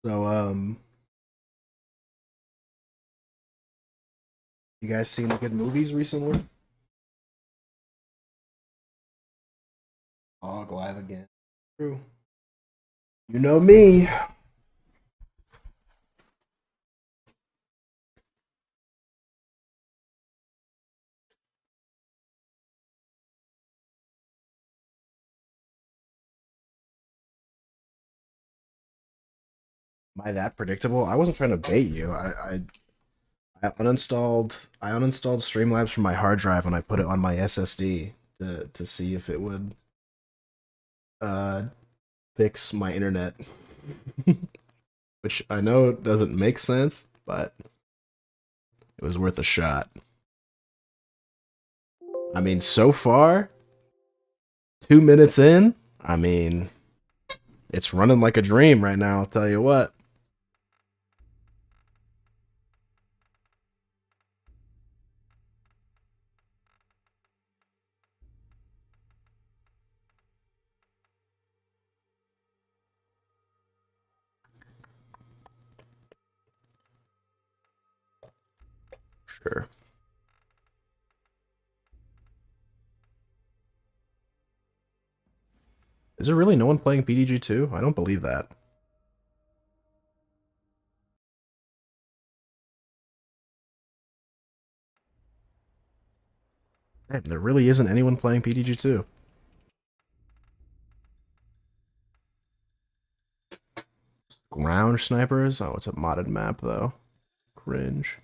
So, you guys seen the good movies recently? Hog live again. True. You know me. Am I that predictable? I wasn't trying to bait you. I uninstalled Streamlabs from my hard drive and I put it on my SSD to see if it would uh fix my internet. Which I know doesn't make sense, but it was worth a shot. I mean, so far, 2 minutes in, I mean, it's running like a dream right now, I'll tell you what. Sure. Is there really no one playing PDG2? I don't believe that. Man, there really isn't anyone playing PDG2. Ground snipers? Oh, it's a modded map, though. Cringe.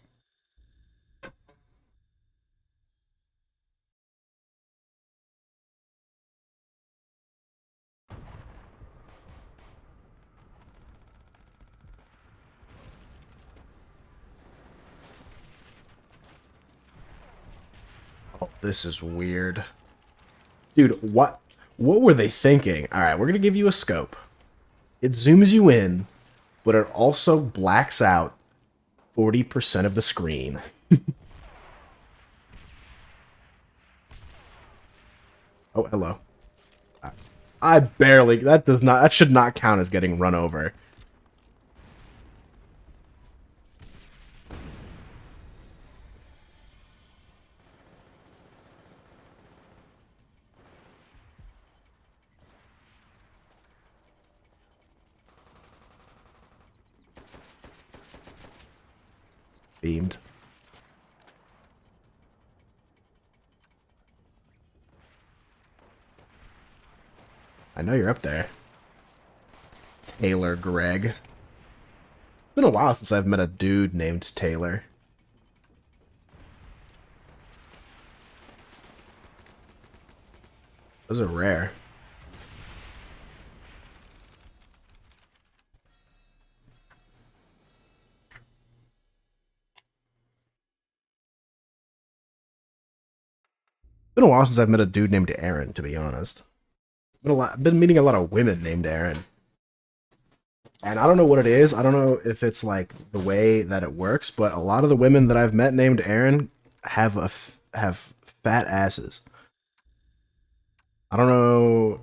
Oh, this is weird. Dude, what were they thinking? Alright, we're gonna give you a scope. It zooms you in, but it also blacks out 40% of the screen. Oh, hello. I barely, that should not count as getting run over. Beamed. I know you're up there. Taylor Gregg. It's been a while since I've met a dude named Taylor. Those are rare. It's been a while since I've met a dude named Aaron, to be honest. I've been meeting a lot of women named Aaron. And I don't know what it is. I don't know if it's like the way that it works, but a lot of the women that I've met named Aaron have fat asses. I don't know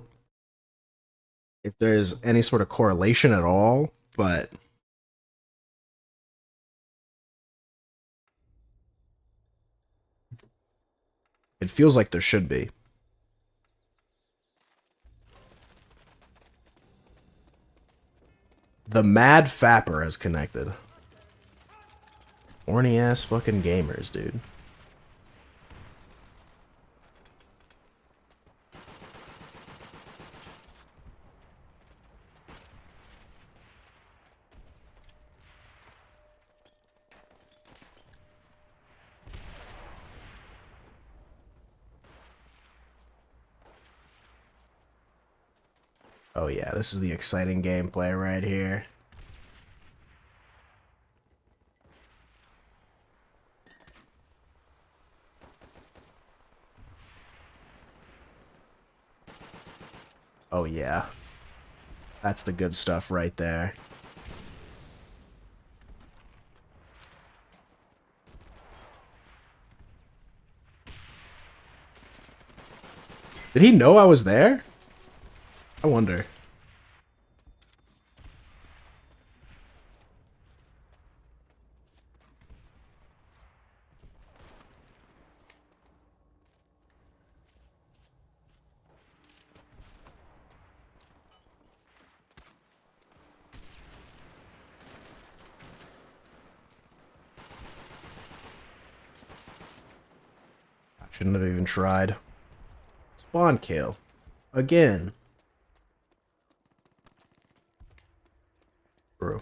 if there's any sort of correlation at all, but it feels like there should be. The Mad Fapper has connected. Horny ass fucking gamers, dude. Oh yeah, this is the exciting gameplay right here. Oh yeah. That's the good stuff right there. Did he know I was there? I wonder. Shouldn't have even tried. Spawn kill. Again. Bro.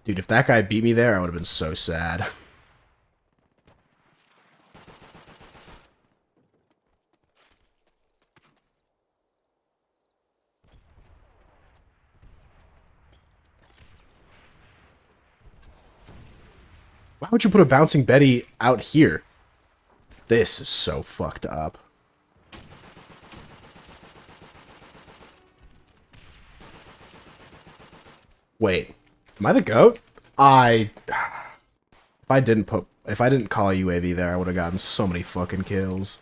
Dude, if that guy beat me there, I would have been so sad. Why would you put a bouncing Betty out here? This is so fucked up. Wait, am I the GOAT? If I didn't call a UAV there, I would have gotten so many fucking kills.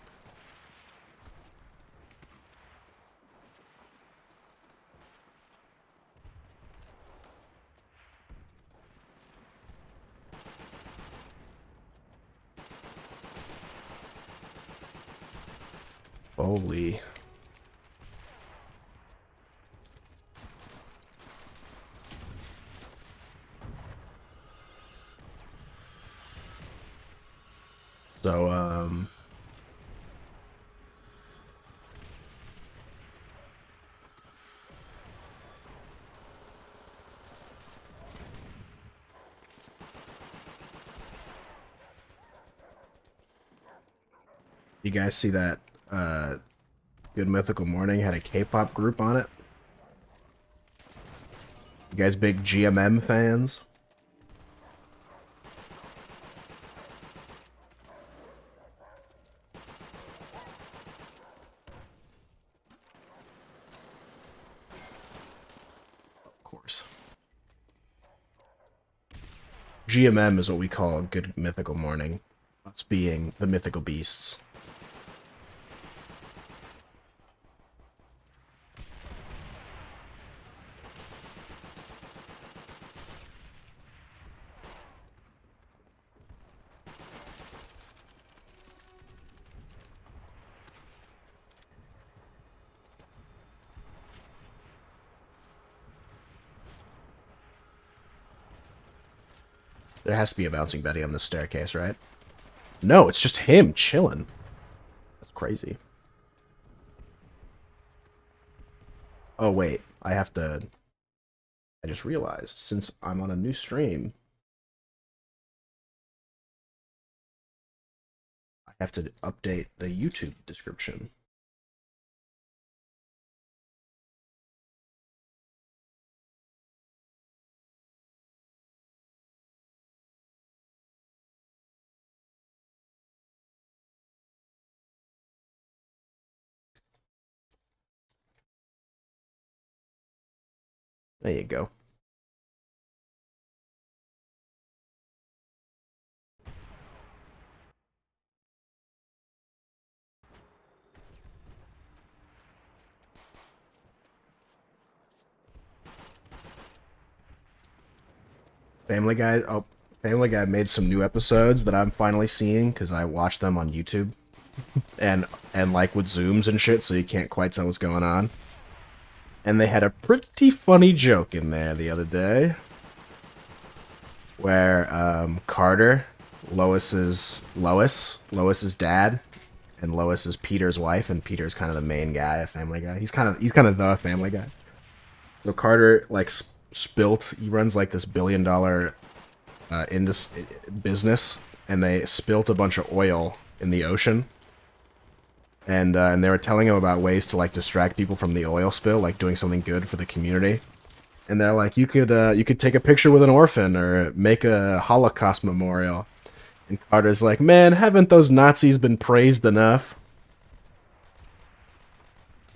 Holy. So, you guys see that, Good Mythical Morning had a K-pop group on it? You guys big GMM fans? Of course. GMM is what we call Good Mythical Morning. Us being the mythical beasts. There has to be a bouncing Betty on this staircase, right? No, it's just him chilling. That's crazy. Oh, wait. I just realized, since I'm on a new stream, I have to update the YouTube description. There you go. Family Guy. Oh, Family Guy made some new episodes that I'm finally seeing because I watched them on YouTube, and like with zooms and shit, so you can't quite tell what's going on. And they had a pretty funny joke in there the other day, where Carter, Lois's dad, and Lois is Peter's wife, and Peter's kind of the main guy, a Family Guy. He's kind of the Family Guy. So Carter like spilt. He runs like this $1 billion business, and they spilt a bunch of oil in the ocean. And they were telling him about ways to like distract people from the oil spill, like doing something good for the community. And they're like, you could take a picture with an orphan or make a Holocaust memorial. And Carter's like, man, haven't those Nazis been praised enough?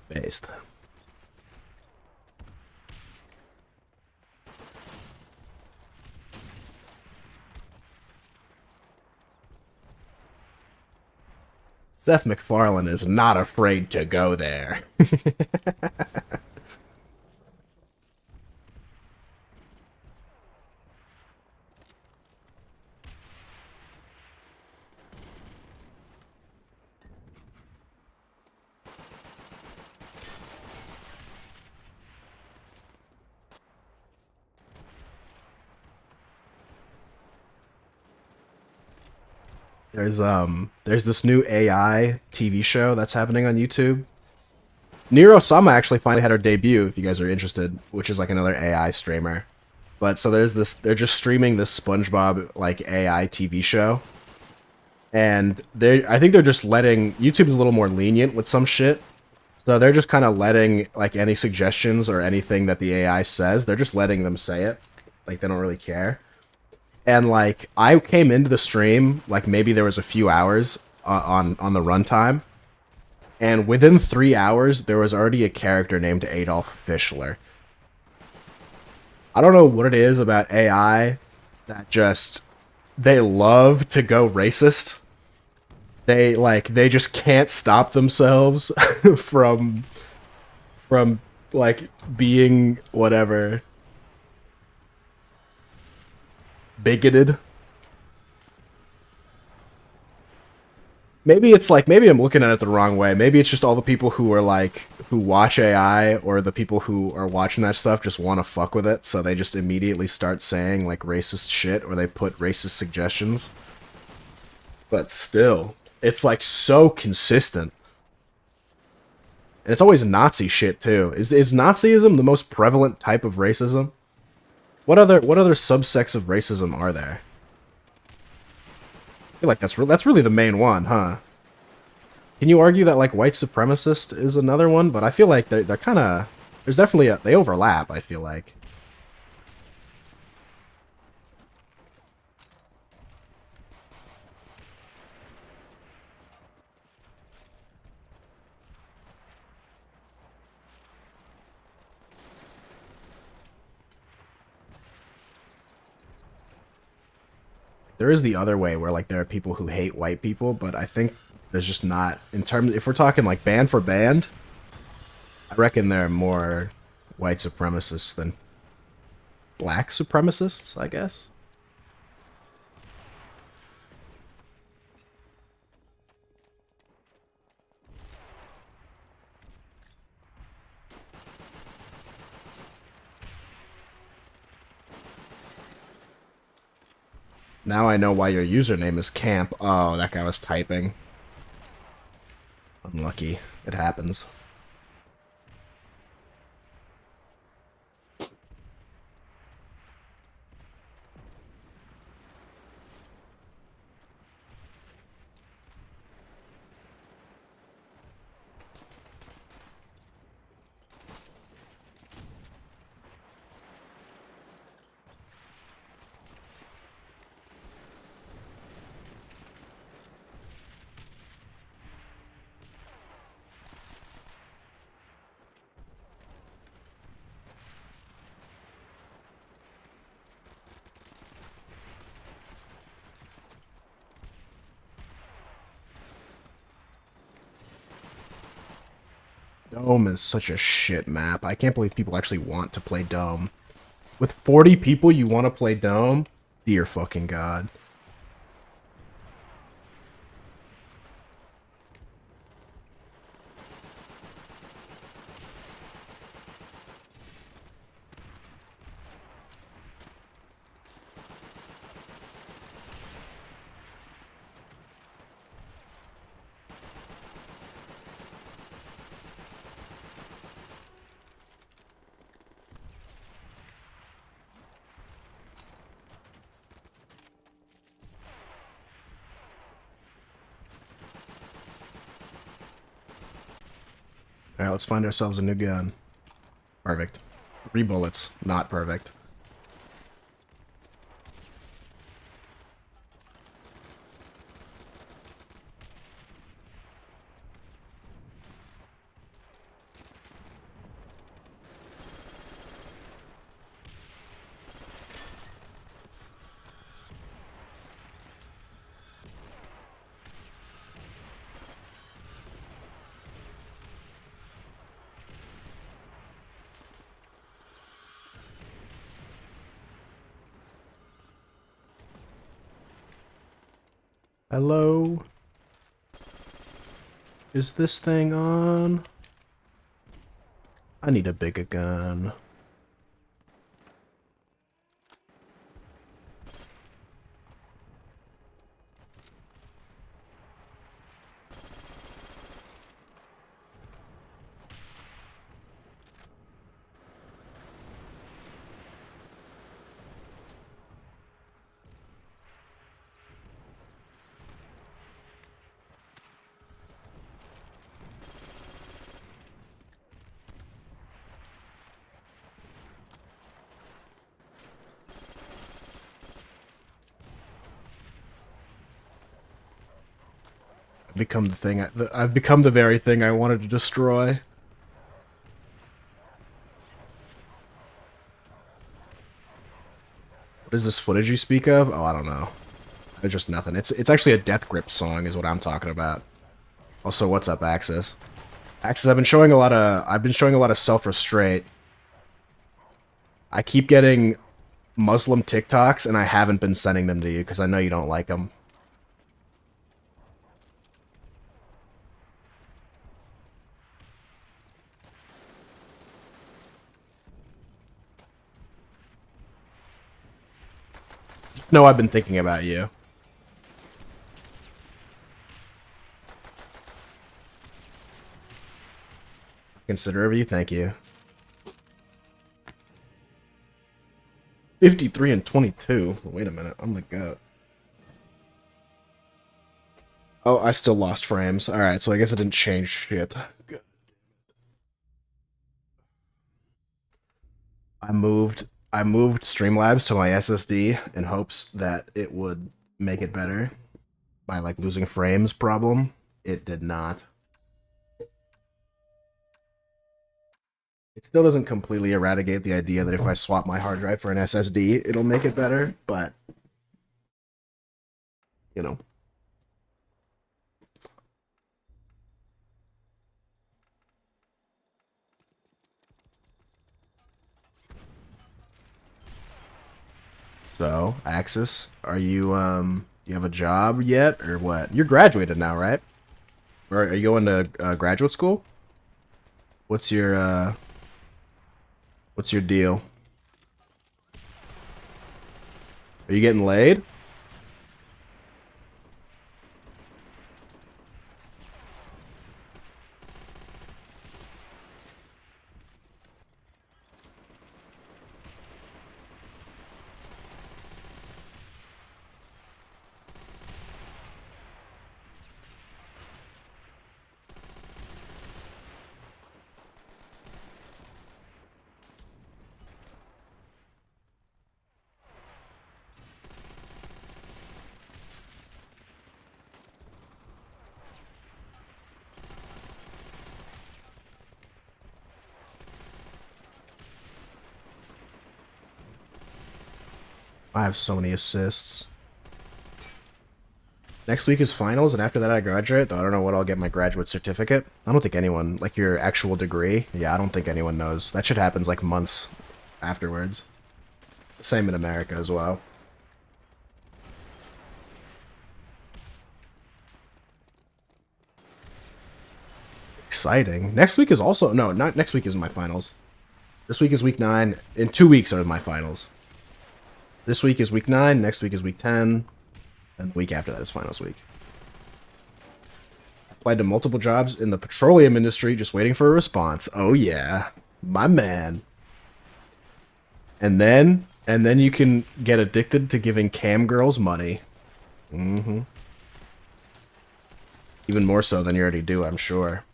Based. Seth MacFarlane is not afraid to go there. there's this new AI TV show that's happening on YouTube. Nero Sama actually finally had her debut, if you guys are interested, which is like another AI streamer. But so there's this, they're just streaming this SpongeBob like AI TV show. And I think they're just letting, YouTube's a little more lenient with some shit. So they're just kind of letting like any suggestions or anything that the AI says, they're just letting them say it. Like they don't really care. And like I came into the stream like maybe there was a few hours on the runtime, and within 3 hours there was already a character named Adolf Fischler. I don't know what it is about AI that just they love to go racist. They just can't stop themselves from from like being whatever bigoted. Maybe it's like maybe I'm looking at it the wrong way. Maybe it's just all the people who are like who watch AI or the people who are watching that stuff just want to fuck with it, so they just immediately start saying like racist shit or they put racist suggestions. But still, it's like so consistent. And it's always Nazi shit too. Is Nazism the most prevalent type of racism? What other subsects of racism are there? I feel like that's really the main one, huh? Can you argue that like white supremacist is another one? But I feel like they're kind of there's definitely they overlap. I feel like there is the other way where like there are people who hate white people, but I think there's just not in terms if we're talking like band for band. I reckon there are more white supremacists than black supremacists. I guess. Now I know why your username is camp. Oh, that guy was typing. Unlucky. It happens. Dome is such a shit map. I can't believe people actually want to play Dome. With 40 people, you want to play Dome? Dear fucking god. Alright, let's find ourselves a new gun. Perfect. 3 bullets. Not perfect. Hello? Is this thing on? I need a bigger gun. Become the thing. I've become the very thing I wanted to destroy. What is this footage you speak of? Oh, I don't know. It's just nothing. It's actually a Death Grip song, is what I'm talking about. Also, what's up, Axis? Axis, I've been showing a lot of self-restraint. I keep getting Muslim TikToks, and I haven't been sending them to you because I know you don't like them. Just know I've been thinking about you. Considerate of you, thank you. 53 and 22. Wait a minute, I'm the goat. Oh, I still lost frames. Alright, so I guess I didn't change shit. I moved Streamlabs to my SSD in hopes that it would make it better. My like losing frames problem. It did not. It still doesn't completely eradicate the idea that if I swap my hard drive for an SSD, it'll make it better, but you know. So, Axis, are you you have a job yet or what? You're graduated now, right? Or are you going to graduate school? What's your deal? Are you getting laid? I have so many assists. Next week is finals, and after that I graduate, though I don't know what I'll get my graduate certificate. I don't think anyone, like your actual degree, yeah, I don't think anyone knows. That shit happens like months afterwards. It's the same in America as well. Exciting. Next week is also, no, not next week is my finals. This week is week 9. In 2 weeks are my finals. This week is week 9, next week is week 10, and the week after that is finals week. Applied to multiple jobs in the petroleum industry, just waiting for a response. Oh yeah, my man. And then you can get addicted to giving cam girls money. Mm-hmm. Even more so than you already do, I'm sure.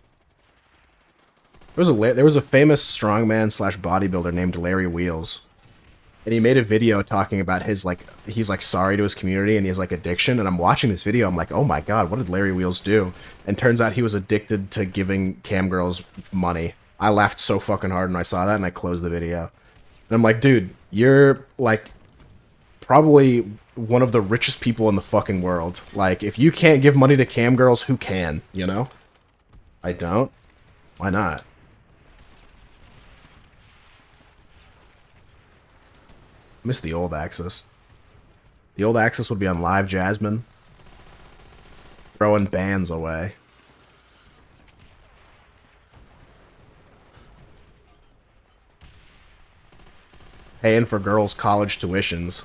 There was a famous strongman slash bodybuilder named Larry Wheels. And he made a video talking about his, like, he's, like, sorry to his community and he has, like, addiction. And I'm watching this video, I'm like, oh my god, what did Larry Wheels do? And turns out he was addicted to giving cam girls money. I laughed so fucking hard when I saw that and I closed the video. And I'm like, dude, you're, like, probably one of the richest people in the fucking world. Like, if you can't give money to cam girls, who can, you know? I don't. Why not? Miss the old Axis. The old Axis would be on Live Jasmine. Throwing bands away. Paying for girls' college tuitions.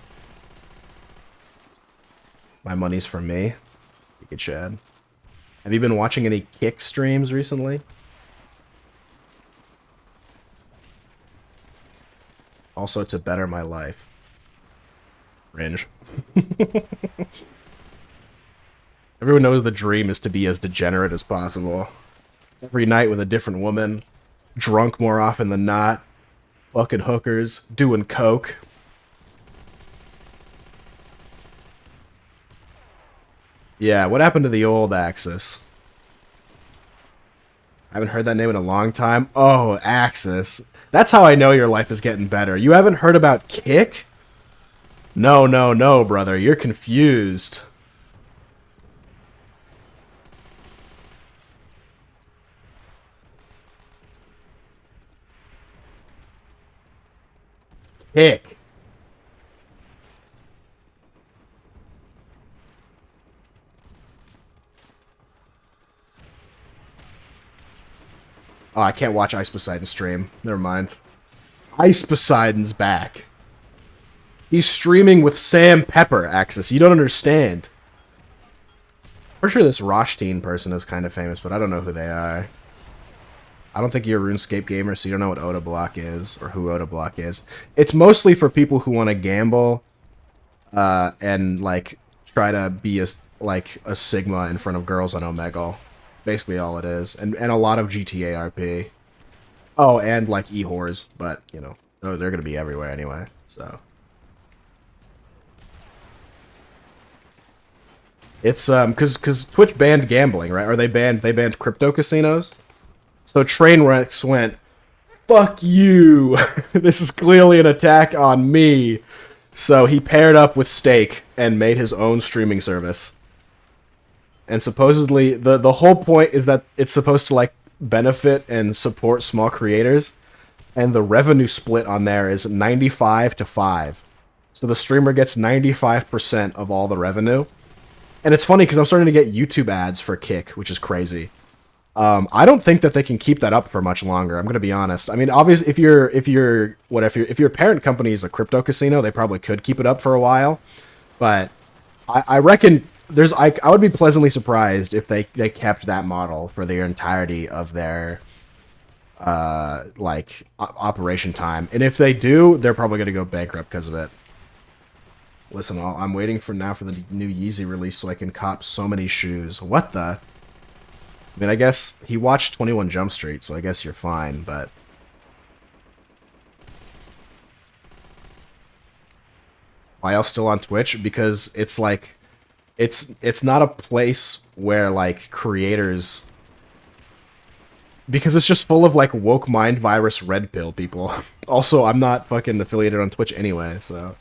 My money's from me. You could Chad. Have you been watching any Kick streams recently? Also to better my life. Cringe. Everyone knows the dream is to be as degenerate as possible. Every night with a different woman. Drunk more often than not. Fucking hookers. Doing coke. Yeah, what happened to the old Axis? I haven't heard that name in a long time. Oh, Axis. That's how I know your life is getting better. You haven't heard about Kick? No, no, no, brother. You're confused. Kick. Oh, I can't watch Ice Poseidon stream. Never mind. Ice Poseidon's back. He's streaming with Sam Pepper, Axis. You don't understand. I'm sure this Roshteen person is kind of famous, but I don't know who they are. I don't think you're a RuneScape gamer, so you don't know what Oda Block is, or who Oda Block is. It's mostly for people who want to gamble, and, like, try to be a Sigma in front of girls on Omegle. Basically all it is. And a lot of GTA RP. Oh, and, like, e-whores, but, you know, they're gonna be everywhere anyway, so... It's because Twitch banned gambling, right? Or they banned crypto casinos. So Trainwrecks went, fuck you. This is clearly an attack on me. So he paired up with Stake and made his own streaming service. And supposedly the whole point is that it's supposed to like benefit and support small creators, and the revenue split on there is 95 to 5. So the streamer gets 95% of all the revenue. And it's funny because I'm starting to get YouTube ads for Kick, which is crazy. I don't think that they can keep that up for much longer. I'm gonna be honest. I mean, obviously, if your parent company is a crypto casino, they probably could keep it up for a while. But I reckon I would be pleasantly surprised if they kept that model for the entirety of their operation time. And if they do, they're probably gonna go bankrupt because of it. Listen, I'm waiting for the new Yeezy release so I can cop so many shoes. What the? I mean, I guess he watched 21 Jump Street, so I guess you're fine, but... Why else still on Twitch? Because it's like... It's not a place where, like, creators... Because it's just full of, like, woke mind virus red pill people. Also, I'm not fucking affiliated on Twitch anyway, so...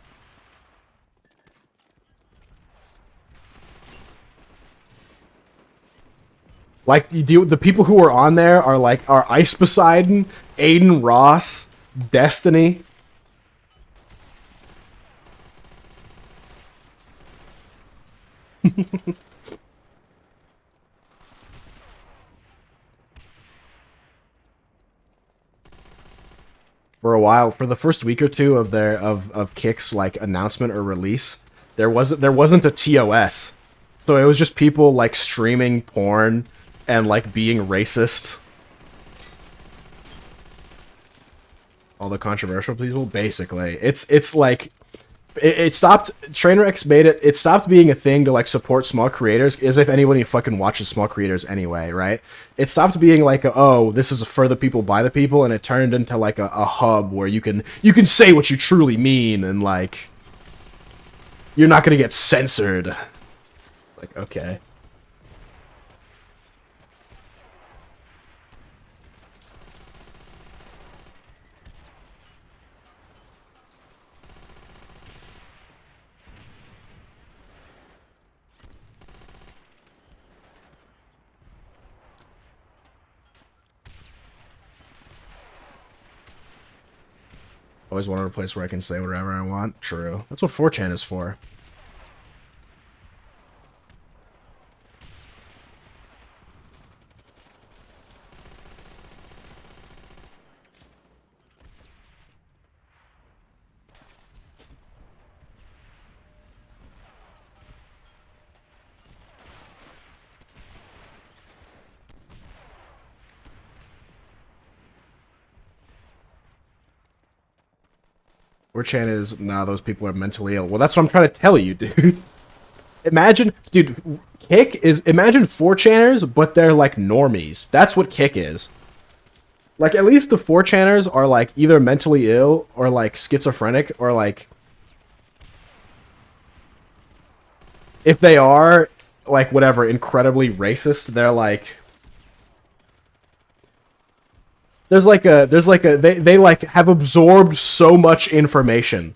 Like, the people who are on there are Ice Poseidon, Aiden Ross, Destiny. For a while, for the first week or two of Kick's like announcement or release, there wasn't a TOS. So it was just people like streaming porn and like being racist. All the controversial people, basically. It's like it stopped. Trainwrecks made it stopped being a thing to like support small creators, as if anybody fucking watches small creators anyway, right? It stopped being like oh, this is for the people by the people, and it turned into like a hub where you can say what you truly mean, and like you're not gonna get censored. It's like, okay. Always wanted a place where I can say whatever I want. True. That's what 4chan is for. 4chan is, nah, those people are mentally ill. Well, that's what I'm trying to tell you, dude. Imagine 4chaners, but they're like normies. That's what Kick is. Like, at least the 4chaners are like either mentally ill or like schizophrenic or like... If they are, like, whatever, incredibly racist, they're like... they like have absorbed so much information.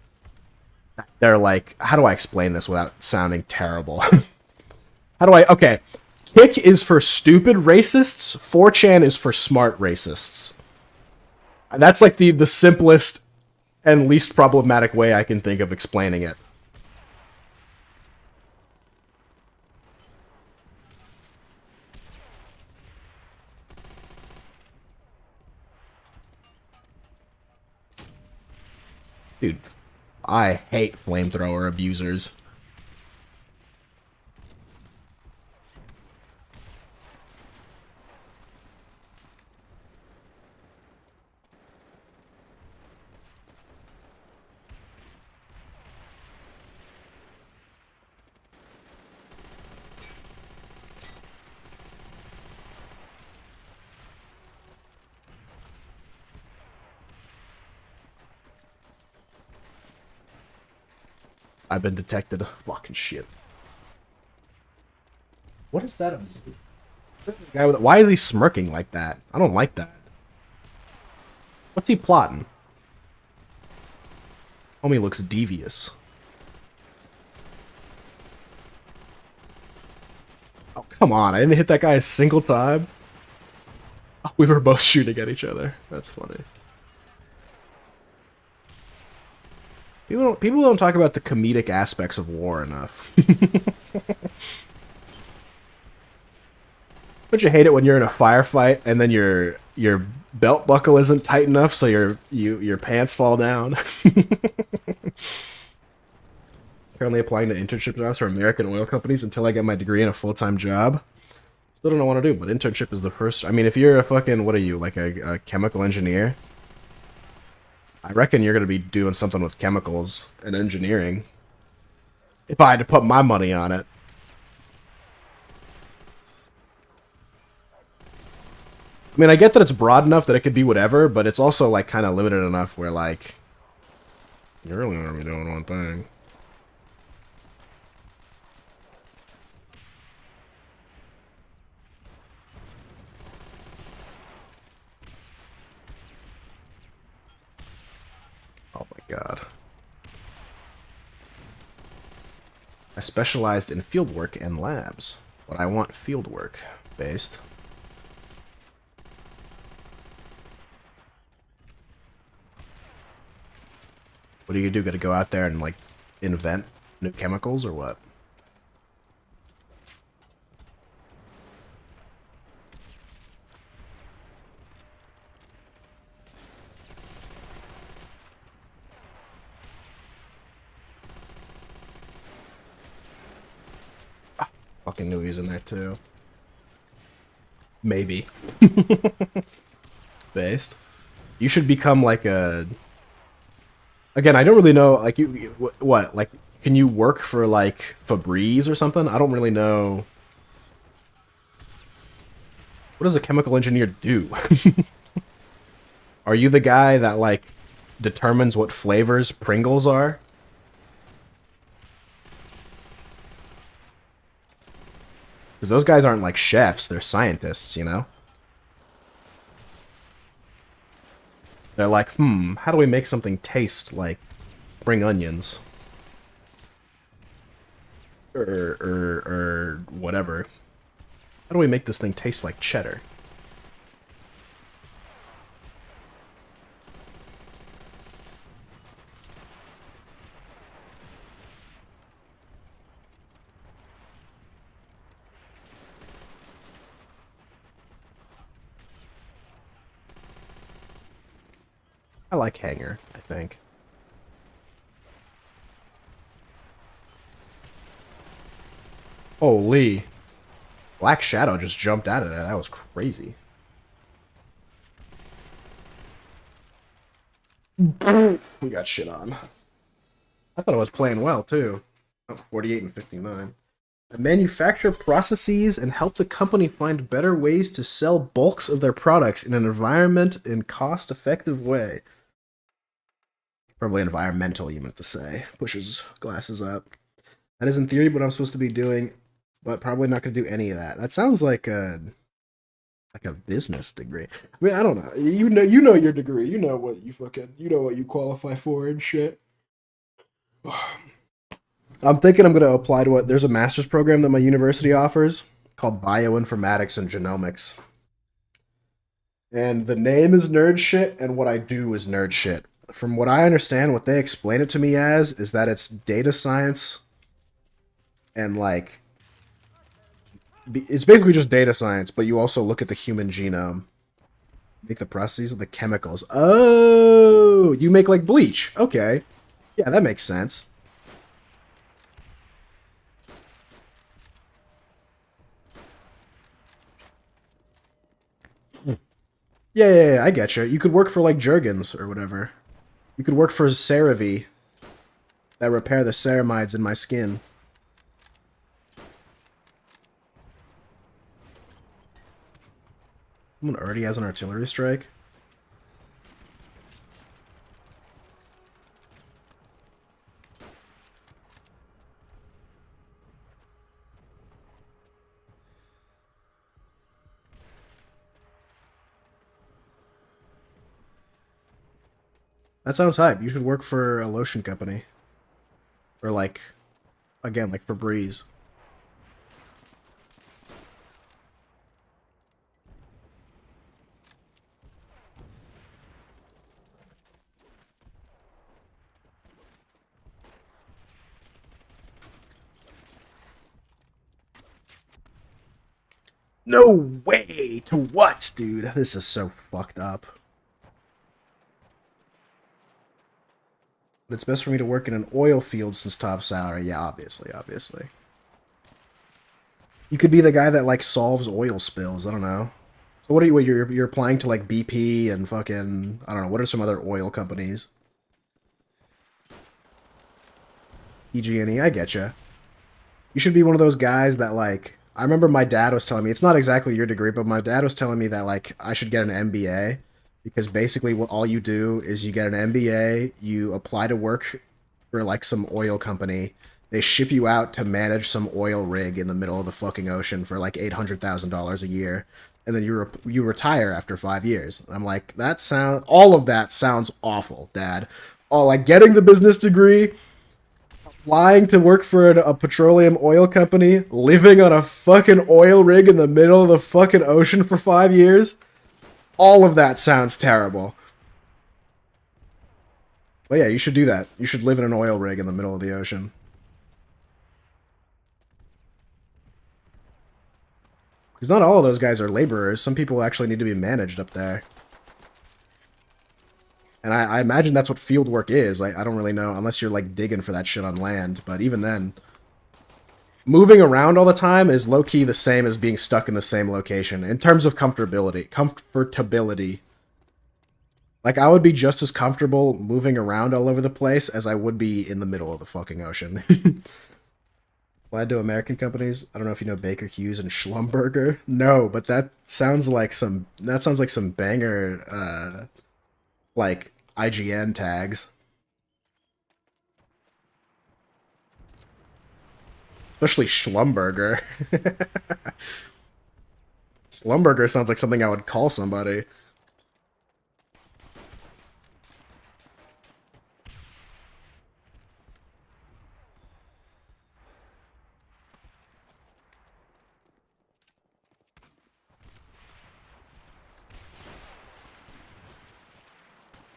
They're like, how do I explain this without sounding terrible? How do I? Okay, Kick is for stupid racists. 4chan is for smart racists. That's like the simplest and least problematic way I can think of explaining it. Dude, I hate flamethrower abusers. I've been detected. Fucking shit. What is that? Guy with, why is he smirking like that? I don't like that. What's he plotting? Homie looks devious. Oh, come on. I didn't hit that guy a single time. Oh, we were both shooting at each other. That's funny. People don't talk about the comedic aspects of war enough. Don't you hate it when you're in a firefight and then your belt buckle isn't tight enough so your pants fall down? Currently applying to internship jobs for American oil companies until I get my degree and a full-time job. Still don't know what to do, but internship is the first. I mean, if you're a fucking, what are you, like a chemical engineer? I reckon you're gonna be doing something with chemicals and engineering. If I had to put my money on it. I mean, I get that it's broad enough that it could be whatever, but it's also like kind of limited enough where like you're really gonna be doing one thing. Oh my god. I specialized in fieldwork and labs, but I want fieldwork based. What do you do? Got to go out there and like invent new chemicals or what? Ah, fucking knew he was in there too. Maybe. Based. You should become like a. Again, I don't really know. Like you, what? Like, can you work for like Febreze or something? I don't really know. What does a chemical engineer do? Are you the guy that like determines what flavors Pringles are? Because those guys aren't like chefs; they're scientists, you know. They're like, how do we make something taste like spring onions? Or whatever. How do we make this thing taste like cheddar? I like Hanger, I think. Holy. Black Shadow just jumped out of there. That was crazy. We got shit on. I thought I was playing well, too. Oh, 48 and 59. Manufacture processes and help the company find better ways to sell bulks of their products in an environment and cost-effective way. Probably environmental, you meant to say. Pushes glasses up. That is in theory what I'm supposed to be doing, but probably not going to do any of that. That sounds like Like a business degree. I mean, I don't know. You know your degree. You know what you fucking you know what you qualify for and shit. I'm thinking I'm gonna apply to what there's a master's program that my university offers called bioinformatics and genomics. And the name is nerd shit, and what I do is nerd shit. From what I understand, what they explain it to me as is that it's data science and like it's basically just data science, but you also look at the human genome, make the processes of the chemicals. Oh, you make like bleach. Okay, yeah, that makes sense. Yeah, I get you. You could work for like Jergens or whatever. You could work for CeraVe that repair the ceramides in my skin. Someone already has an artillery strike. That sounds hype. You should work for a lotion company. Or like, again, like Febreze. No way! To what, dude? This is so fucked up. But it's best for me to work in an oil field since top salary. Yeah, obviously, obviously. You could be the guy that like solves oil spills. I don't know. So what are you? What, you're applying to like BP and fucking I don't know. What are some other oil companies? PG&E. I get you. You should be one of those guys that like. I remember my dad was telling me it's not exactly your degree, but my dad was telling me that like I should get an MBA because basically what all you do is you get an MBA, you apply to work for like some oil company. They ship you out to manage some oil rig in the middle of the fucking ocean for like $800,000 a year, and then you retire after 5 years. And I'm like, that sound all of that sounds awful, Dad. Oh, like getting the business degree, flying to work for a petroleum oil company, living on a fucking oil rig in the middle of the fucking ocean for 5 years. All of that sounds terrible. But yeah, you should do that. You should live in an oil rig in the middle of the ocean. Because not all of those guys are laborers. Some people actually need to be managed up there. And I imagine that's what field work is. I don't really know, unless you're like digging for that shit on land. But even then, moving around all the time is low-key the same as being stuck in the same location. In terms of comfortability. Comfortability. Like, I would be just as comfortable moving around all over the place as I would be in the middle of the fucking ocean. Applied to American companies. I don't know if you know Baker Hughes and Schlumberger. No, but that sounds like some banger like IGN tags. Especially Schlumberger. Schlumberger sounds like something I would call somebody.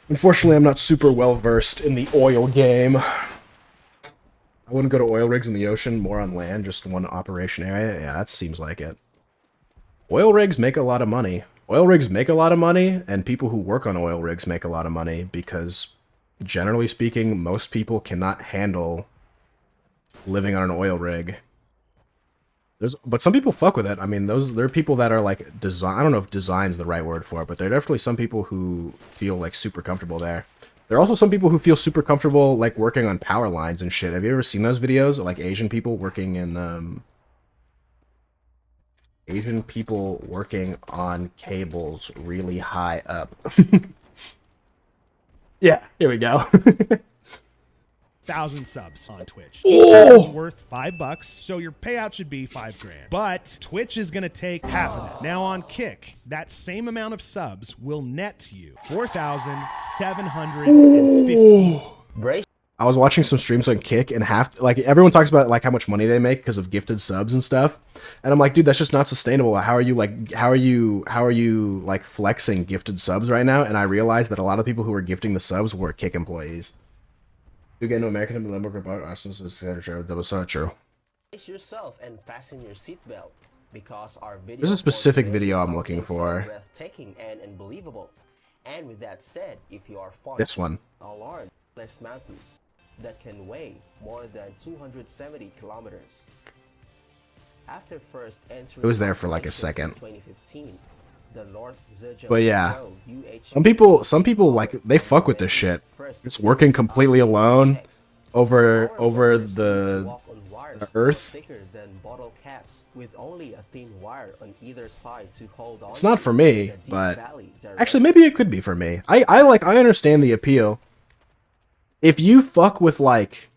Unfortunately, I'm not super well versed in the oil game. I wouldn't go to oil rigs in the ocean, more on land, just one operation area. Yeah, that seems like it. Oil rigs make a lot of money. Oil rigs make a lot of money, and people who work on oil rigs make a lot of money because, generally speaking, most people cannot handle living on an oil rig. But some people fuck with it. I mean, there are people that are like design. I don't know if design's the right word for it, but there are definitely some people who feel like super comfortable there. There are also some people who feel super comfortable like working on power lines and shit. Have you ever seen those videos? Like Asian people working on cables really high up. Yeah, here we go. 1,000 subs on Twitch. Each sub is worth $5, so your payout should be $5 grand. But Twitch is gonna take half of that. Now on Kick, that same amount of subs will net you 4,750. I was watching some streams on Kick, and like everyone talks about like how much money they make because of gifted subs and stuff, and I'm like, dude, that's just not sustainable. How are you like flexing gifted subs right now? And I realized that a lot of people who were gifting the subs were Kick employees. You get no American and Limburg about Arsenal, that was so true. Brace yourself and fasten your seatbelt because our video. There's a specific video I'm looking for. Breathtaking and unbelievable. And with that said, if you are fond this one, large mountains that can weigh more than 270 kilometers. After first entering, it was there for like a second. 2015, the North but yeah, some people like they fuck with this shit. It's working completely alone over the earth. With only a thin wire on either side to hold on. It's not for me, but actually maybe it could be for me. I understand the appeal. If you fuck with like,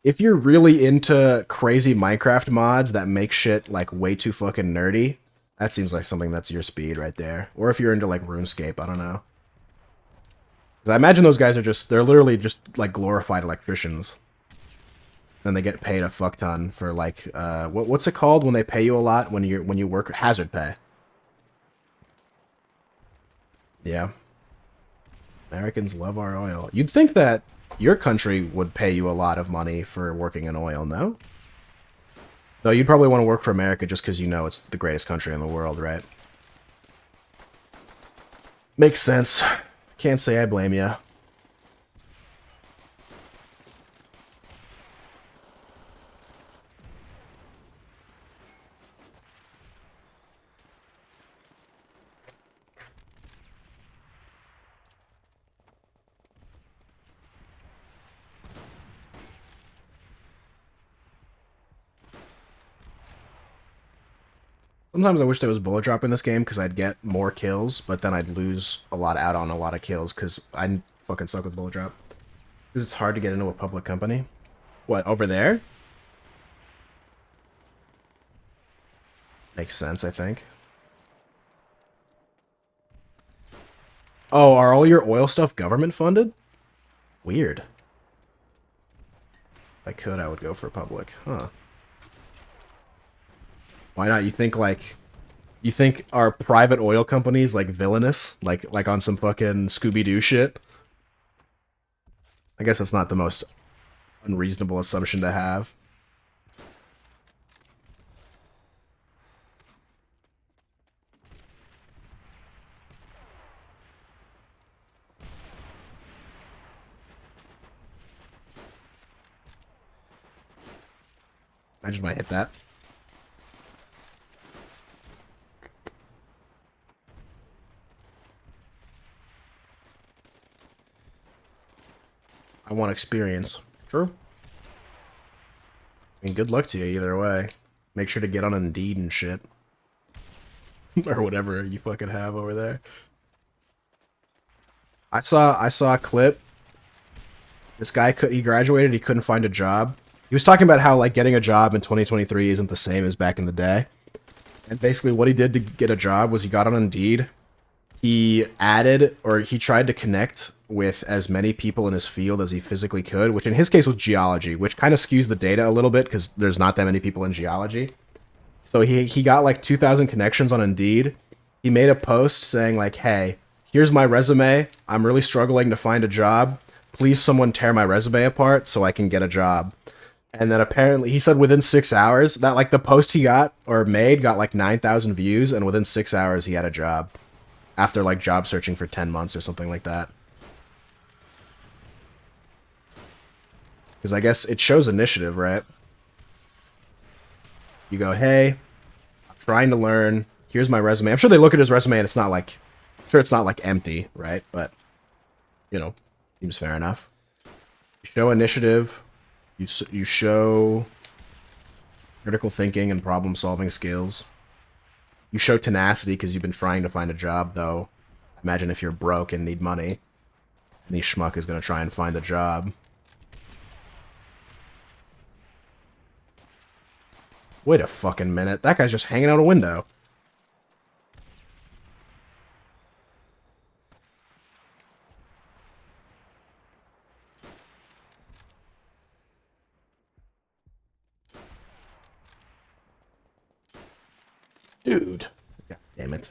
if you're really into crazy Minecraft mods that make shit like way too fucking nerdy, that seems like something that's your speed right there. Or if you're into like RuneScape, I don't know. 'Cause I imagine those guys are they're literally just like glorified electricians. And they get paid a fuck ton for like, what's it called when they pay you a lot when you work? Hazard pay. Yeah. Americans love our oil. You'd think that your country would pay you a lot of money for working in oil, no? Though you'd probably want to work for America just because you know it's the greatest country in the world, right? Makes sense. Can't say I blame ya. Sometimes I wish there was bullet drop in this game because I'd get more kills, but then I'd lose a lot out on a lot of kills because I fucking suck with bullet drop. Because it's hard to get into a public company. What, over there? Makes sense, I think. Oh, are all your oil stuff government funded? Weird. If I could, I would go for public. Huh. Why not? You think our private oil companies like villainous, like on some fucking Scooby-Doo shit? I guess that's not the most unreasonable assumption to have. I just might hit that. I want experience. True. I mean, good luck to you either way. Make sure to get on Indeed and shit. Or whatever you fucking have over there. I saw a clip. This guy he graduated, he couldn't find a job. He was talking about how like getting a job in 2023 isn't the same as back in the day. And basically what he did to get a job was he got on Indeed. He tried to connect with as many people in his field as he physically could, which in his case was geology, which kind of skews the data a little bit because there's not that many people in geology. So he got like 2,000 connections on Indeed. He made a post saying like, hey, here's my resume. I'm really struggling to find a job. Please someone tear my resume apart so I can get a job. And then apparently he said within 6 hours that like the post he got or made got like 9,000 views, and within 6 hours he had a job after like job searching for 10 months or something like that. Because I guess it shows initiative, right? You go, hey, I'm trying to learn. Here's my resume. I'm sure they look at his resume and it's not like, I'm sure it's not like empty, right? But, you know, seems fair enough. You show initiative. You show critical thinking and problem solving skills. You show tenacity because you've been trying to find a job, though. Imagine if you're broke and need money. Any schmuck is going to try and find a job. Wait a fucking minute. That guy's just hanging out a window. Dude. God damn it.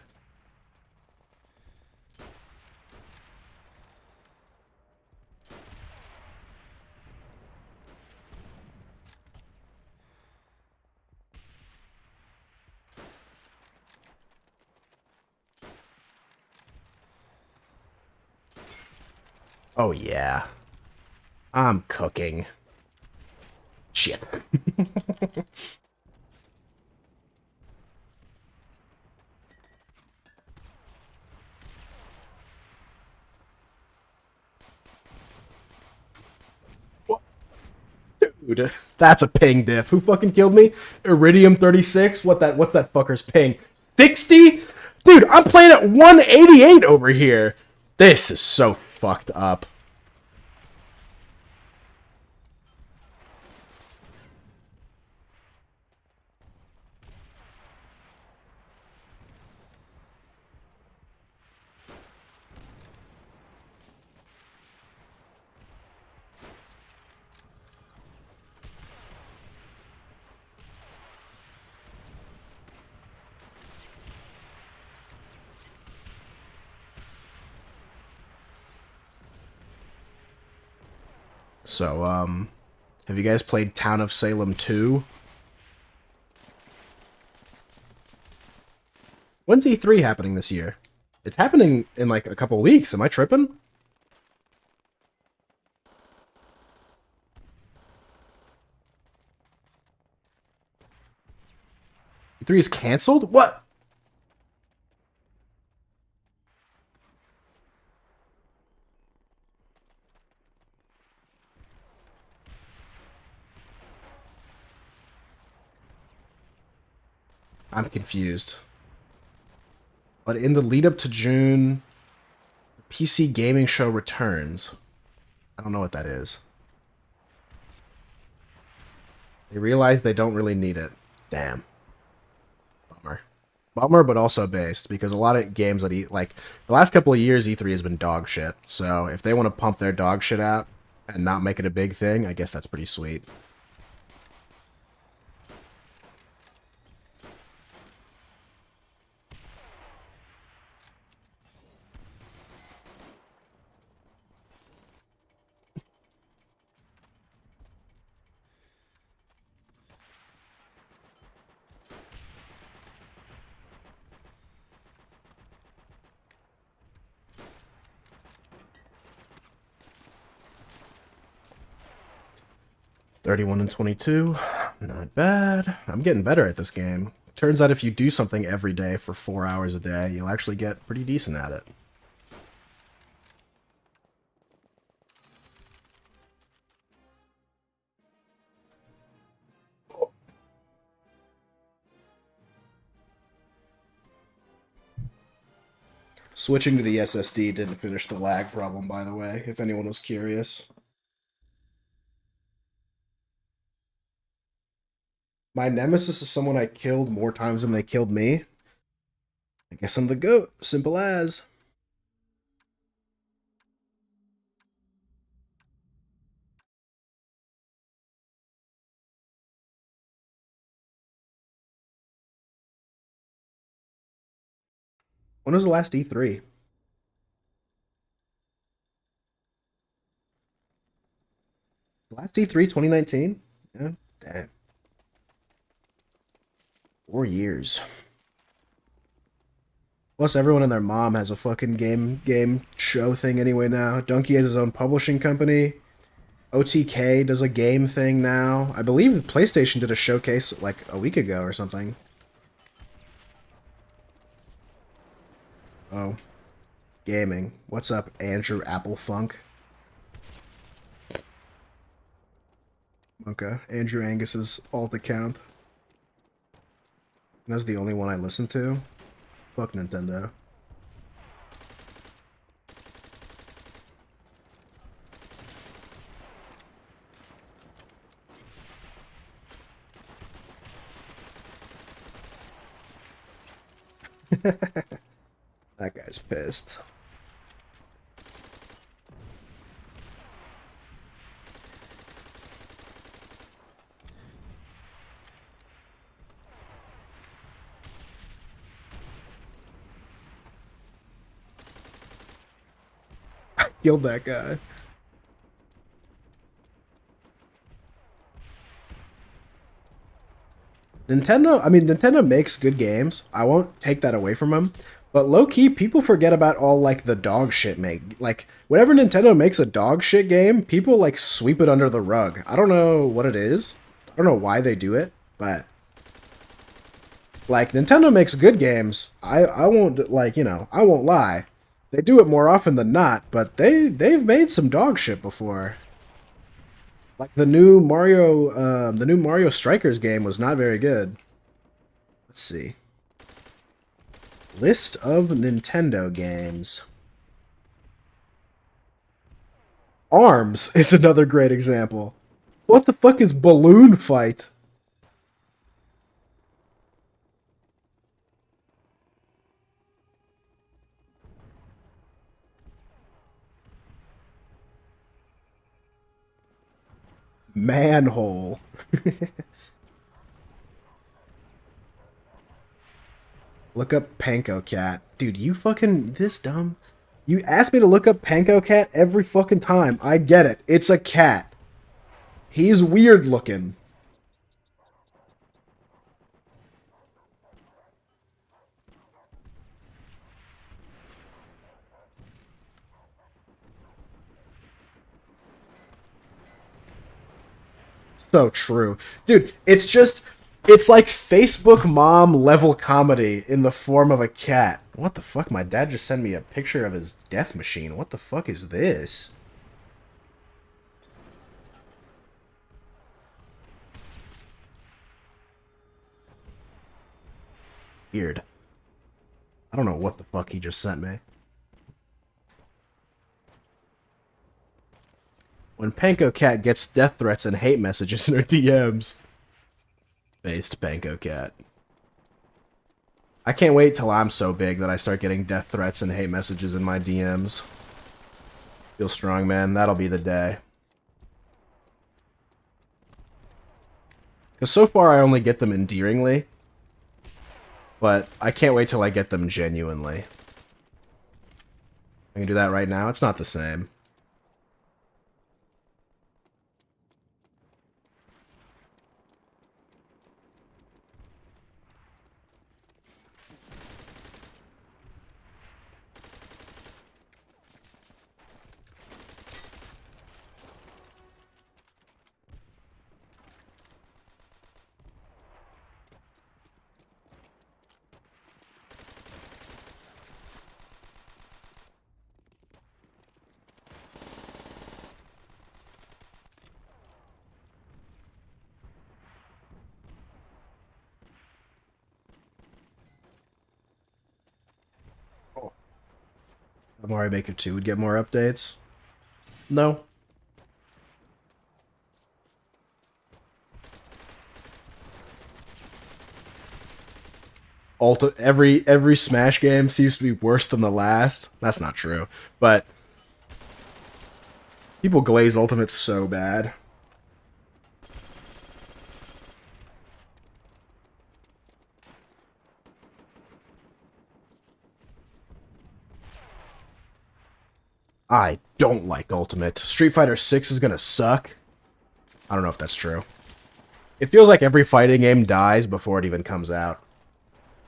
Oh, yeah. I'm cooking. Shit. Dude, that's a ping diff. Who fucking killed me? Iridium 36? What's that fucker's ping? 60? Dude, I'm playing at 188 over here. This is so fucked up. So, have you guys played Town of Salem 2? When's E3 happening this year? It's happening in like a couple weeks. Am I tripping? E3 is canceled? What? I'm confused. But in the lead up to June, the PC gaming show returns. I don't know what that is. They realize they don't really need it. Damn. Bummer. Bummer, but also based, because a lot of games that like, the last couple of years, E3 has been dog shit. So if they want to pump their dog shit out and not make it a big thing, I guess that's pretty sweet. $31 and 22. Not bad. I'm getting better at this game. Turns out if you do something every day for 4 hours a day, you'll actually get pretty decent at it. Switching to the SSD didn't finish the lag problem, by the way, if anyone was curious. My nemesis is someone I killed more times than they killed me. I guess I'm the GOAT. Simple as. When was the last E3? Last E3, 2019? Yeah, damn. 4 years. Plus, everyone and their mom has a fucking game show thing anyway now. Donkey has his own publishing company. OTK does a game thing now. I believe PlayStation did a showcase like a week ago or something. Oh. Gaming. What's up, Andrew Applefunk? Okay. Andrew Angus's alt account. That's the only one I listen to. Fuck Nintendo. That guy's pissed. Killed that guy. Nintendo makes good games. I won't take that away from them. But low key, people forget about all like the dog shit make. Like whenever Nintendo makes a dog shit game, people like sweep it under the rug. I don't know what it is. I don't know why they do it, but like Nintendo makes good games. I won't like, I won't lie. They do it more often than not, but they've made some dog shit before. Like the new Mario Strikers game was not very good. Let's see. List of Nintendo games. Arms is another great example. What the fuck is Balloon Fight? Manhole. Look up Panko Cat. Dude, you fucking this dumb. You ask me to look up Panko Cat every fucking time. I get it. It's a cat. He's weird looking. So true. Dude, it's like Facebook mom level comedy in the form of a cat. What the fuck? My dad just sent me a picture of his death machine. What the fuck is this? Weird. I don't know what the fuck he just sent me. When Panko Cat gets death threats and hate messages in her DMs. Based Panko Cat. I can't wait till I'm so big that I start getting death threats and hate messages in my DMs. Feel strong, man. That'll be the day. Because so far I only get them endearingly. But I can't wait till I get them genuinely. I can do that right now. It's not the same. Mario Maker 2 would get more updates? No. Every Smash game seems to be worse than the last. That's not true. But people glaze Ultimate so bad. I don't like Ultimate. Street Fighter 6 is gonna suck. I don't know if that's true. It feels like every fighting game dies before it even comes out.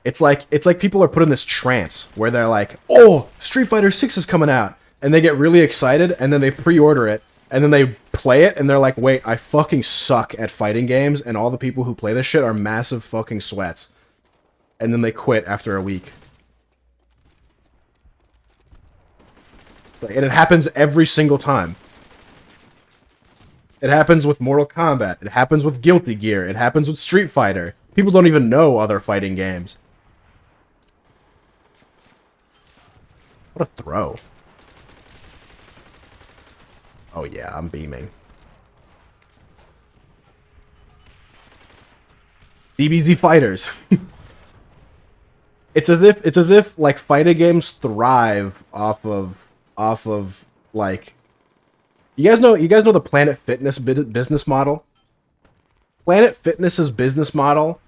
It's like people are put in this trance where they're like, "Oh, Street Fighter 6 is coming out." And they get really excited and then they pre-order it and then they play it and they're like, "Wait, I fucking suck at fighting games and all the people who play this shit are massive fucking sweats." And then they quit after a week. And it happens every single time. It happens with Mortal Kombat. It happens with Guilty Gear. It happens with Street Fighter. People don't even know other fighting games. What a throw. Oh yeah, I'm beaming. DBZ Fighters. it's as if like fighting games thrive off of like you guys know the Planet Fitness business model. Planet Fitness's business model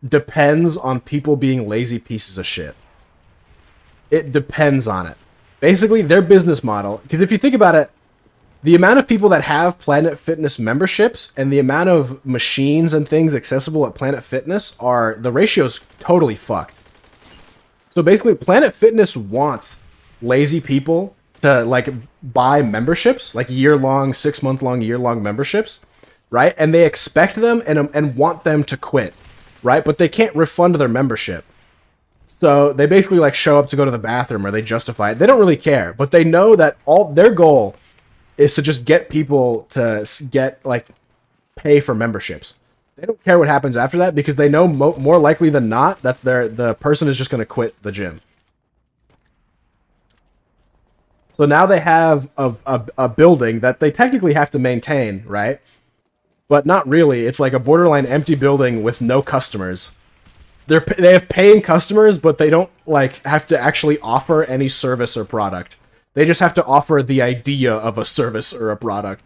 depends on people being lazy pieces of shit. It depends on it. Basically, their business model, because if you think about it, the amount of people that have Planet Fitness memberships and the amount of machines and things accessible at Planet Fitness the ratio's totally fucked. So basically, Planet Fitness wants lazy people to like buy memberships, like year-long, 6-month-long, year-long memberships, right? And they expect them and want them to quit, right? But they can't refund their membership. So they basically like show up to go to the bathroom or they justify it. They don't really care, but they know that all their goal is to just get people to get like pay for memberships. They don't care what happens after that because they know more likely than not that the person is just going to quit the gym. So now they have a building that they technically have to maintain, right? But not really. It's like a borderline empty building with no customers. They have paying customers, but they don't like have to actually offer any service or product. They just have to offer the idea of a service or a product.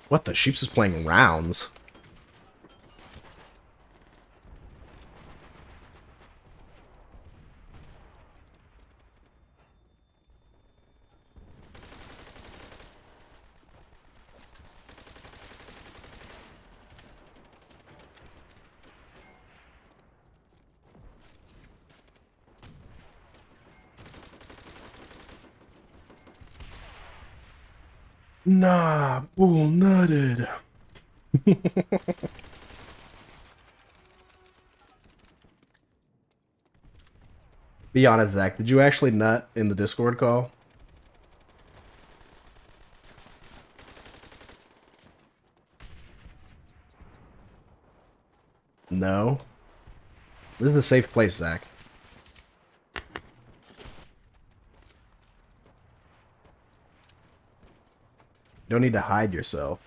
What the? Sheep's is playing rounds. Nah, bull nutted. Be honest, Zach. Did you actually nut in the Discord call? No. This is a safe place, Zach. You don't need to hide yourself.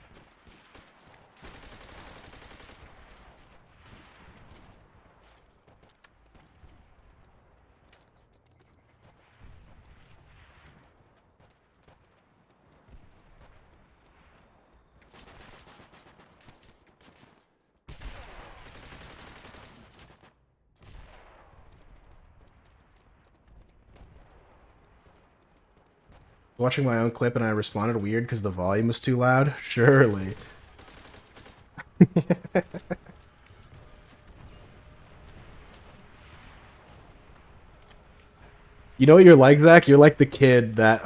Watching my own clip and I responded weird because the volume was too loud? Surely. You know what you're like, Zach? You're like the kid that,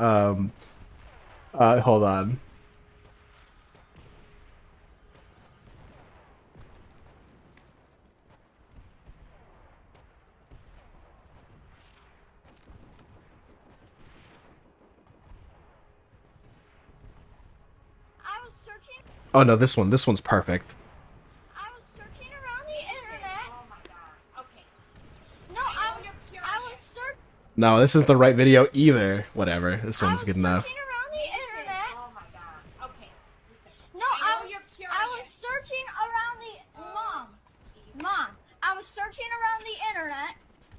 hold on. Oh no, this one's perfect. I was searching around the internet. Oh my god. Okay. No, I was searching. No, this isn't the right video either. Whatever. This one's good enough. Around the internet. Oh my god. Okay. No, I was searching around the mom. I was searching around the internet,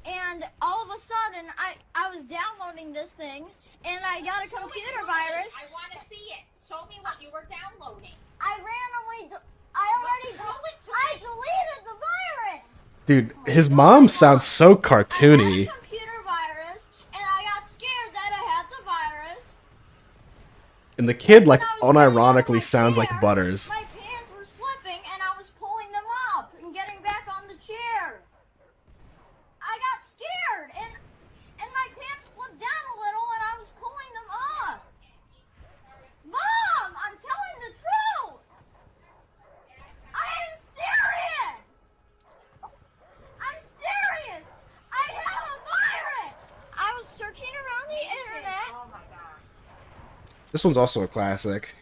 and all of a sudden, I was downloading this thing, and I got a computer virus. I want to see it. Show me what you were downloading. I deleted the virus. Dude, his mom sounds so cartoony. I had a computer virus, and I got scared that I had the virus. And the kid, like, unironically sounds like Butters. My pants were slipping, and I was pulling them up and getting back on the chair. I got scared, and my pants slipped down a little, and I was pulling them up. Mom, I'm telling the truth. I am serious. I'm serious. I had a virus. I was searching around the internet. Oh my god. This one's also a classic.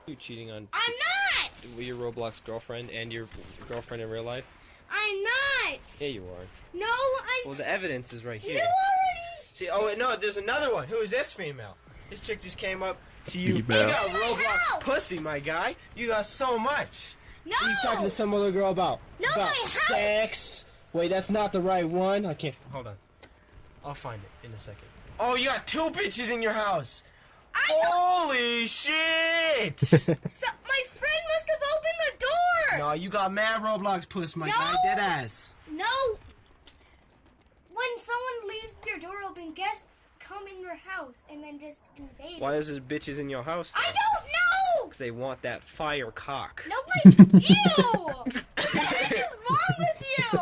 You cheating on? I'm not. your Roblox girlfriend and your girlfriend in real life? I'm not. Yeah, you are. No, I'm. Well, the evidence is right You here. already. See, oh wait, no, there's another one. Who is this female? This chick just came up to you. Female. You got In my Roblox house. pussy, my guy. You got so much. No. What are you talking to some other girl about? No, about my house. sex? Wait, that's not the right one. I can't. Hold on. I'll find it in a second. Oh, you got 2 bitches in your house. Holy shit! So, my friend must have opened the door. No, you got mad Roblox puss, my No. guy. Dead ass. No. When someone leaves your door open, guests come in your house and then just invade. Why is there bitches in your house? I don't know. Because they want that fire cock. No, ew. What is wrong with you?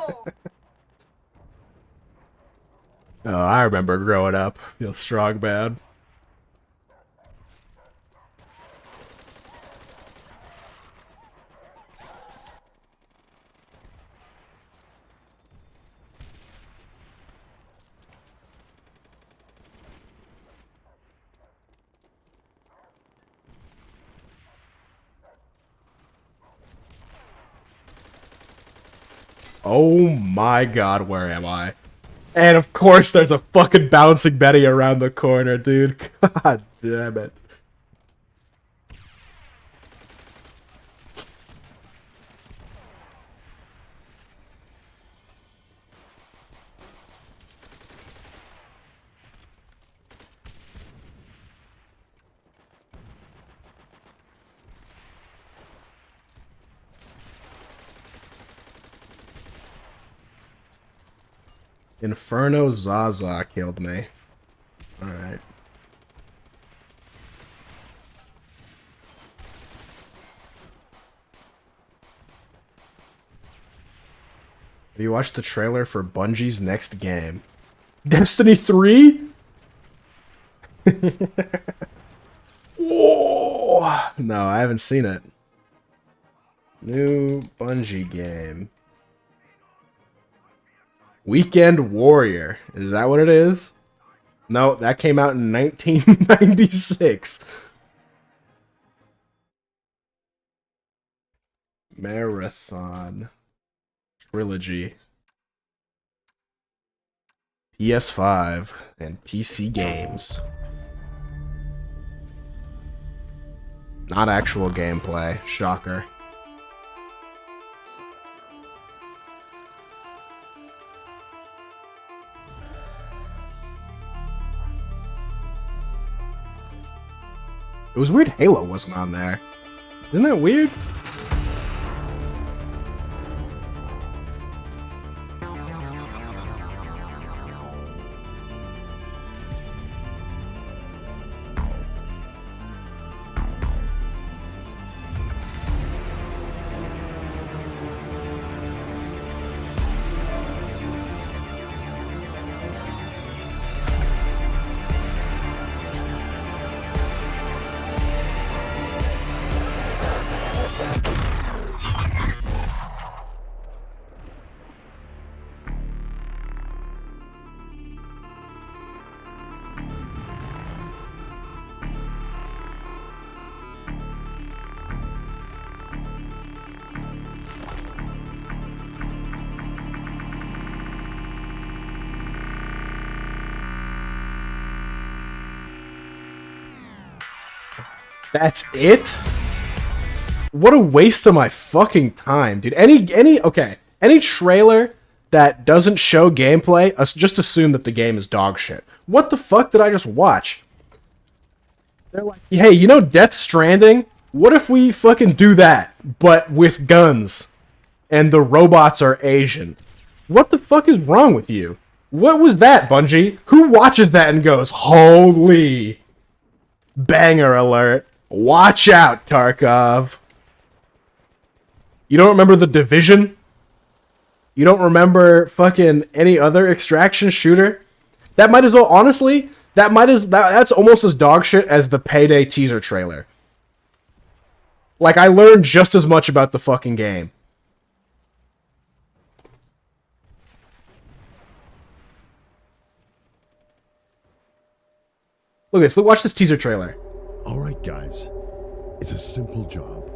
Oh, I remember growing up. Feel strong, bad. Oh my god, where am I? And of course there's a fucking bouncing Betty around the corner, dude. God damn it. Inferno Zaza killed me. Alright. Have you watched the trailer for Bungie's next game? Destiny 3? Whoa! No, I haven't seen it. New Bungie game. Weekend Warrior. Is that what it is? No, that came out in 1996. Marathon Trilogy. PS5 and PC games. Not actual gameplay. Shocker. It was weird Halo wasn't on there. Isn't that weird? That's it? What a waste of my fucking time, dude. Any trailer that doesn't show gameplay, just assume that the game is dog shit. What the fuck did I just watch? They're like, hey, you know Death Stranding? What if we fucking do that, but with guns, and the robots are Asian? What the fuck is wrong with you? What was that, Bungie? Who watches that and goes, holy banger alert? Watch out, Tarkov. You don't remember The Division? You don't remember fucking any other extraction shooter? That might as well, honestly, that's almost as dog shit as the Payday teaser trailer. Like, I learned just as much about the fucking game. Look at this, watch this teaser trailer. All right, guys. It's a simple job.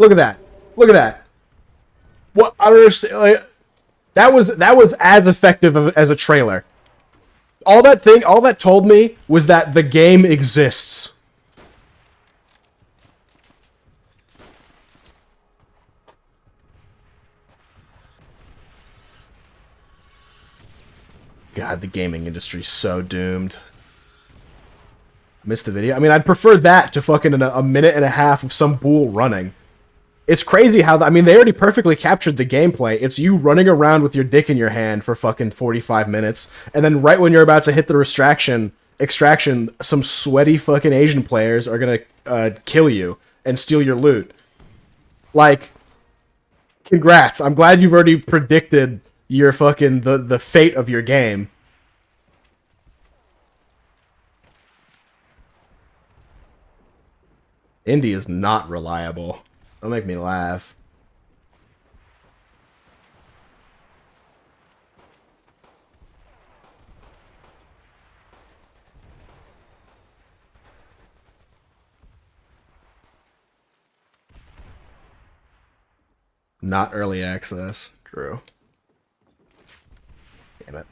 Look at that. Look at that. What I don't understand. Like, that was as effective as a trailer. All that told me was that the game exists. God, the gaming industry's so doomed. Missed the video. I mean, I'd prefer that to fucking a minute and a half of some bull running. It's crazy how, I mean, they already perfectly captured the gameplay. It's you running around with your dick in your hand for fucking 45 minutes, and then right when you're about to hit the extraction, some sweaty fucking Asian players are gonna kill you and steal your loot. Like, congrats. I'm glad you've already predicted your fucking, the fate of your game. Indie is not reliable. Don't make me laugh. Not early access. True. Damn it.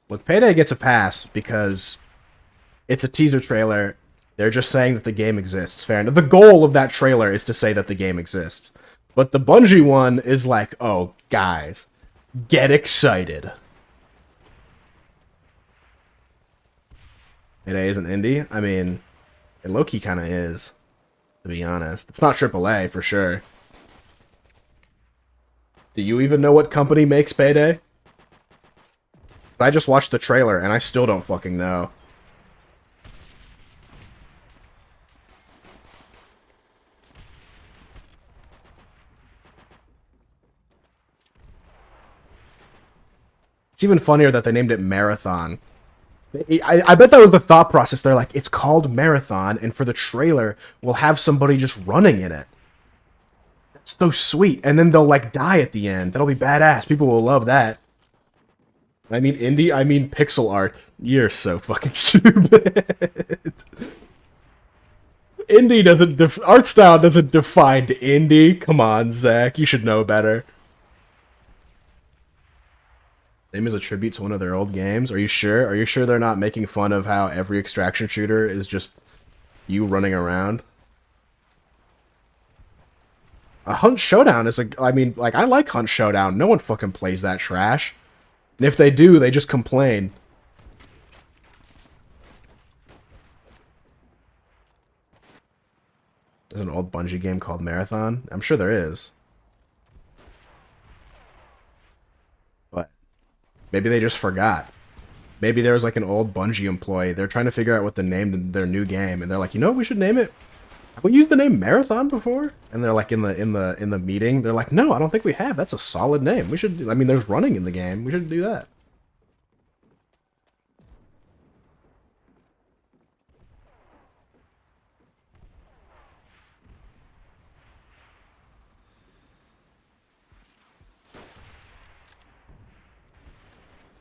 Look, Payday gets a pass because it's a teaser trailer. They're just saying that the game exists. Fair enough. The goal of that trailer is to say that the game exists. But the Bungie one is like, oh, guys, get excited. Payday isn't indie? I mean, it low-key kind of is, to be honest. It's not AAA, for sure. Do you even know what company makes Payday? I just watched the trailer, and I still don't fucking know. It's even funnier that they named it Marathon. I bet that was the thought process. They're like, it's called Marathon, and for the trailer, we'll have somebody just running in it. That's so sweet. And then they'll, like, die at the end. That'll be badass. People will love that. I mean indie, I mean pixel art. You're so fucking stupid. Indie doesn't, art style doesn't define indie. Come on, Zach, you should know better. Name is a tribute to one of their old games. Are you sure? Are you sure they're not making fun of how every extraction shooter is just you running around? A Hunt Showdown is I mean, like, I like Hunt Showdown. No one fucking plays that trash. And if they do, they just complain. There's an old Bungie game called Marathon. I'm sure there is. But maybe they just forgot. Maybe there was like an old Bungie employee. They're trying to figure out what to name their new game, and they're like, you know what we should name it? Have we used the name Marathon before? And they're like in the meeting, they're like, no, I don't think we have. That's a solid name. We should. I mean, there's running in the game. We should do that.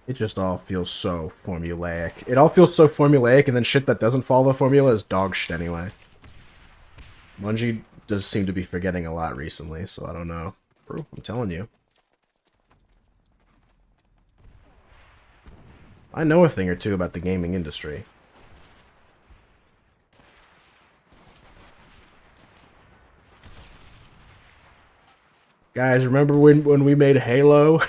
It just all feels so formulaic. It all feels so formulaic, and then shit that doesn't follow the formula is dog shit anyway. Bungie does seem to be forgetting a lot recently, so I don't know. Bro, I'm telling you. I know a thing or two about the gaming industry. Guys, remember when we made Halo?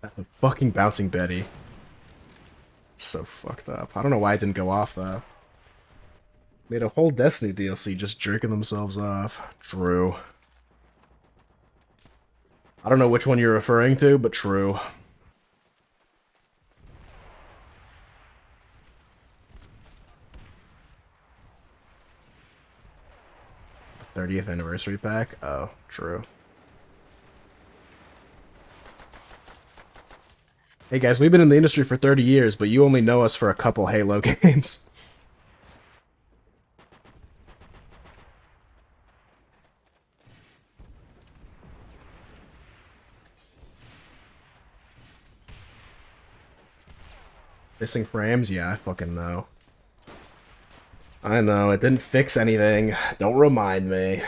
That's a fucking bouncing Betty. It's so fucked up. I don't know why it didn't go off, though. Made a whole Destiny DLC just jerking themselves off. True. I don't know which one you're referring to, but true. The 30th anniversary pack? Oh, true. Hey guys, we've been in the industry for 30 years, but you only know us for a couple Halo games. Missing frames? Yeah, I fucking know. I know, it didn't fix anything. Don't remind me.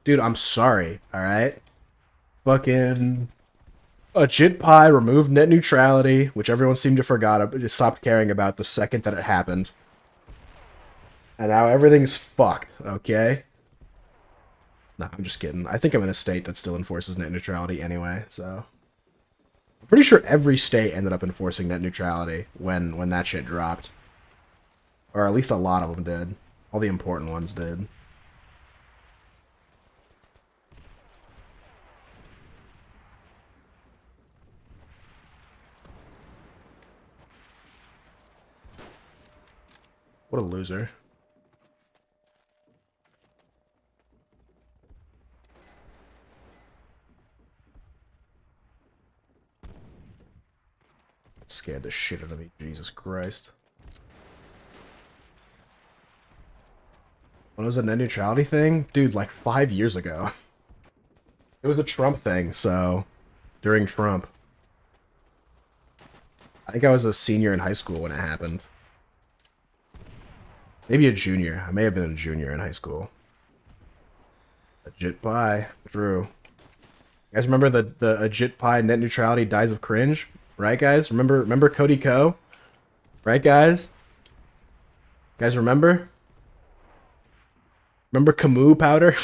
Dude, I'm sorry, alright? Fucking a Jit Pie removed net neutrality, which everyone seemed to forgot, just stopped caring about the second that it happened. And now everything's fucked, okay? Nah, I'm just kidding. I think I'm in a state that still enforces net neutrality anyway, so. I'm pretty sure every state ended up enforcing net neutrality when that shit dropped. Or at least a lot of them did. All the important ones did. What a loser. Scared the shit out of me, Jesus Christ. When was the net neutrality thing? Dude, like 5 years ago. It was a Trump thing, so during Trump. I think I was a senior in high school when it happened. Maybe a junior. I may have been a junior in high school. Legit pie. True. You guys remember the Legit Pie net neutrality dies of cringe? Right, guys? Remember Cody Co? Right, guys? Guys remember? Remember Camus powder?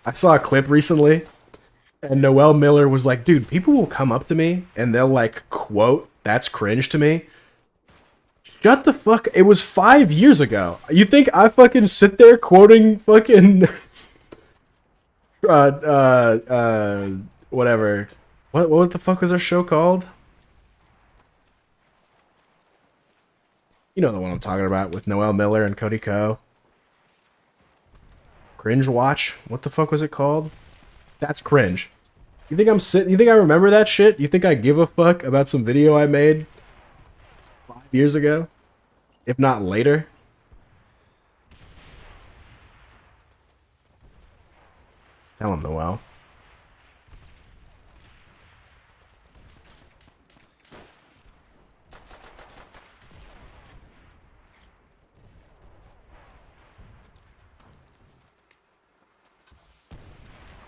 I saw a clip recently, and Noel Miller was like, dude, people will come up to me, and they'll, like, quote, that's cringe to me. Shut the fuck... It was 5 years ago. You think I fucking sit there quoting fucking... whatever. What the fuck was our show called? You know the one I'm talking about with Noel Miller and Cody Co. Cringe Watch? What the fuck was it called? That's cringe. You think I'm sitting? You think I remember that shit? You think I give a fuck about some video I made 5 years ago? If not later? Tell him, Noel.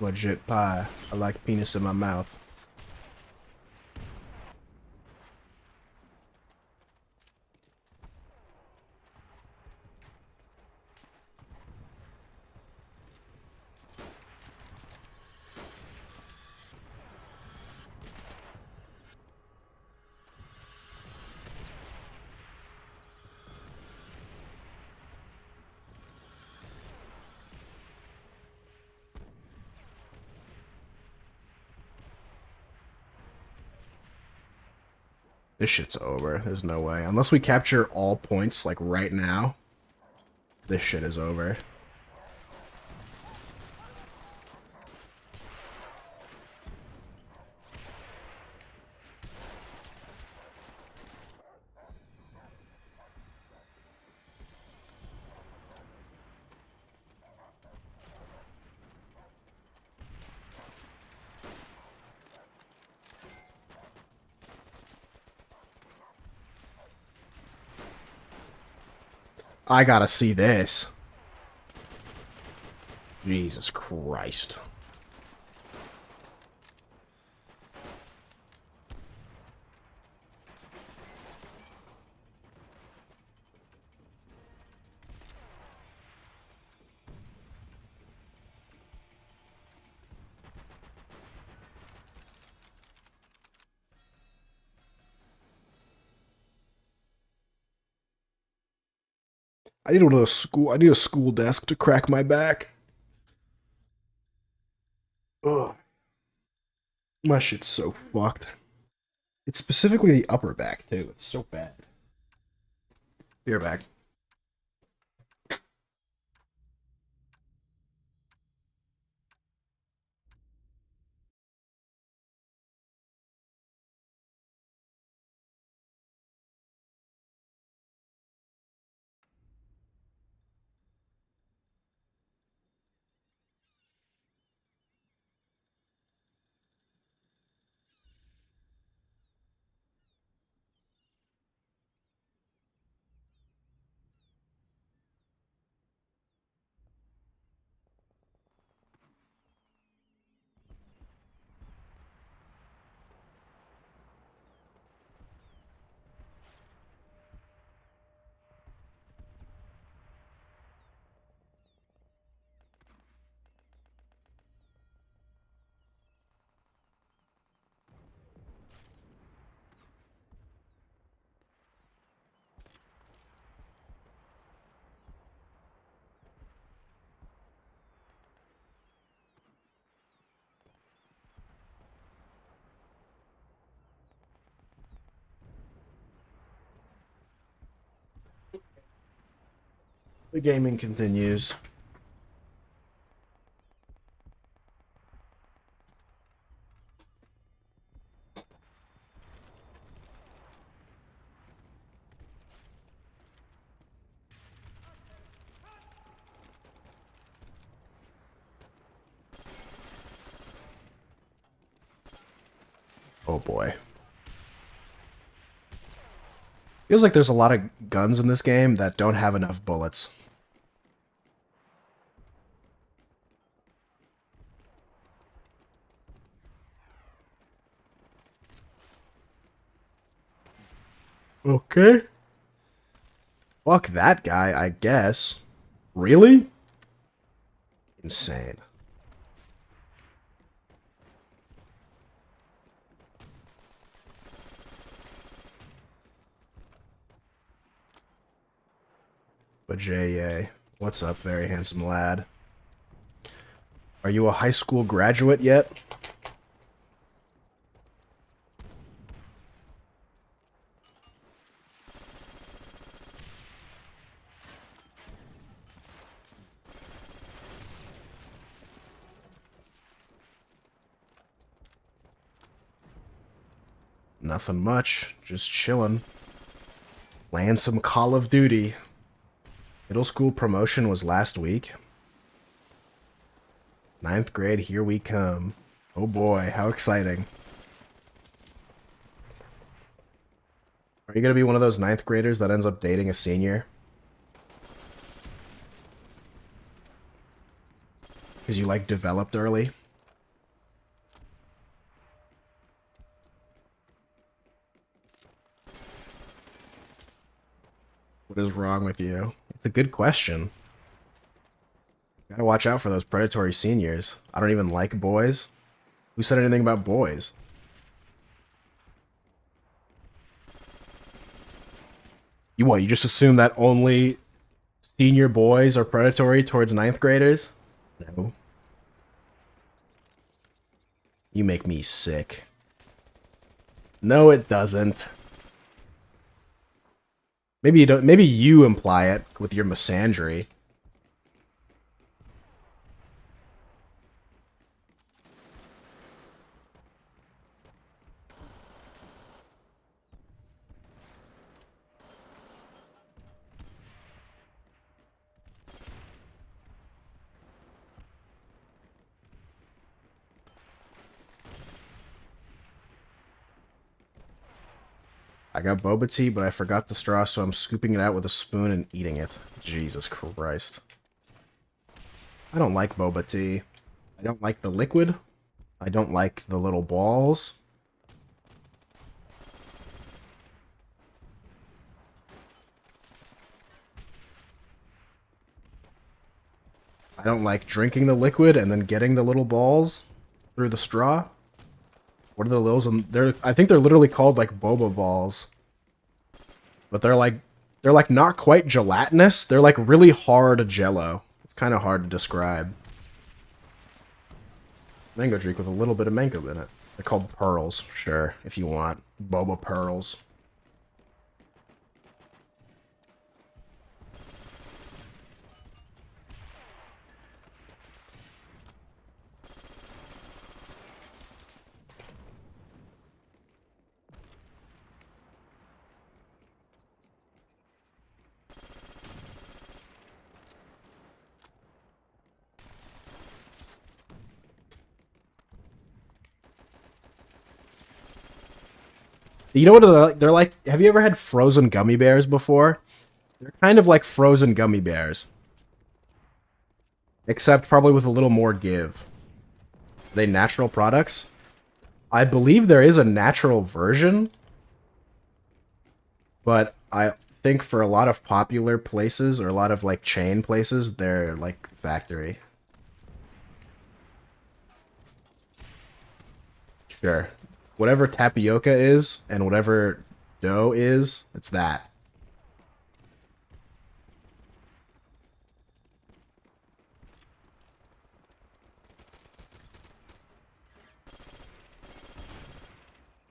Legit pie. I like penis in my mouth. This shit's over. There's no way. Unless we capture all points, like, right now, this shit is over. I gotta see this. Jesus Christ. I need one of those school. I need a school desk to crack my back. Ugh. My shit's so fucked. It's specifically the upper back too. It's so bad. Be right back. The gaming continues. Oh boy. Feels like there's a lot of guns in this game that don't have enough bullets. Okay. Fuck that guy, I guess. Really? Insane. But J.A., what's up, very handsome lad? Are you a high school graduate yet? Nothing much, just chilling. Playing some Call of Duty. Middle school promotion was last week. 9th grade, here we come. Oh boy, how exciting. Are you gonna be one of those 9th graders that ends up dating a senior? Because you, like, developed early? What is wrong with you? It's a good question. Gotta watch out for those predatory seniors. I don't even like boys. Who said anything about boys? You what, you just assume that only senior boys are predatory towards 9th graders? No. You make me sick. No, it doesn't. Maybe you don't. Maybe you imply it with your misandry. I got boba tea, but I forgot the straw, so I'm scooping it out with a spoon and eating it. Jesus Christ. I don't like boba tea. I don't like the liquid. I don't like the little balls. I don't like drinking the liquid and then getting the little balls through the straw. What are the littles? I think they're literally called like boba balls. But they're like not quite gelatinous. They're like really hard jello. It's kind of hard to describe. Mango drink with a little bit of mango in it. They're called pearls, sure, if you want. Boba pearls. You know what they're like? They're like, have you ever had frozen gummy bears before? They're kind of like frozen gummy bears. Except probably with a little more give. Are they natural products? I believe there is a natural version. But I think for a lot of popular places, or a lot of like chain places, they're like factory. Sure. Whatever tapioca is, and whatever dough is, it's that.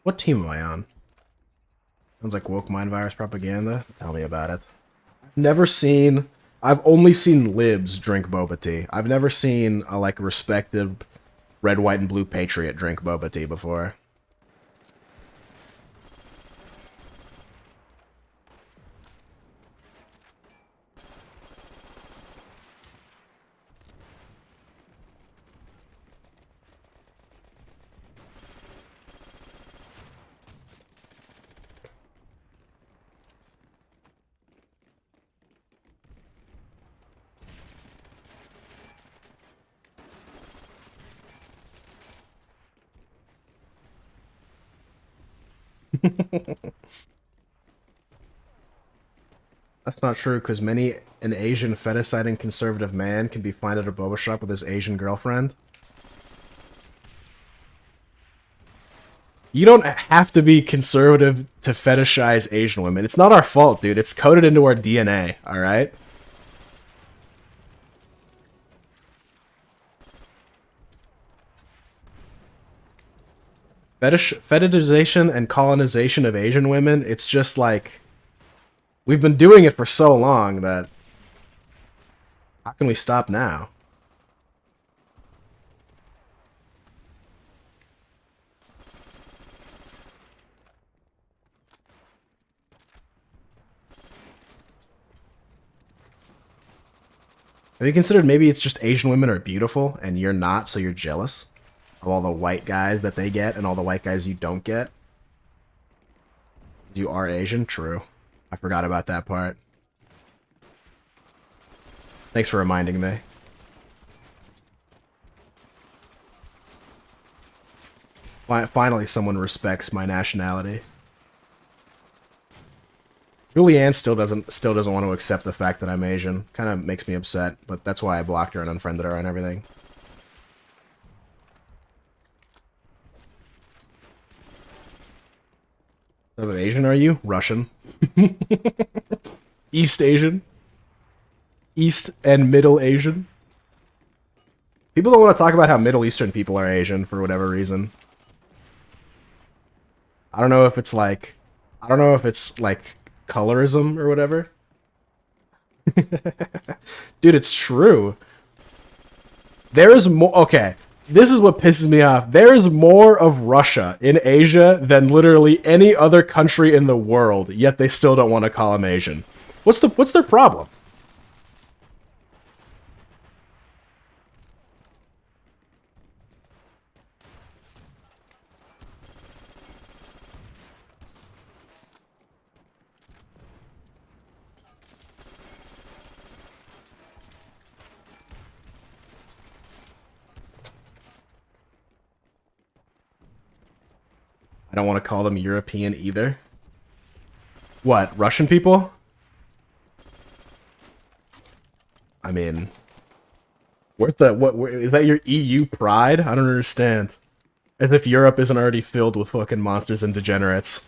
What team am I on? Sounds like woke mind virus propaganda. Tell me about it. Never seen... I've only seen libs drink boba tea. I've never seen a, like, respected red, white, and blue patriot drink boba tea before. That's not true, because many an Asian fetishizing conservative man can be found at a boba shop with his Asian girlfriend. You don't have to be conservative to fetishize Asian women. It's not our fault, dude. It's coded into our DNA, alright? Fetishization and colonization of Asian women, it's just like... We've been doing it for so long that... How can we stop now? Have you considered maybe it's just Asian women are beautiful and you're not, so you're jealous of all the white guys that they get and all the white guys you don't get? You are Asian? True. I forgot about that part. Thanks for reminding me. Finally, someone respects my nationality. Julianne still doesn't want to accept the fact that I'm Asian. Kind of makes me upset, but that's why I blocked her and unfriended her and everything. What type of Asian are you? Russian. East Asian. East and Middle Asian. People don't want to talk about how Middle Eastern people are Asian for whatever reason. I don't know if it's like colorism or whatever. Dude, it's true. There is more. Okay, this is what pisses me off. There is more of Russia in Asia than literally any other country in the world, yet they still don't want to call them Asian. What's their problem? I don't want to call them European either. What, Russian people? I mean, where's the is that your EU pride? I don't understand. As if Europe isn't already filled with fucking monsters and degenerates.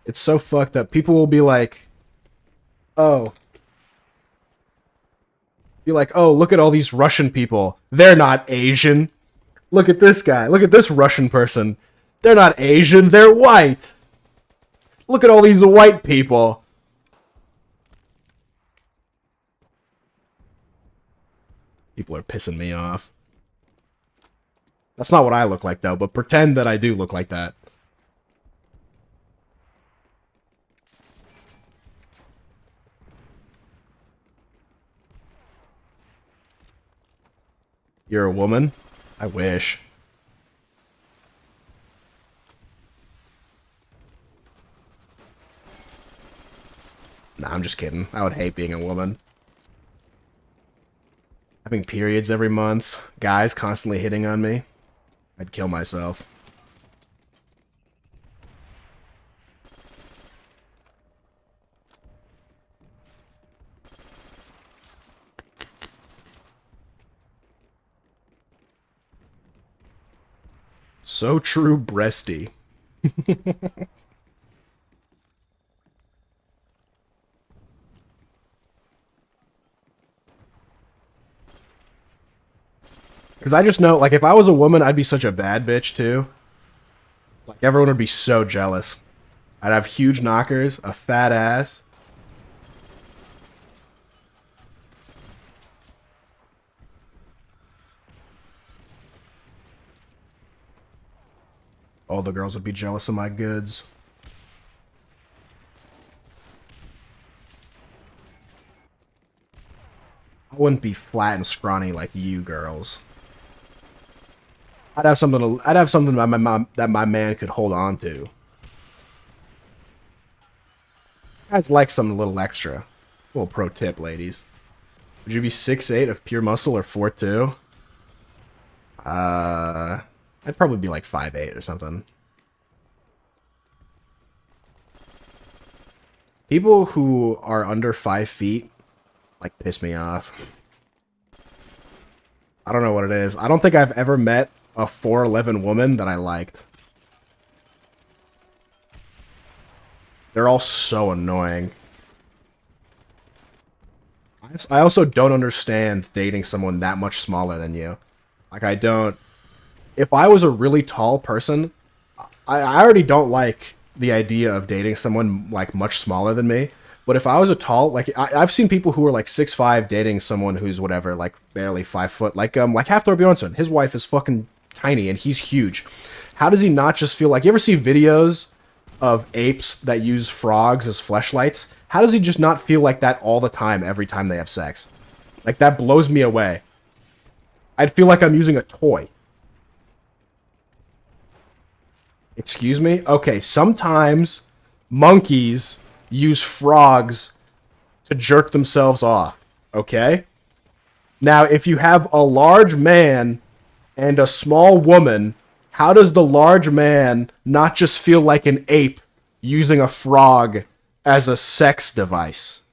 It's so fucked up. People will be like, oh. Be like, oh, look at all these Russian people. They're not Asian. Look at this guy. Look at this Russian person. They're not Asian. They're white. Look at all these white people. People are pissing me off. That's not what I look like, though, but pretend that I do look like that. You're a woman? I wish. Nah, I'm just kidding. I would hate being a woman. Having periods every month, guys constantly hitting on me. I'd kill myself. So true, breasty. Because I just know, like, if I was a woman, I'd be such a bad bitch, too. Like, everyone would be so jealous. I'd have huge knockers, a fat ass. All the girls would be jealous of my goods. I wouldn't be flat and scrawny like you girls. I'd have something that my man could hold on to. I'd like something a little extra. A little pro tip, ladies. Would you be 6'8" of pure muscle or 4'2"? I'd probably be like 5'8" or something. People who are under 5 feet, like, piss me off. I don't know what it is. I don't think I've ever met a 4'11" woman that I liked. They're all so annoying. I also don't understand dating someone that much smaller than you. Like, I don't... If I was a really tall person, I already don't like the idea of dating someone, like, much smaller than me. But if I was a tall... Like, I've seen people who are, like, 6'5" dating someone who's, whatever, like, barely 5 foot. Like Hafthor Bjornsson. His wife is fucking tiny, and he's huge. How does he not just feel like... You ever see videos of apes that use frogs as fleshlights? How does he just not feel like that all the time, every time they have sex? Like, that blows me away. I'd feel like I'm using a toy. Excuse me? Okay, sometimes monkeys use frogs to jerk themselves off. Okay? Now, if you have a large man and a small woman, how does the large man not just feel like an ape using a frog as a sex device?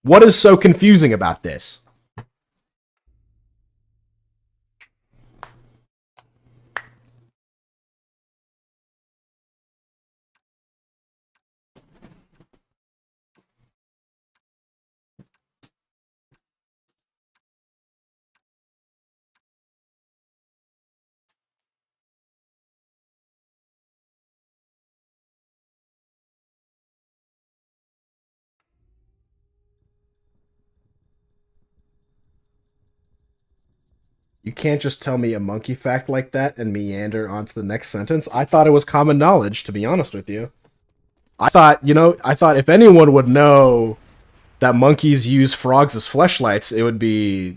What is so confusing about this? You can't just tell me a monkey fact like that and meander onto the next sentence. I thought it was common knowledge, to be honest with you. I thought if anyone would know that monkeys use frogs as fleshlights, it would be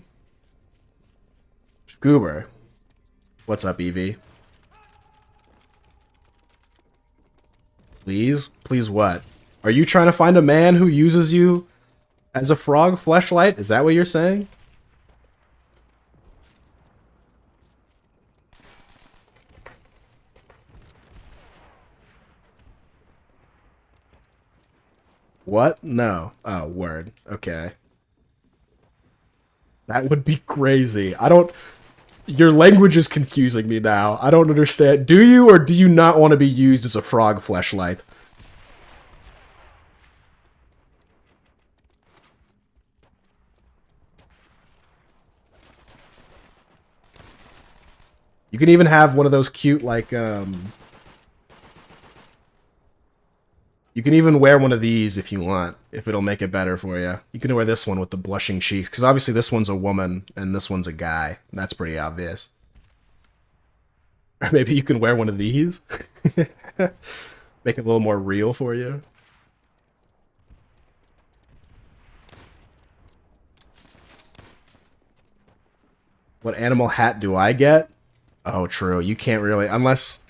Goober. What's up, Evie? Please? Please what? Are you trying to find a man who uses you as a frog fleshlight? Is that what you're saying? What? No. Oh, word. Okay. That would be crazy. I don't... Your language is confusing me now. I don't understand. Do you or do you not want to be used as a frog fleshlight? You can even have one of those cute, like, You You can even wear one of these if you want, if it'll make it better for you. You can wear this one with the blushing cheeks, because obviously this one's a woman and this one's a guy. That's pretty obvious. Or maybe you can wear one of these. Make it a little more real for you. What animal hat do I get? Oh, true. You can't really, unless...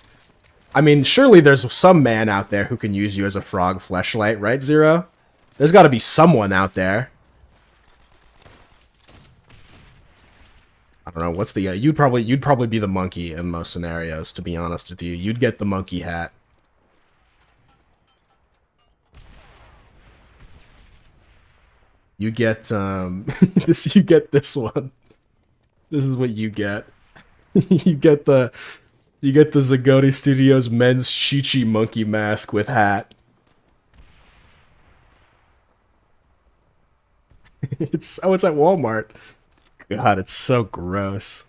I mean, surely there's some man out there who can use you as a frog fleshlight, right, Zero? There's got to be someone out there. I don't know, what's the... you'd probably be the monkey in most scenarios, to be honest with you. You'd get the monkey hat. You get, this, you get this one. This is what you get. You get the Zagoni Studios men's Chi-Chi monkey mask with hat. It's at Walmart. God, it's so gross.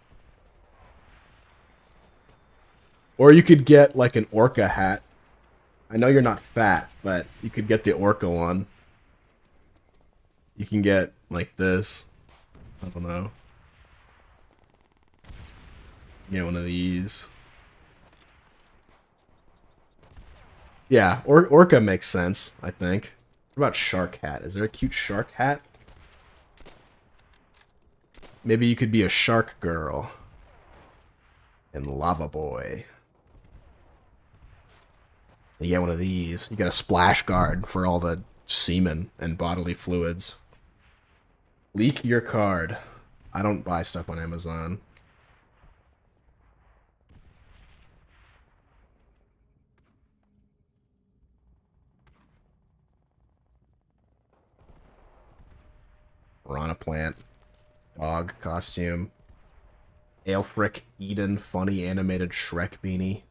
Or you could get like an orca hat. I know you're not fat, but you could get the orca one. You can get like this. I don't know. Get one of these. Yeah, orca makes sense, I think. What about shark hat? Is there a cute shark hat? Maybe you could be a shark girl. And lava boy. You get one of these. You get a splash guard for all the semen and bodily fluids. Leak your card. I don't buy stuff on Amazon. Piranha plant. Dog costume. Aelfric Eden funny animated Shrek beanie.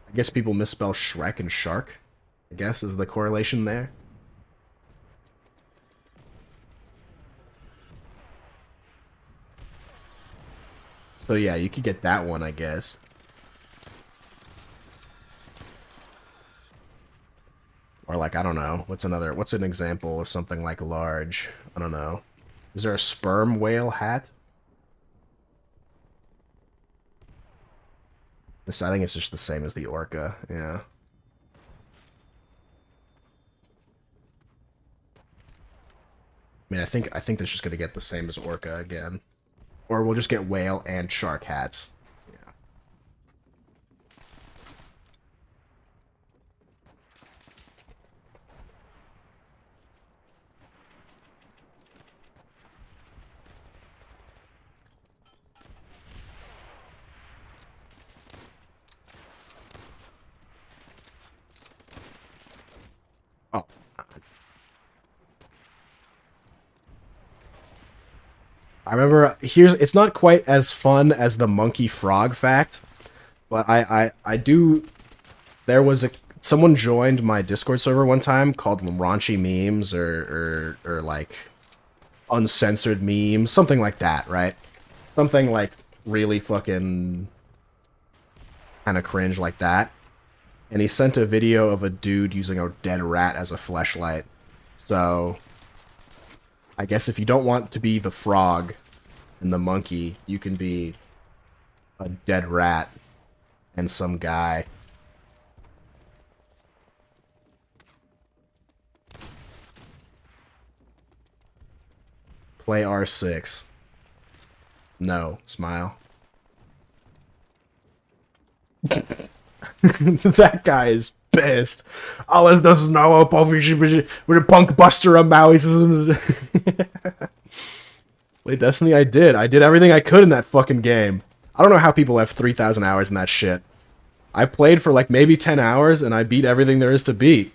I guess people misspell Shrek and shark. I guess is the correlation there. So yeah, you could get that one, I guess. Or like, I don't know. What's an example of something like large? I don't know. Is there a sperm whale hat? This, I think it's just the same as the orca, yeah. I mean, I think that's just gonna get the same as orca again. Or we'll just get whale and shark hats. Yeah. Oh. I remember it's not quite as fun as the monkey frog fact, but I do. There was someone joined my Discord server one time called Raunchy Memes or like uncensored memes, something like that, right? Something like really fucking kind of cringe like that. And he sent a video of a dude using a dead rat as a fleshlight. So I guess if you don't want to be the frog and the monkey, you can be a dead rat and some guy. Play R6. No. Smile. That guy is pissed. Alles das now with a punk buster a Maui. Wait, Destiny, I did everything I could in that fucking game. I don't know how people have 3,000 hours in that shit. I played for like maybe 10 hours and I beat everything there is to beat.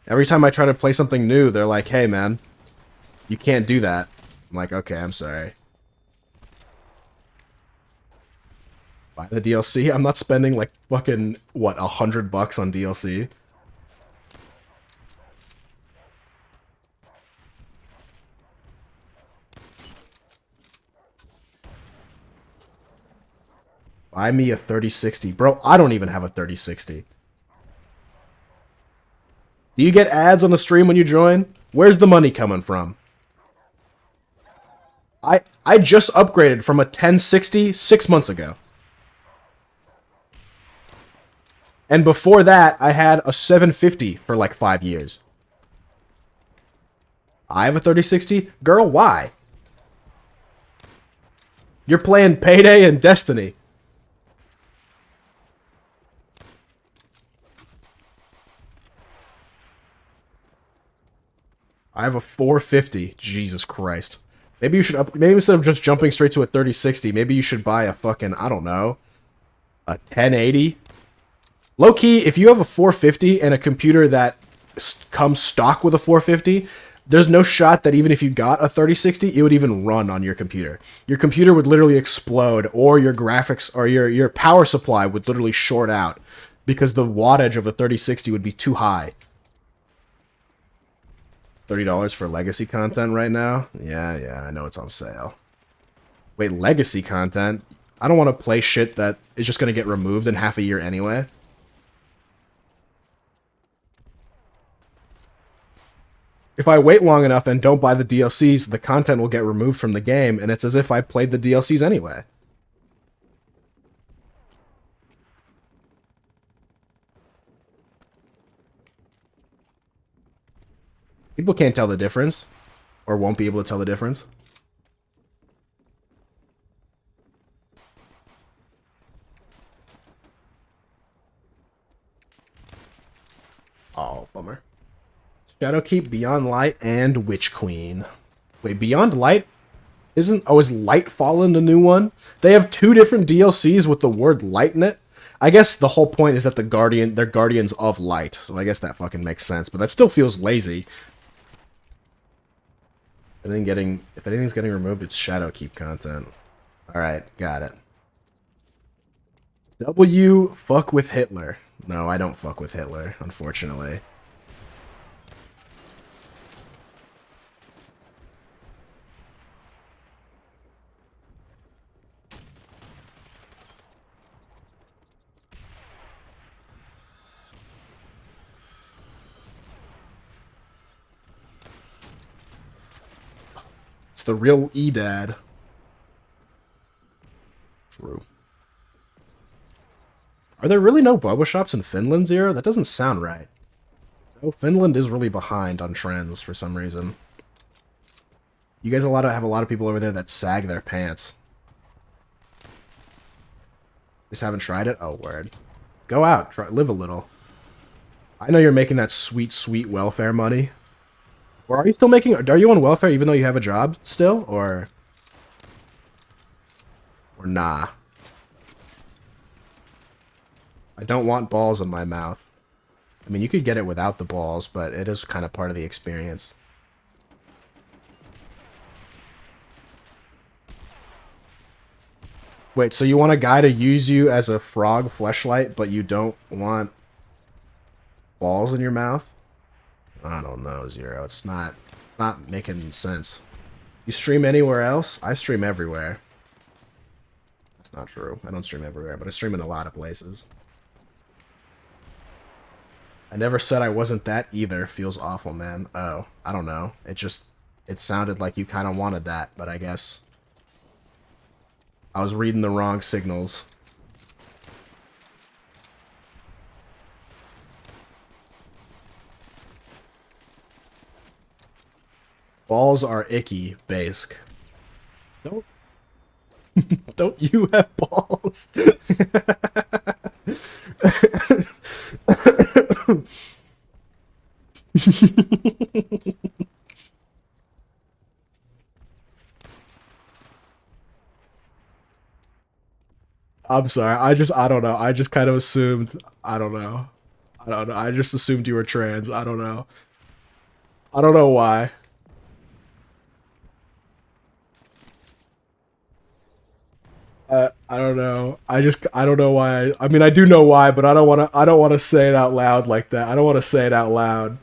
Every time I try to play something new, they're like, hey man, you can't do that. I'm like, okay, I'm sorry. Buy the DLC? I'm not spending like fucking, what, $100 on DLC? Buy me a 3060. Bro, I don't even have a 3060. Do you get ads on the stream when you join? Where's the money coming from? I just upgraded from a 1060 6 months ago. And before that, I had a 750 for like 5 years. I have a 3060? Girl, why? You're playing Payday and Destiny. I have a 450. Jesus Christ. Maybe you should maybe instead of just jumping straight to a 3060, maybe you should buy a fucking, I don't know, a 1080. Low key, if you have a 450 and a computer that comes stock with a 450, there's no shot that even if you got a 3060, it would even run on your computer. Your computer would literally explode, or your graphics or your power supply would literally short out because the wattage of a 3060 would be too high. $30 for legacy content right now? Yeah, I know it's on sale. Wait, legacy content? I don't want to play shit that is just going to get removed in half a year anyway. If I wait long enough and don't buy the DLCs, the content will get removed from the game, and it's as if I played the DLCs anyway. People can't tell the difference, or won't be able to tell the difference. Oh, bummer. Shadowkeep, Beyond Light, and Witch Queen. Wait, Beyond Light isn't... Oh, is Lightfallen the new one? They have 2 different DLCs with the word light in it. I guess the whole point is that they're guardians of light, so I guess that fucking makes sense, but that still feels lazy. If anything's getting removed, it's Shadowkeep content. Alright, got it. W, fuck with Hitler. No, I don't fuck with Hitler, unfortunately. It's the real E-Dad. True. Are there really no boba shops in Finland, Zero? That doesn't sound right. Oh, Finland is really behind on trends for some reason. You guys have a lot of people over there that sag their pants. Just haven't tried it? Oh, word. Go out. Live a little. I know you're making that sweet, sweet welfare money. Or are you still making... Are you on welfare even though you have a job still? Or nah? I don't want balls in my mouth. I mean, you could get it without the balls, but it is kind of part of the experience. Wait, so you want a guy to use you as a frog fleshlight, but you don't want balls in your mouth? I don't know, Zero. It's not making sense. You stream anywhere else? I stream everywhere. That's not true. I don't stream everywhere, but I stream in a lot of places. I never said I wasn't that either. Feels awful, man. Oh, I don't know. It sounded like you kind of wanted that, but I guess I was reading the wrong signals. Balls are icky, Bask. Don't. Don't you have balls? I'm sorry. I don't know. I just kind of assumed. I don't know. I just assumed you were trans. I don't know. I don't know why. I don't know. I don't know why. I mean, I do know why, but I don't want to say it out loud like that. I don't want to say it out loud.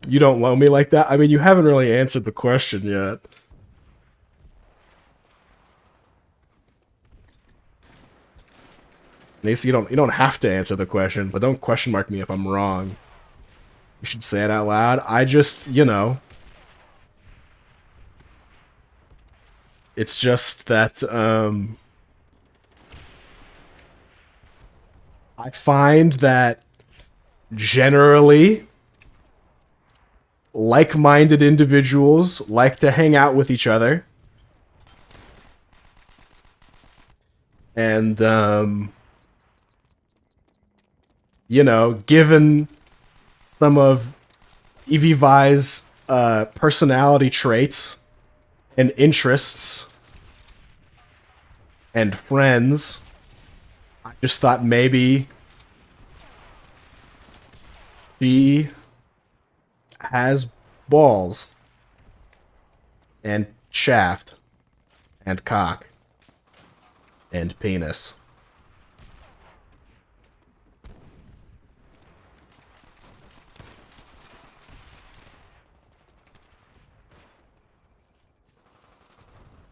You don't love me like that? I mean, you haven't really answered the question yet. Nacy, you don't have to answer the question, but don't question mark me if I'm wrong. You should say it out loud. I just, you know. It's just that, I find that generally like-minded individuals like to hang out with each other. And, you know, given some of Evie Vi's personality traits and interests and friends, I just thought maybe she has balls and shaft and cock and penis.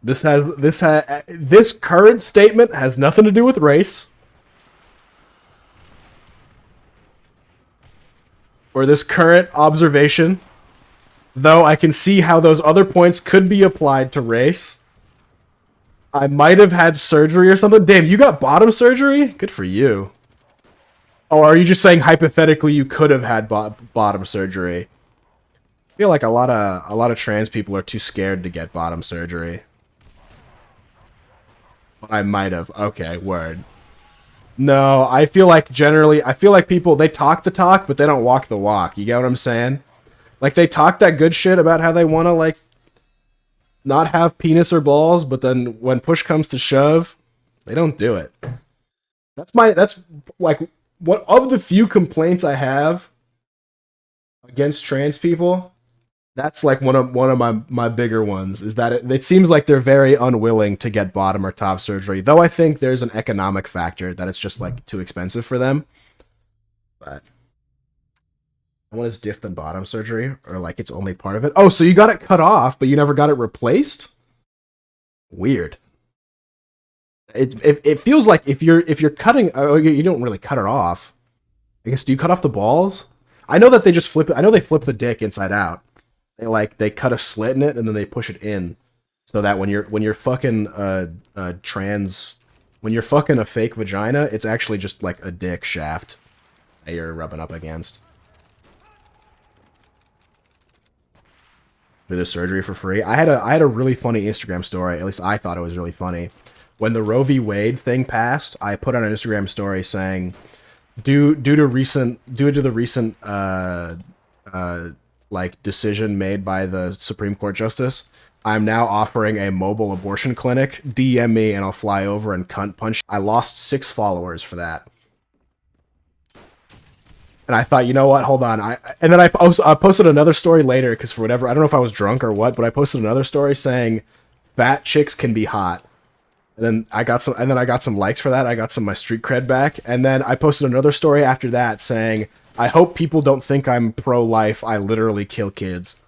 This current statement has nothing to do with race or this current observation, though I can see how those other points could be applied to race. I might have had surgery or something. Damn, you got bottom surgery? Good for you. Oh, are you just saying hypothetically you could have had bottom surgery? I feel like a lot of trans people are too scared to get bottom surgery. I might have. Okay, word. No, I feel like people, they talk the talk, but they don't walk the walk. You get what I'm saying? Like, they talk that good shit about how they want to, like, not have penis or balls, but then when push comes to shove, they don't do it. That's, like, one of the few complaints I have against trans people. That's like one of my bigger ones, is that it seems like they're very unwilling to get bottom or top surgery. Though I think there's an economic factor that it's just like too expensive for them. But what is diff than bottom surgery, or like it's only part of it? Oh, so you got it cut off, but you never got it replaced? Weird. It feels like if you're cutting, oh, you don't really cut it off. I guess, do you cut off the balls? I know that they just flip it. I know they flip the dick inside out. They cut a slit in it and then they push it in, so that when you're fucking when you're fucking a fake vagina, it's actually just like a dick shaft that you're rubbing up against. Do the surgery for free. I had a really funny Instagram story. At least I thought it was really funny. When the Roe v. Wade thing passed, I put on an Instagram story saying, due to the recent like decision made by the Supreme Court justice, I'm now offering a mobile abortion clinic. DM me and I'll fly over and cunt punch. I lost 6 followers for that. And I thought, you know what? Hold on. And then I posted another story later, because for whatever, I don't know if I was drunk or what, but I posted another story saying fat chicks can be hot. And then I got some likes for that. I got some of my street cred back. And then I posted another story after that saying, I hope people don't think I'm pro-life. I literally kill kids.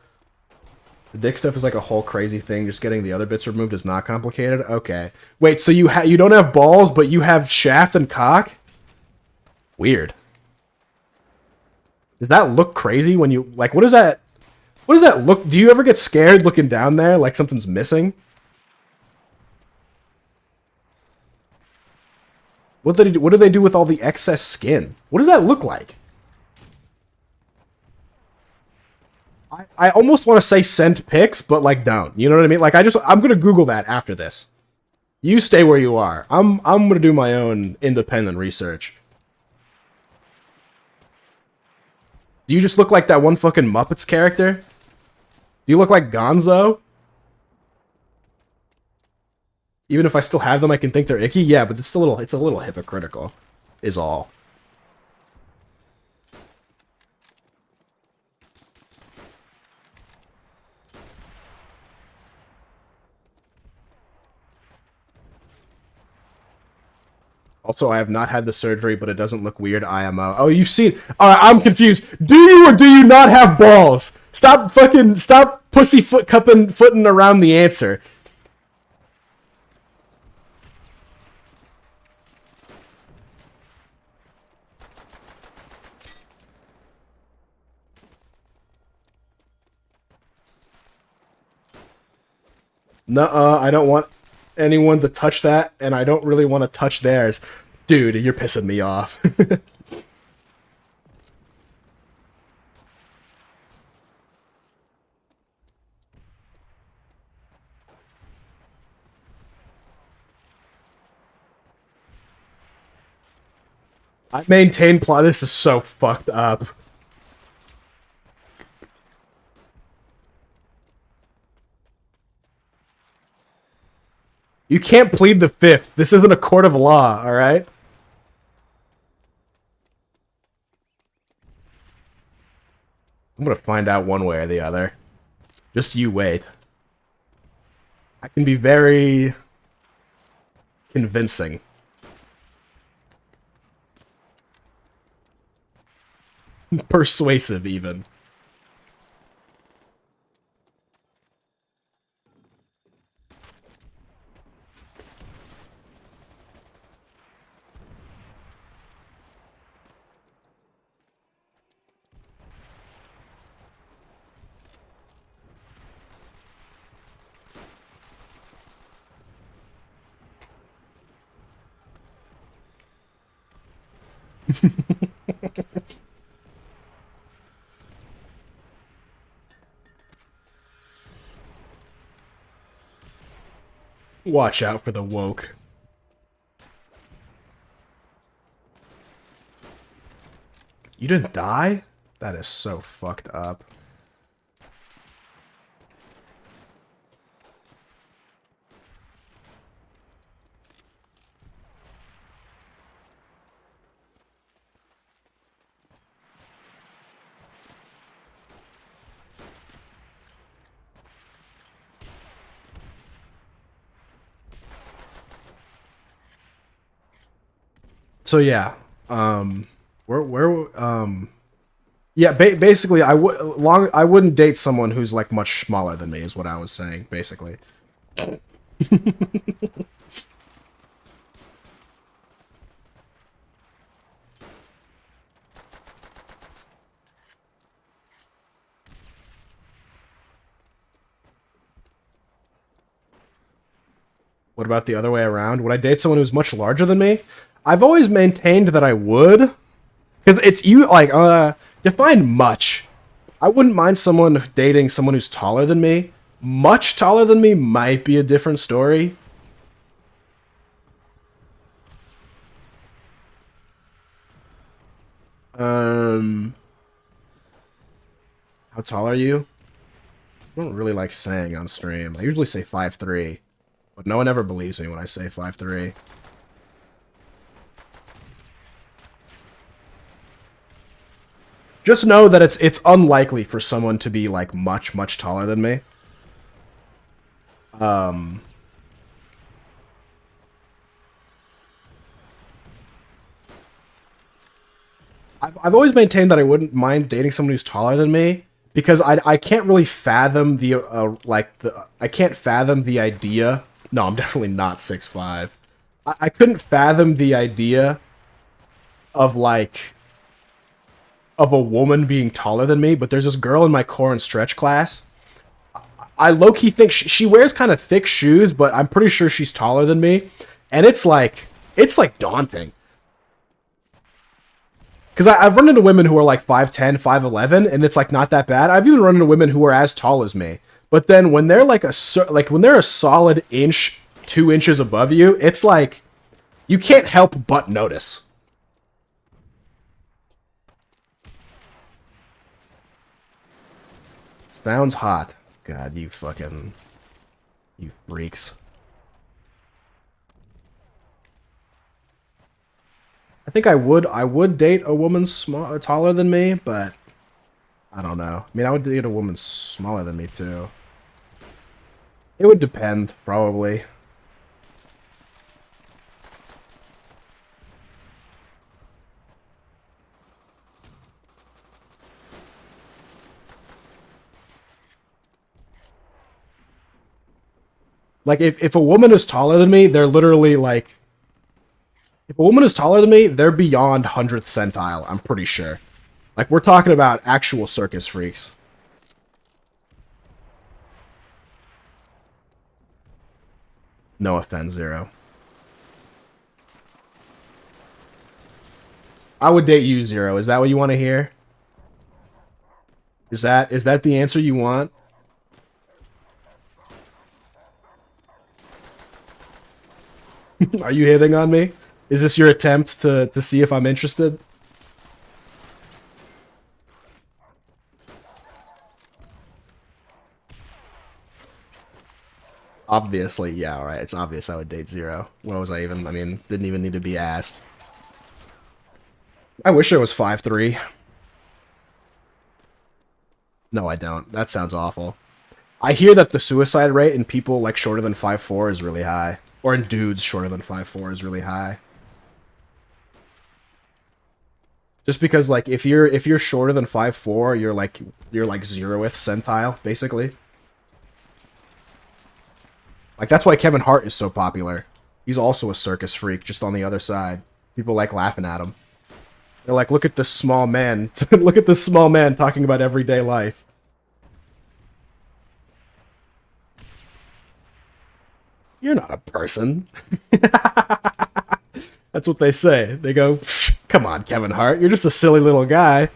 The dick stuff is like a whole crazy thing. Just getting the other bits removed is not complicated. Okay. Wait, so you don't have balls, but you have shaft and cock? Weird. Does that look crazy when you, like, what does that look? Do you ever get scared looking down there like something's missing? What do they do with all the excess skin? What does that look like? I almost want to say send pics, but like don't. You know what I mean? Like I'm gonna Google that after this. You stay where you are. I'm gonna do my own independent research. Do you just look like that one fucking Muppets character? Do you look like Gonzo? Even if I still have them, I can think they're icky. Yeah, but it's a little hypocritical, is all. Also, I have not had the surgery, but it doesn't look weird. IMO. Oh, you've seen. I'm confused. Do you or do you not have balls? Stop footing around the answer. Nuh-uh, I don't want anyone to touch that, and I don't really want to touch theirs. Dude, you're pissing me off. I maintain plot. This is so fucked up. You can't plead the fifth. This isn't a court of law, alright? I'm gonna find out one way or the other. Just you wait. I can be very convincing. Persuasive, even. Watch out for the woke. You didn't die? That is so fucked up. So yeah, yeah, basically, I wouldn't date someone who's like much smaller than me, is what I was saying, basically. What about the other way around? Would I date someone who's much larger than me? I've always maintained that I would, because it's you like define much. I wouldn't mind someone dating someone who's taller than me. Much taller than me might be a different story. How tall are you? I don't really like saying on stream. I usually say 5'3", but no one ever believes me when I say 5'3". Just know that it's unlikely for someone to be like much taller than me. I've always maintained that I wouldn't mind dating someone who's taller than me because I can't really fathom the I can't fathom the idea. No, I'm definitely not 6'5". I couldn't fathom the idea of like of a woman being taller than me, but there's this girl in my core and stretch class. I low-key think she wears kind of thick shoes, but I'm pretty sure she's taller than me. And it's like daunting. Because I've run into women who are like 5'10", 5'11", and it's like not that bad. I've even run into women who are as tall as me. But then when they're like when they're a solid inch, 2 inches above you, it's like you can't help but notice. Sounds hot. God, you freaks. I think I would date a woman taller than me, but I don't know. I mean, I would date a woman smaller than me too. It would depend, probably. Like, if a woman is taller than me, they're literally, like... If a woman is taller than me, they're beyond 100th centile, I'm pretty sure. Like, we're talking about actual circus freaks. No offense, Zero. I would date you, Zero. Is that what you want to hear? Is that the answer you want? Are you hitting on me? Is this your attempt to see if I'm interested? Obviously, yeah, alright. It's obvious I would date Zero. What was I even... I mean, didn't even need to be asked. I wish I was 5'3". No, I don't. That sounds awful. I hear that the suicide rate in people like shorter than 5'4" is really high. Or in dudes shorter than 5'4" is really high. Just because, like, if you're shorter than 5'4", you're like 0th centile, basically. Like, that's why Kevin Hart is so popular. He's also a circus freak, just on the other side. People like laughing at him. They're like, look at this small man. Look at this small man talking about everyday life. You're not a person. That's what they say. They go, come on, Kevin Hart. You're just a silly little guy.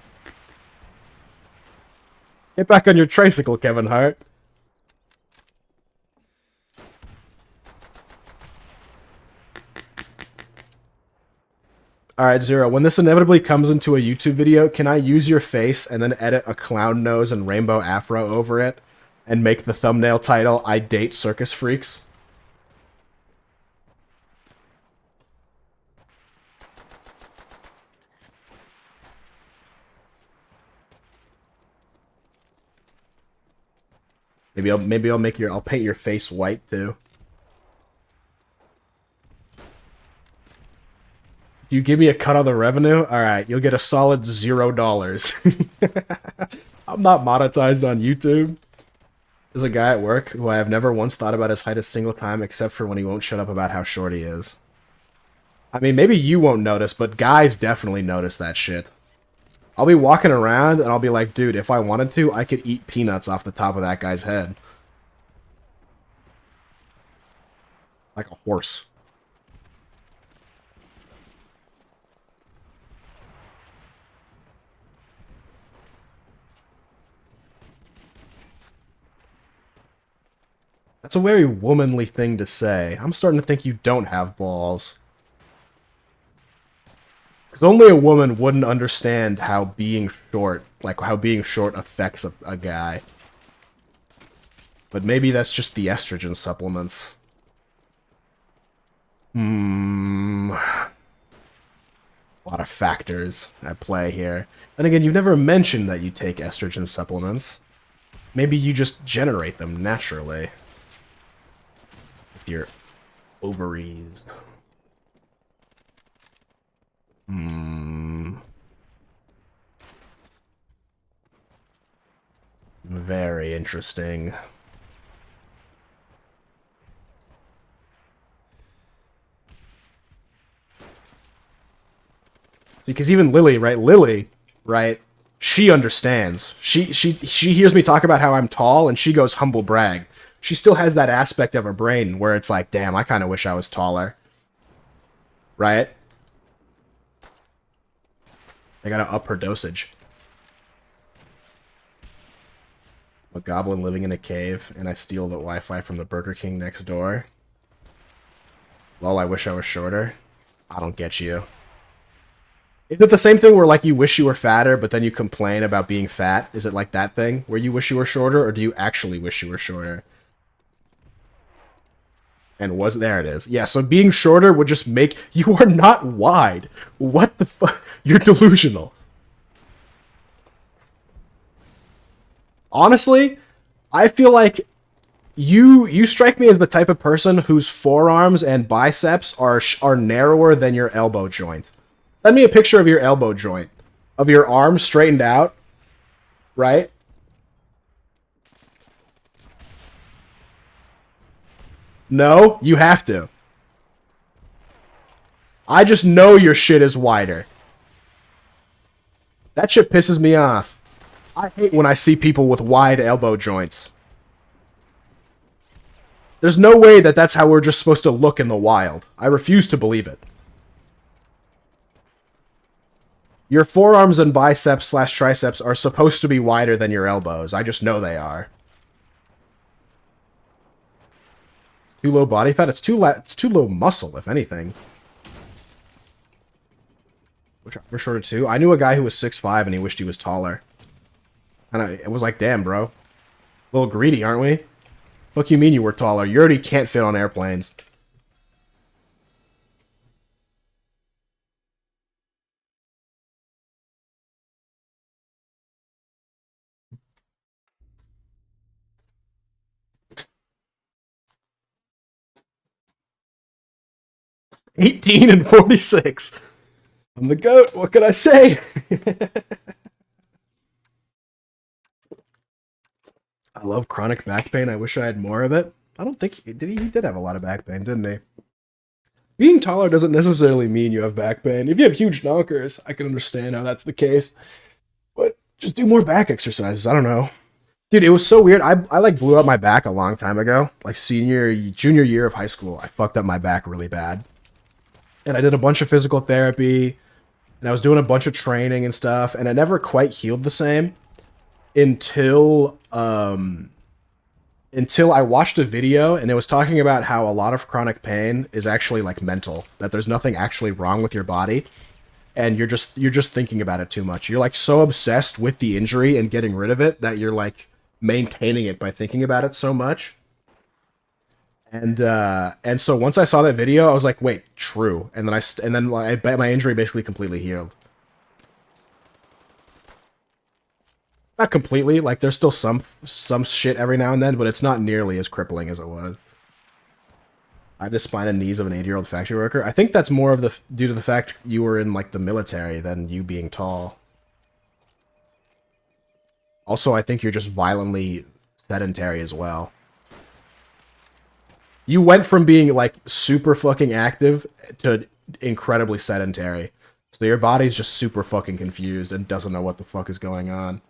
Get back on your tricycle, Kevin Hart. Alright, Zero, when this inevitably comes into a YouTube video, can I use your face and then edit a clown nose and rainbow afro over it? And make the thumbnail title, I date circus freaks? Maybe I'll paint your face white too. If you give me a cut of the revenue, alright, you'll get a solid $0. I'm not monetized on YouTube. There's a guy at work who I have never once thought about his height a single time except for when he won't shut up about how short he is. I mean, maybe you won't notice, but guys definitely notice that shit. I'll be walking around and I'll be like, dude, if I wanted to, I could eat peanuts off the top of that guy's head. Like a horse. That's a very womanly thing to say. I'm starting to think you don't have balls. Because only a woman wouldn't understand how being short, like how being short affects a guy. But maybe that's just the estrogen supplements. A lot of factors at play here. And again, you've never mentioned that you take estrogen supplements. Maybe you just generate them naturally. With your ovaries. Very interesting. Because even Lily, right? Lily, right? She understands. She hears me talk about how I'm tall, and she goes humble brag. She still has that aspect of her brain where it's like, damn, I kind of wish I was taller. Right? I gotta up her dosage. A goblin living in a cave, and I steal the Wi-Fi from the Burger King next door. Lol, I wish I was shorter. I don't get you. Is it the same thing where, like, you wish you were fatter, but then you complain about being fat? Is it like that thing, where you wish you were shorter, or do you actually wish you were shorter? And there it is. Yeah, so being shorter would just make... You are not wide. What the fuck? You're delusional. Honestly, I feel like you strike me as the type of person whose forearms and biceps are narrower than your elbow joint. Send me a picture of your elbow joint. Of your arm straightened out. Right? No, you have to. I just know your shit is wider. That shit pisses me off. I hate when I see people with wide elbow joints. There's no way that that's how we're just supposed to look in the wild. I refuse to believe it. Your forearms and biceps / triceps are supposed to be wider than your elbows. I just know they are. Too low body fat? It's too low muscle, if anything. Which we're shorter too. I knew a guy who was 6'5" and he wished he was taller. And it was like, damn, bro. A little greedy, aren't we? What do you mean you were taller? You already can't fit on airplanes. $18 and $46. I'm the GOAT. What could I say? I love chronic back pain. I wish I had more of it. I don't think he did. He did have a lot of back pain, didn't he? Being taller doesn't necessarily mean you have back pain. If you have huge knockers, I can understand how that's the case. But just do more back exercises. I don't know. Dude, it was so weird. I like blew up my back a long time ago. Like junior year of high school, I fucked up my back really bad. And I did a bunch of physical therapy. And I was doing a bunch of training and stuff. And it never quite healed the same. Until I watched a video and it was talking about how a lot of chronic pain is actually like mental, that there's nothing actually wrong with your body and you're just thinking about it too much. You're like so obsessed with the injury and getting rid of it that you're like maintaining it by thinking about it so much. And so once I saw that video, I was like, wait, true. And then I bet my injury basically completely healed. Not completely, like there's still some shit every now and then, but it's not nearly as crippling as it was. I have the spine and knees of an 80-year-old factory worker. I think that's more of due to the fact you were in like the military than you being tall. Also, I think you're just violently sedentary as well. You went from being like super fucking active to incredibly sedentary. So your body's just super fucking confused and doesn't know what the fuck is going on.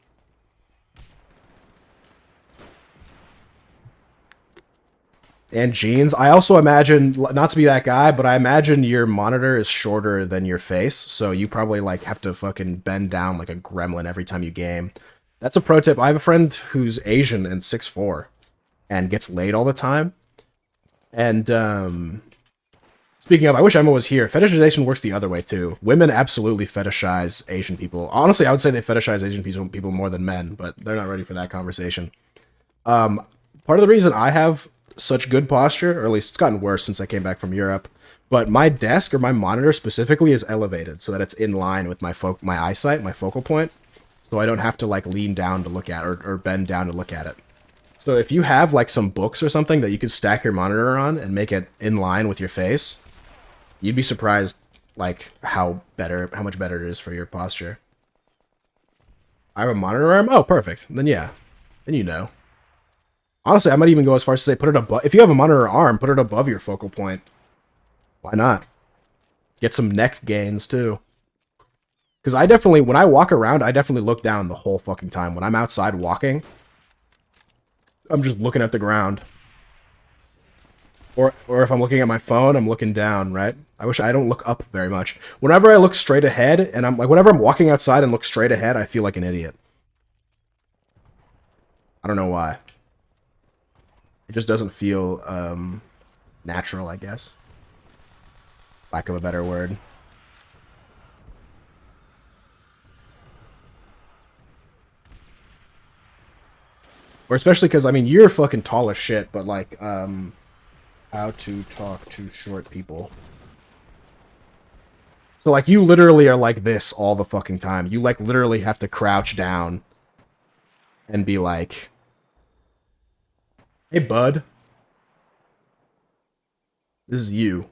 And jeans. I also imagine, not to be that guy, but I imagine your monitor is shorter than your face, so you probably like have to fucking bend down like a gremlin every time you game. That's a pro tip. I have a friend who's Asian and 6'4", and gets laid all the time. And speaking of, I wish Emma was here. Fetishization works the other way too. Women absolutely fetishize Asian people. Honestly, I would say they fetishize Asian people more than men, but they're not ready for that conversation. Part of the reason I have such good posture, or at least it's gotten worse since I came back from Europe, but my desk or my monitor specifically is elevated so that it's in line with my eyesight, my focal point, so I don't have to like lean down to look at or bend down to look at it. So if you have like some books or something that you could stack your monitor on and make it in line with your face, you'd be surprised like how much better it is for your posture. I have a monitor arm? Oh, perfect. Then yeah. Then you know. Honestly, I might even go as far as to say put it above. If you have a monitor arm, put it above your focal point. Why not? Get some neck gains too. Because I definitely, when I walk around, I definitely look down the whole fucking time. When I'm outside walking, I'm just looking at the ground. Or if I'm looking at my phone, I'm looking down, right? I wish I don't look up very much. Whenever I look straight ahead, and I'm like, whenever I'm walking outside and look straight ahead, I feel like an idiot. I don't know why. It just doesn't feel natural, I guess. Lack of a better word. Or especially because, I mean, you're fucking tall as shit, but like, how to talk to short people. So like, you literally are like this all the fucking time. You like literally have to crouch down and be like, hey, bud. This is you.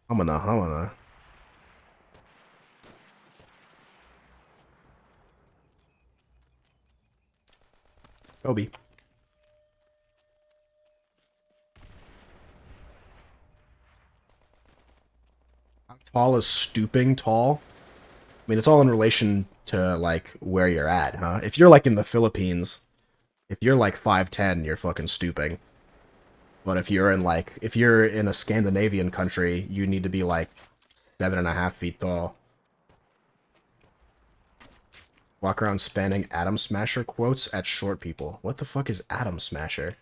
Hamana. Kobe. How tall is stooping tall? I mean, it's all in relation to, like, where you're at, huh? If you're, like, in the Philippines, If you're like 5'10", you're fucking stooping. But if you're in a Scandinavian country, you need to be like 7.5 feet tall. Walk around spanning Atom Smasher quotes at short people. What the fuck is Atom Smasher?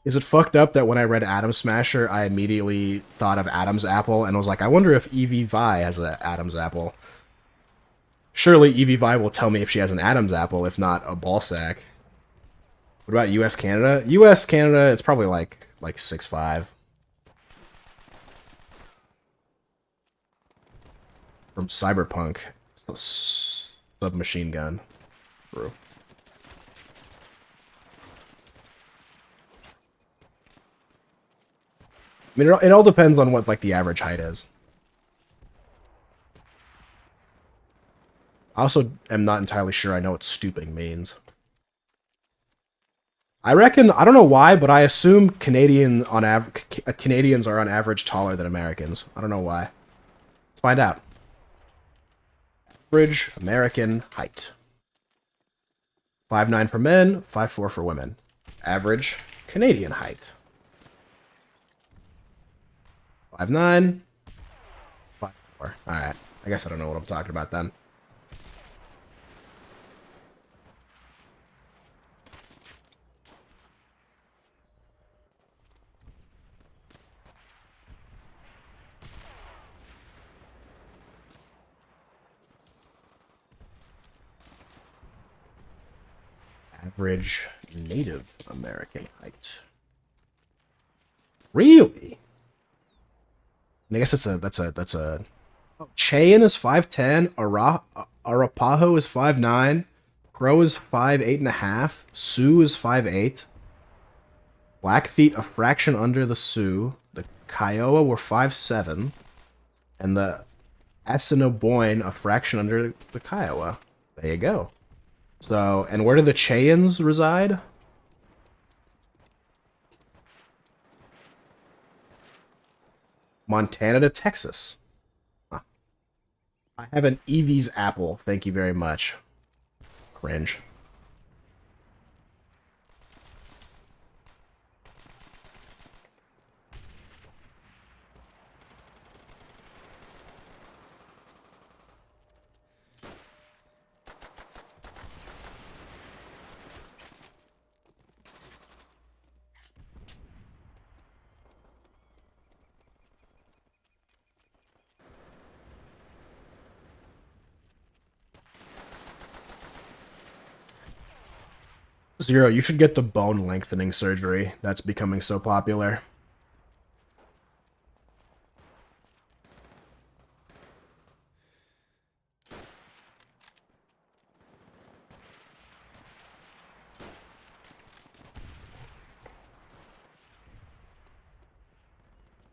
Is it fucked up that when I read Atom Smasher, I immediately thought of Adam's apple and was like, I wonder if Evie Vi has an Adam's apple. Surely Evie Vi will tell me if she has an Adam's apple, if not a ball sack. What about US Canada? US Canada, it's probably like 6'5". From Cyberpunk. Submachine gun. Bro. I mean, it all depends on what, like, the average height is. I also am not entirely sure I know what stooping means. I reckon, I don't know why, but I assume Canadians are on average taller than Americans. I don't know why. Let's find out. Average American height. 5'9" for men, 5'4" for women. Average Canadian height. 5'9", 5'4". Alright. I guess I don't know what I'm talking about then. Average Native American height. Really? And I guess that's a. Oh, Cheyenne is 5'10", Arapaho is 5'9", Crow is 5'8.5", Sioux is 5'8", Blackfeet a fraction under the Sioux, the Kiowa were 5'7", and the Assiniboine a fraction under the Kiowa. There you go. So, and where do the Cheyennes reside? Montana to Texas. Huh. I have an Evie's apple. Thank you very much. Cringe. Zero, you should get the bone lengthening surgery. That's becoming so popular.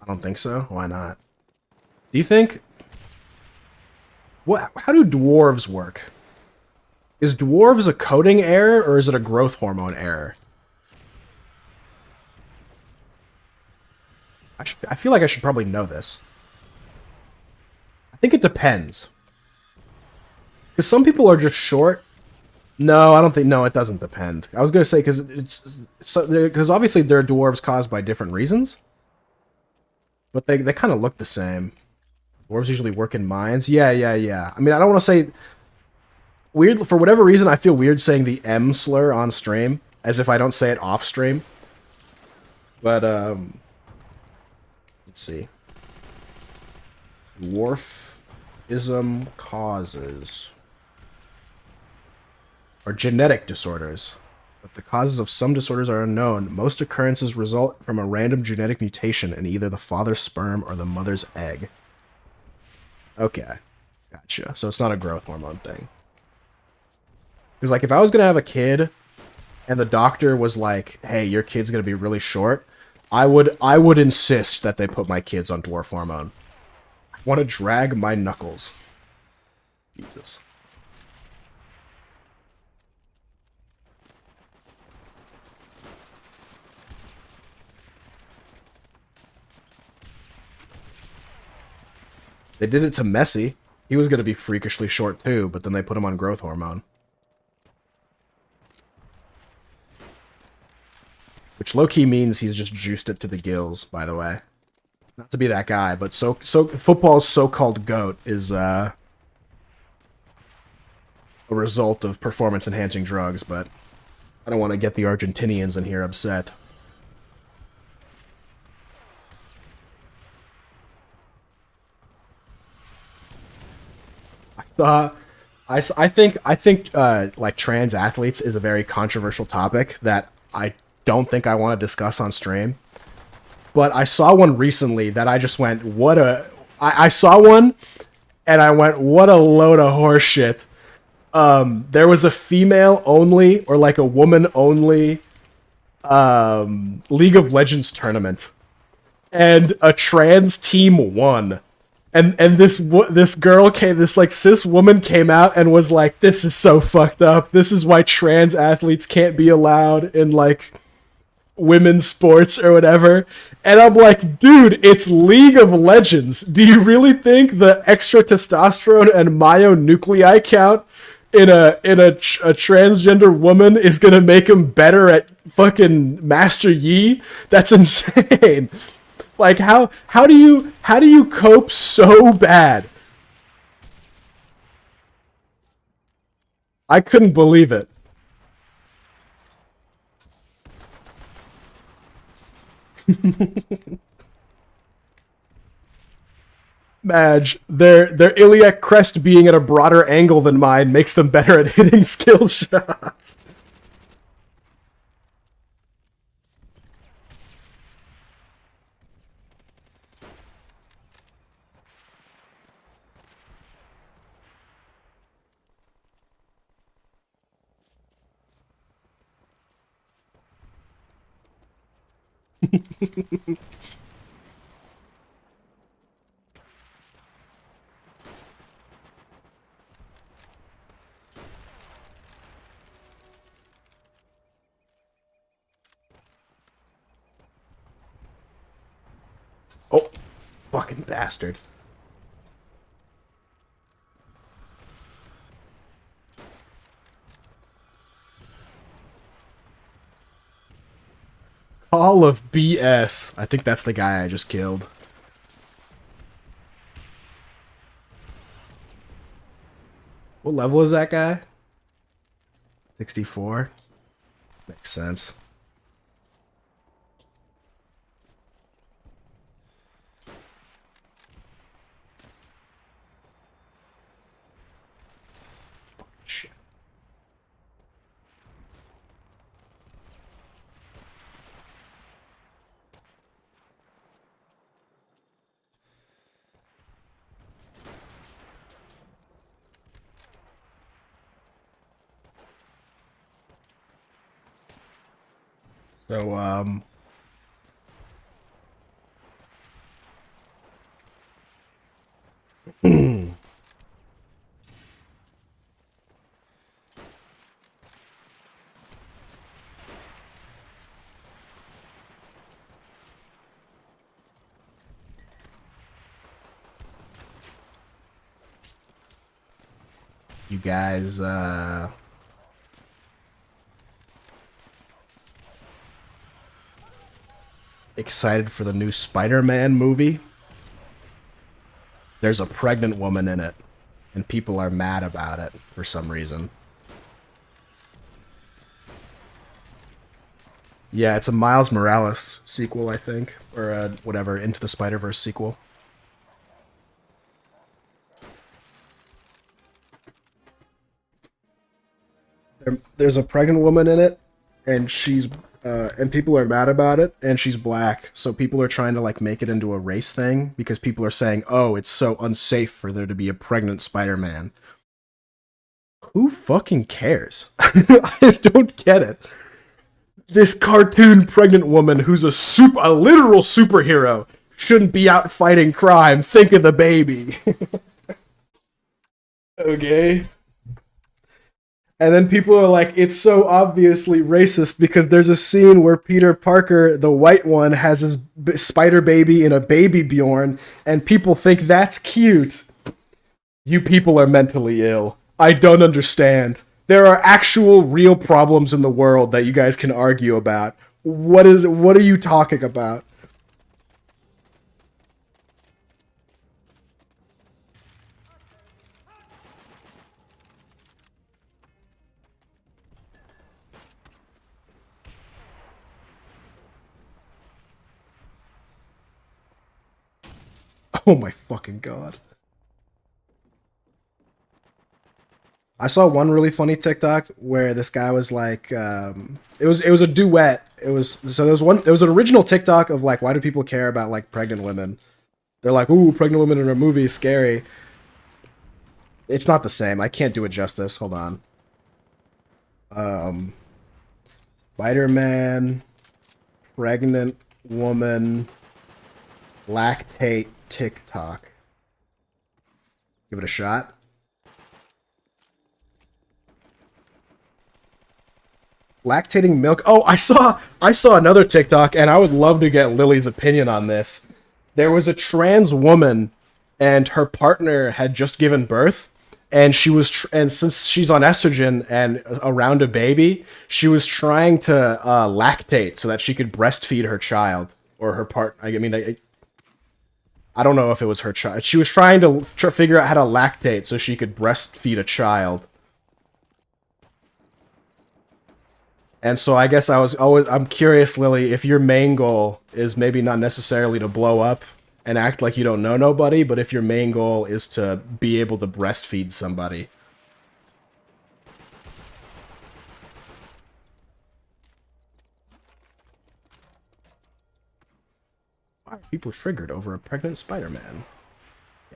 I don't think so. Why not? Do you think... How do dwarves work? Is dwarves a coding error, or is it a growth hormone error? I feel like I should probably know this. I think it depends. Because some people are just short. No, I don't think... No, it doesn't depend. I was going to say, because obviously they're dwarves caused by different reasons. But they kind of look the same. Dwarves usually work in mines. Yeah. I mean, I don't want to say... Weird, for whatever reason, I feel weird saying the M slur on stream, as if I don't say it off stream. But, let's see. Dwarfism causes. Or genetic disorders. But the causes of some disorders are unknown. Most occurrences result from a random genetic mutation in either the father's sperm or the mother's egg. Okay. Gotcha. So it's not a growth hormone thing. Because, like, if I was going to have a kid and the doctor was like, hey, your kid's going to be really short, I would insist that they put my kids on dwarf hormone. I want to drag my knuckles. Jesus. They did it to Messi. He was gonna be freakishly short too, but then they put him on growth hormone. Which low-key means he's just juiced it to the gills, by the way. Not to be that guy, but so football's so-called GOAT is a result of performance-enhancing drugs, but I don't want to get the Argentinians in here upset. I think like trans athletes is a very controversial topic that I don't think I want to discuss on stream. But I saw one recently that I just went, what a... I saw one, and I went, what a load of horse shit. There was a female-only, or like a woman-only, League of Legends tournament. And a trans team won. And this girl came, this like cis woman came out and was like, this is so fucked up. This is why trans athletes can't be allowed in like women's sports or whatever. And I'm like, dude, it's League of Legends. Do you really think the extra testosterone and myonuclei count in a transgender woman is gonna make him better at fucking Master Yi? That's insane. Like how do you cope so bad? I couldn't believe it. Madge, their iliac crest being at a broader angle than mine makes them better at hitting skill shots. Oh, fucking bastard. Call of BS. I think that's the guy I just killed. What level is that guy? 64? Makes sense. Shit. So, you guys, excited for the new Spider-Man movie? There's a pregnant woman in it, and people are mad about it for some reason. Yeah, it's a Miles Morales sequel, I think, or whatever, Into the Spider-Verse sequel. There's a pregnant woman in it, and she's and people are mad about it, and she's black, so people are trying to like make it into a race thing because people are saying, "Oh, it's so unsafe for there to be a pregnant Spider-Man." Who fucking cares? I don't get it. This cartoon pregnant woman who's a literal superhero shouldn't be out fighting crime. Think of the baby. Okay. And then people are like, it's so obviously racist because there's a scene where Peter Parker, the white one, has his spider baby in a baby Bjorn, and people think that's cute. You people are mentally ill. I don't understand. There are actual real problems in the world that you guys can argue about. What are you talking about? Oh my fucking god. I saw one really funny TikTok where this guy was like, it was a duet. There was an original TikTok of like, why do people care about like pregnant women? They're like, ooh, pregnant women in a movie, scary. It's not the same. I can't do it justice. Hold on. Um, Spider-Man, pregnant woman, lactate TikTok. Give it a shot. Lactating milk. Oh, I saw another TikTok, and I would love to get Lily's opinion on this. There was a trans woman, and her partner had just given birth, and and since she's on estrogen and around a baby, she was trying to lactate so that she could breastfeed her child or her part. I mean, I don't know if it was her child. She was trying to figure out how to lactate so she could breastfeed a child. And so I guess I'm curious, Lily, if your main goal is maybe not necessarily to blow up and act like you don't know nobody, but if your main goal is to be able to breastfeed somebody. Why are people triggered over a pregnant Spider-Man? I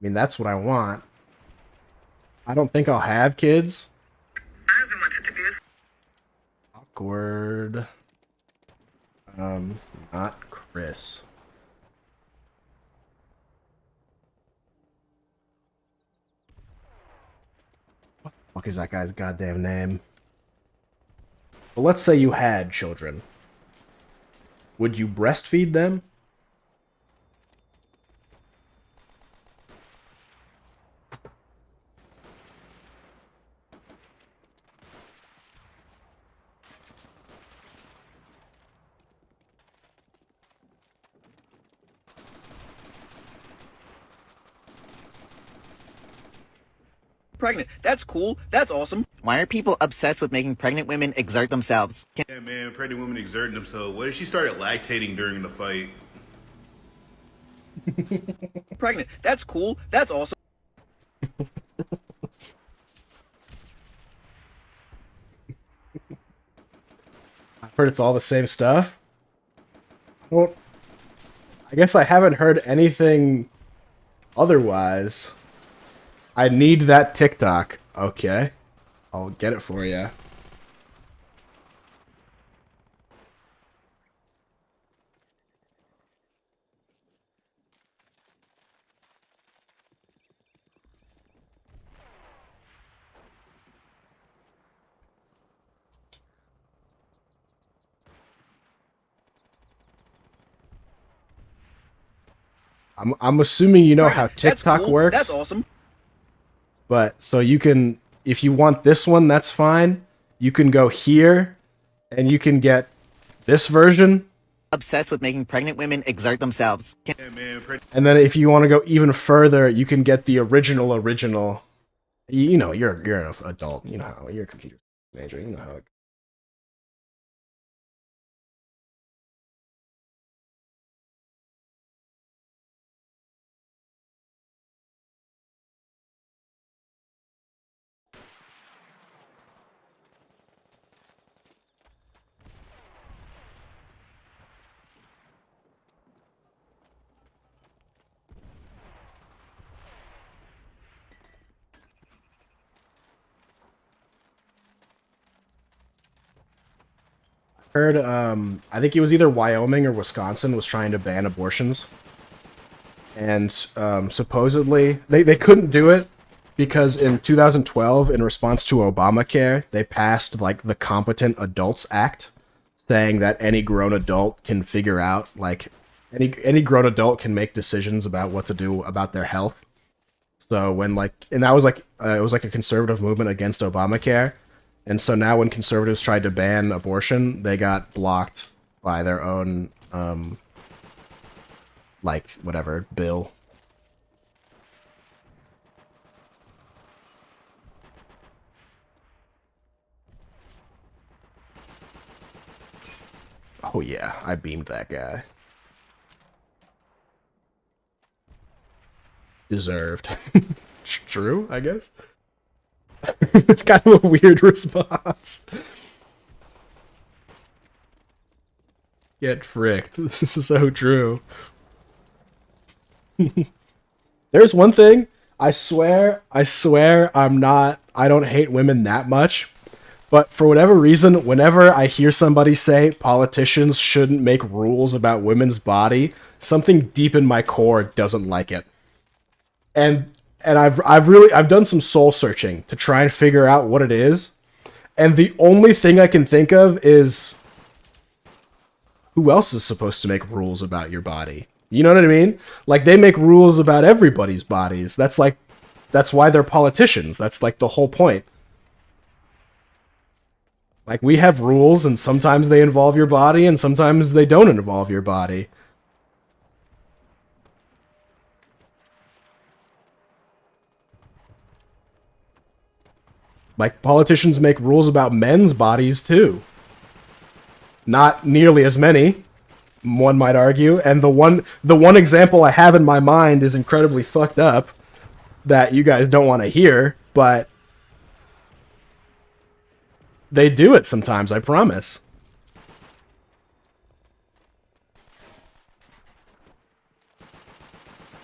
mean, that's what I want. I don't think I'll have kids. Awkward. Not Chris. What the fuck is that guy's goddamn name? But let's say you had children. Would you breastfeed them? Pregnant. That's cool. That's awesome. Why are people obsessed with making pregnant women exert themselves? Yeah, man, pregnant women exerting themselves. What if she started lactating during the fight? Pregnant. That's cool. That's awesome. I've heard it's all the same stuff. Well, I guess I haven't heard anything otherwise. I need that TikTok. Okay. I'll get it for you. I'm assuming you know how TikTok works. That's awesome. But so you can, if you want this one, that's fine. You can go here, and you can get this version. Obsessed with making pregnant women exert themselves. Yeah, man, And then if you want to go even further, you can get the original. You know, you're an adult. You know how you're a computer major. You know how it. Heard I think it was either Wyoming or Wisconsin was trying to ban abortions, and supposedly they couldn't do it because in 2012, in response to Obamacare, they passed like the Competent Adults Act, saying that any grown adult can figure out, like, any grown adult can make decisions about what to do about their health. So when like, and that was like, it was like a conservative movement against Obamacare, and so now when conservatives tried to ban abortion, they got blocked by their own, like whatever bill. Oh yeah, I beamed that guy. Deserved. True, I guess. It's kind of a weird response. Get fricked. This is so true. There's one thing, I swear I don't hate women that much. But for whatever reason, whenever I hear somebody say politicians shouldn't make rules about women's body, something deep in my core doesn't like it. And I've done some soul searching to try and figure out what it is. And the only thing I can think of is, who else is supposed to make rules about your body? You know what I mean? Like, they make rules about everybody's bodies. That's why they're politicians. That's like the whole point. Like, we have rules, and sometimes they involve your body, and sometimes they don't involve your body. Like, politicians make rules about men's bodies, too. Not nearly as many, one might argue, and the one example I have in my mind is incredibly fucked up that you guys don't want to hear, but they do it sometimes, I promise.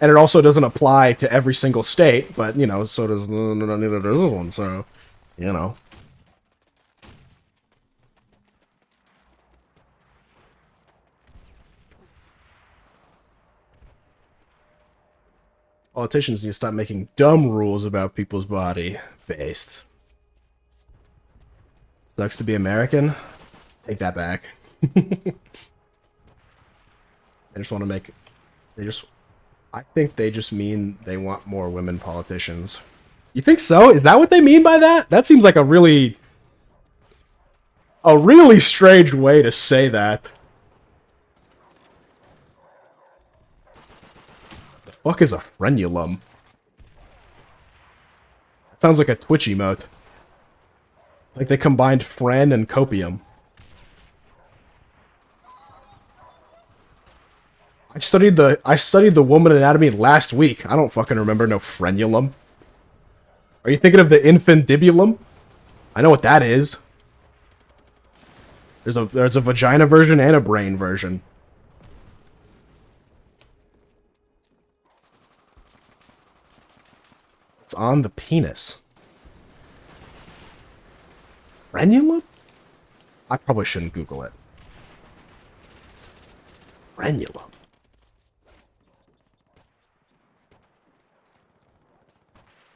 And it also doesn't apply to every single state, but, you know, so does neither does this one, so, you know. Politicians need to stop making dumb rules about people's body based. Sucks to be American. Take that back. I just want to make... I think they just mean they want more women politicians. You think so? Is that what they mean by that? That seems like a really strange way to say that. The fuck is a frenulum? That sounds like a Twitch emote. It's like they combined Fren and Copium. I studied the woman anatomy last week. I don't fucking remember no frenulum. Are you thinking of the infundibulum? I know what that is. There's a vagina version and a brain version. It's on the penis. Frenulum? I probably shouldn't Google it. Frenulum.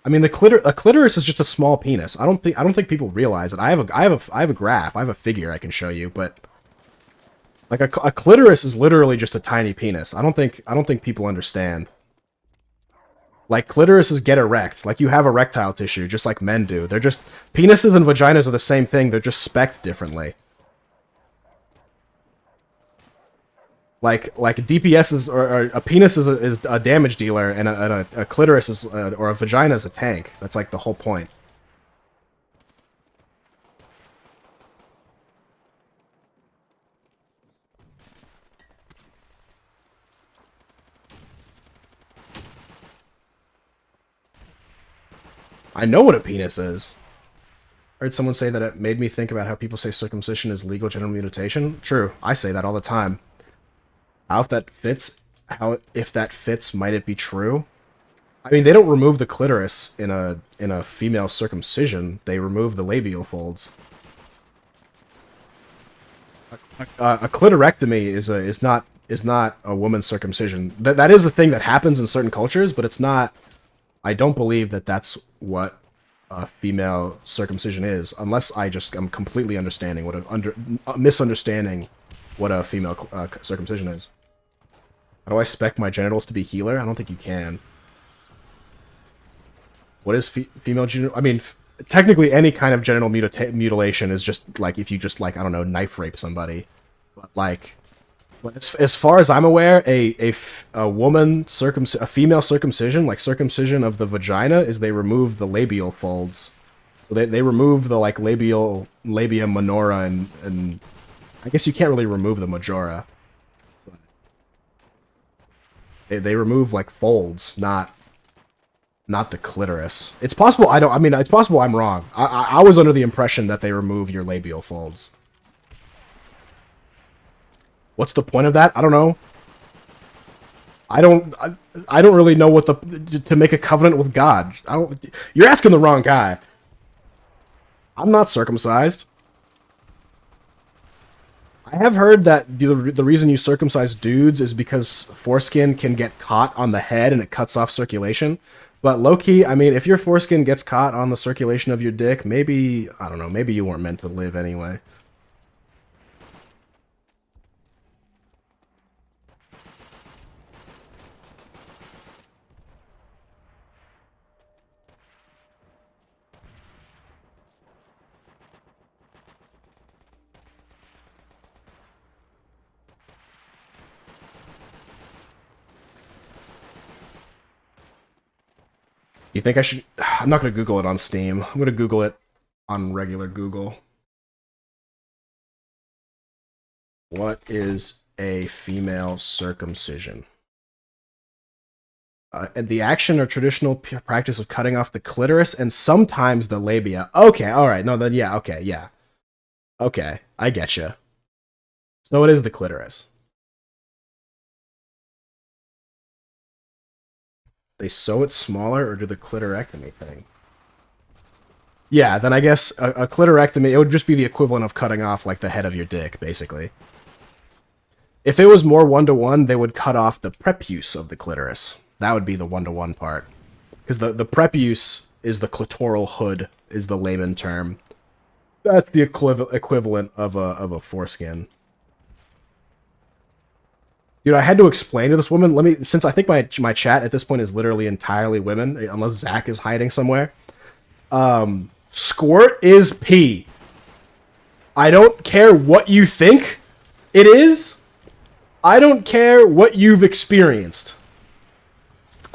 I mean, a clitoris is just a small penis. I don't think people realize it. I have a graph. I have a figure I can show you, but like a clitoris is literally just a tiny penis. I don't think people understand. Like, clitorises get erect. Like, you have erectile tissue, just like men do. They're just... Penises and vaginas are the same thing. They're just spec'd differently. Like DPS is... Or a penis is a damage dealer, and a clitoris is... or a vagina is a tank. That's, like, the whole point. I know what a penis is. I heard someone say that it made me think about how people say circumcision is legal genital mutilation. True, I say that all the time. How if that fits, might it be true? I mean, they don't remove the clitoris in a female circumcision. They remove the labial folds. A clitorectomy is not a woman's circumcision. That is a thing that happens in certain cultures, but it's not. I don't believe that that's what a female circumcision is, unless I'm completely understanding misunderstanding what a female circumcision is. How do I spec my genitals to be healer? I don't think you can. What is female genital? I mean, technically any kind of genital mutilation is just like if you just like I don't know knife rape somebody, but like as far as I'm aware, a female circumcision, like circumcision of the vagina, is they remove the labial folds. So they remove the like labia minora and I guess you can't really remove the majora. They remove like folds, not the clitoris. It's possible it's possible I'm wrong. I was under the impression that they remove your labial folds. What's the point of that? I don't know. I don't really know what to make a covenant with God. You're asking the wrong guy. I'm not circumcised. I have heard that the reason you circumcise dudes is because foreskin can get caught on the head and it cuts off circulation. But low-key, I mean, if your foreskin gets caught on the circulation of your dick, maybe, I don't know, maybe you weren't meant to live anyway. You think I should... I'm not going to Google it on Steam. I'm going to Google it on regular Google. What is a female circumcision? And the action or traditional practice of cutting off the clitoris and sometimes the labia. Okay, alright. No, then yeah, okay, yeah. Okay, I get you. So it is the clitoris. They sew it smaller or do the clitorectomy thing? Yeah, then I guess a clitorectomy, it would just be the equivalent of cutting off like the head of your dick, basically. If it was more one-to-one, they would cut off the prepuce of the clitoris. That would be the one-to-one part. Because the prepuce is the clitoral hood, is the layman term. That's the equivalent of a foreskin. Dude, I had to explain to this woman, since I think my chat at this point is literally entirely women, unless Zach is hiding somewhere. Squirt is pee. I don't care what you think it is. I don't care what you've experienced.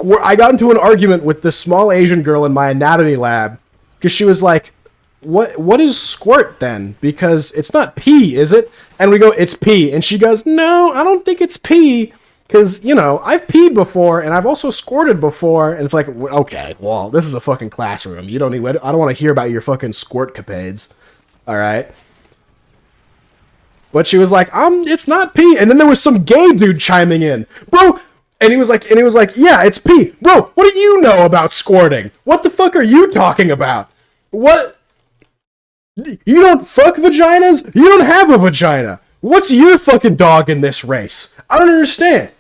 I got into an argument with this small Asian girl in my anatomy lab, because she was like, what is squirt then? Because it's not pee, is it? And we go, it's pee. And she goes, no, I don't think it's pee. Because, you know, I've peed before and I've also squirted before. And it's like, okay, well, this is a fucking classroom. I don't want to hear about your fucking squirt capades. All right. But she was like, it's not pee. And then there was some gay dude chiming in. Bro, and he was like, yeah, it's pee. Bro, what do you know about squirting? What the fuck are you talking about? What? You don't fuck vaginas? You don't have a vagina. What's your fucking dog in this race? I don't understand.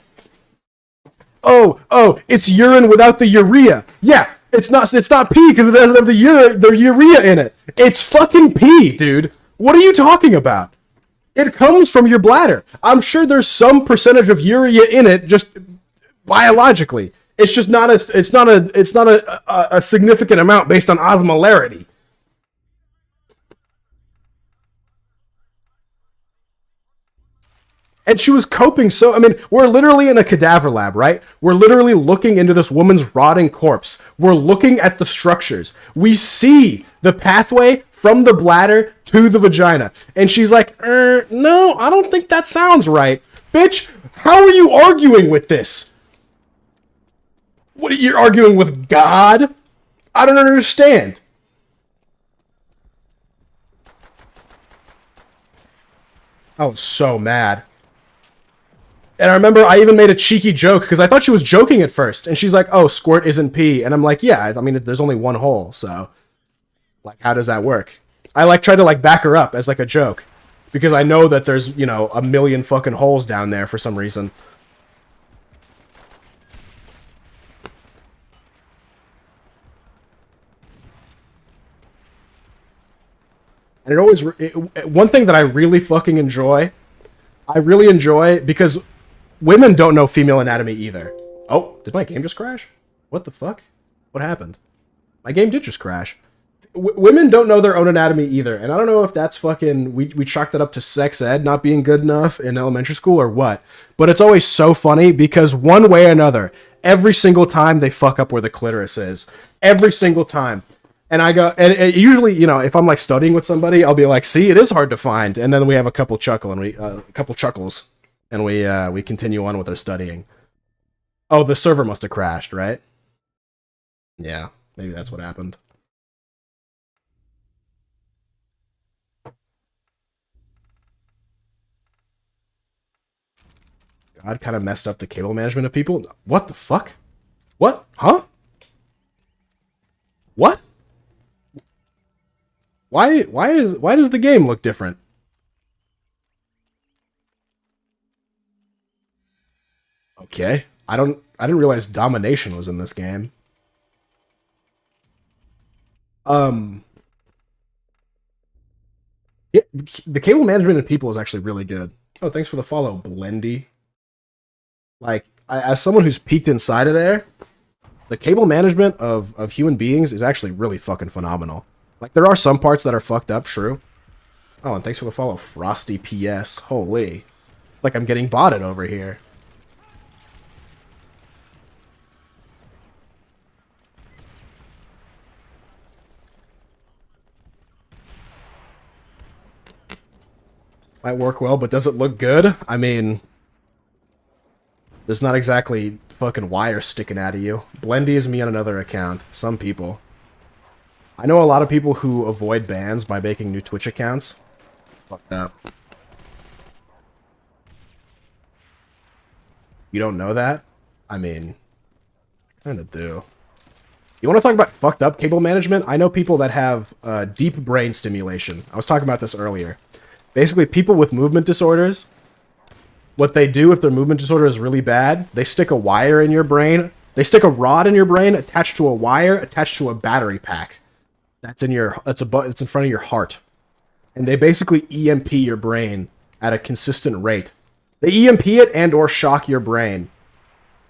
Oh, it's urine without the urea. Yeah, it's not pee because it doesn't have the urea in it. It's fucking pee, dude. What are you talking about? It comes from your bladder. I'm sure there's some percentage of urea in it just biologically. It's just not a significant amount based on osmolarity. And she was coping so... I mean, we're literally in a cadaver lab, right? We're literally looking into this woman's rotting corpse. We're looking at the structures. We see the pathway from the bladder to the vagina. And she's like, no, I don't think that sounds right. Bitch, how are you arguing with this? What, you're arguing with God? I don't understand. I was so mad. And I remember I even made a cheeky joke because I thought she was joking at first. And she's like, oh, squirt isn't pee. And I'm like, yeah, I mean, there's only one hole. So, like, how does that work? I, like, tried to, like, back her up as, like, a joke. Because I know that there's, you know, a million fucking holes down there for some reason. And it always... one thing that I really fucking enjoy... I really enjoy... Because... women don't know female anatomy either. Oh, did my game just crash? What the fuck? What happened? My game did just crash. Women don't know their own anatomy either, and I don't know if that's fucking we chalk that up to sex ed not being good enough in elementary school or what. But it's always so funny because one way or another, every single time they fuck up where the clitoris is, every single time. And I go, and usually, you know, if I'm like studying with somebody, I'll be like, "See, it is hard to find," and then we have a couple chuckles, and we continue on with our studying. Oh, the server must have crashed, right? Yeah, maybe that's what happened. God kind of messed up the cable management of people. What the fuck? What? Huh? What? Why does the game look different? Okay. I didn't realize domination was in this game. Yeah, the cable management of people is actually really good. Oh, thanks for the follow, Blendy. Like, as someone who's peeked inside of there, the cable management of human beings is actually really fucking phenomenal. Like, there are some parts that are fucked up, true. Oh, and thanks for the follow, Frosty PS. Holy. It's like I'm getting botted over here. Might work well, but does it look good? I mean, there's not exactly fucking wire sticking out of you. Blendy is me on another account. Some people. I know a lot of people who avoid bans by making new Twitch accounts. Fucked up. You don't know that? I mean, I kinda do. You want to talk about fucked up cable management? I know people that have deep brain stimulation. I was talking about this earlier. Basically, people with movement disorders, what they do if their movement disorder is really bad, they stick a wire in your brain. They stick a rod in your brain attached to a wire attached to a battery pack. That's in your it's in front of your heart. And they basically EMP your brain at a consistent rate. They EMP it and or shock your brain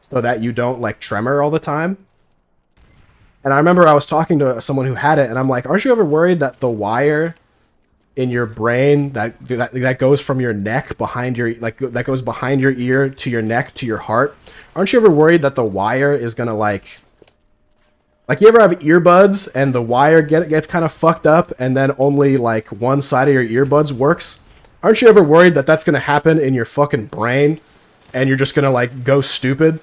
so that you don't like tremor all the time. And I remember I was talking to someone who had it and I'm like, "Aren't you ever worried that the wire in your brain that goes from your neck behind your that goes behind your ear to your neck to your heart, aren't you ever worried that the wire is gonna like you ever have earbuds and the wire gets kind of fucked up and then only like one side of your earbuds works? Aren't you ever worried that that's gonna happen in your fucking brain and you're just gonna like go stupid?"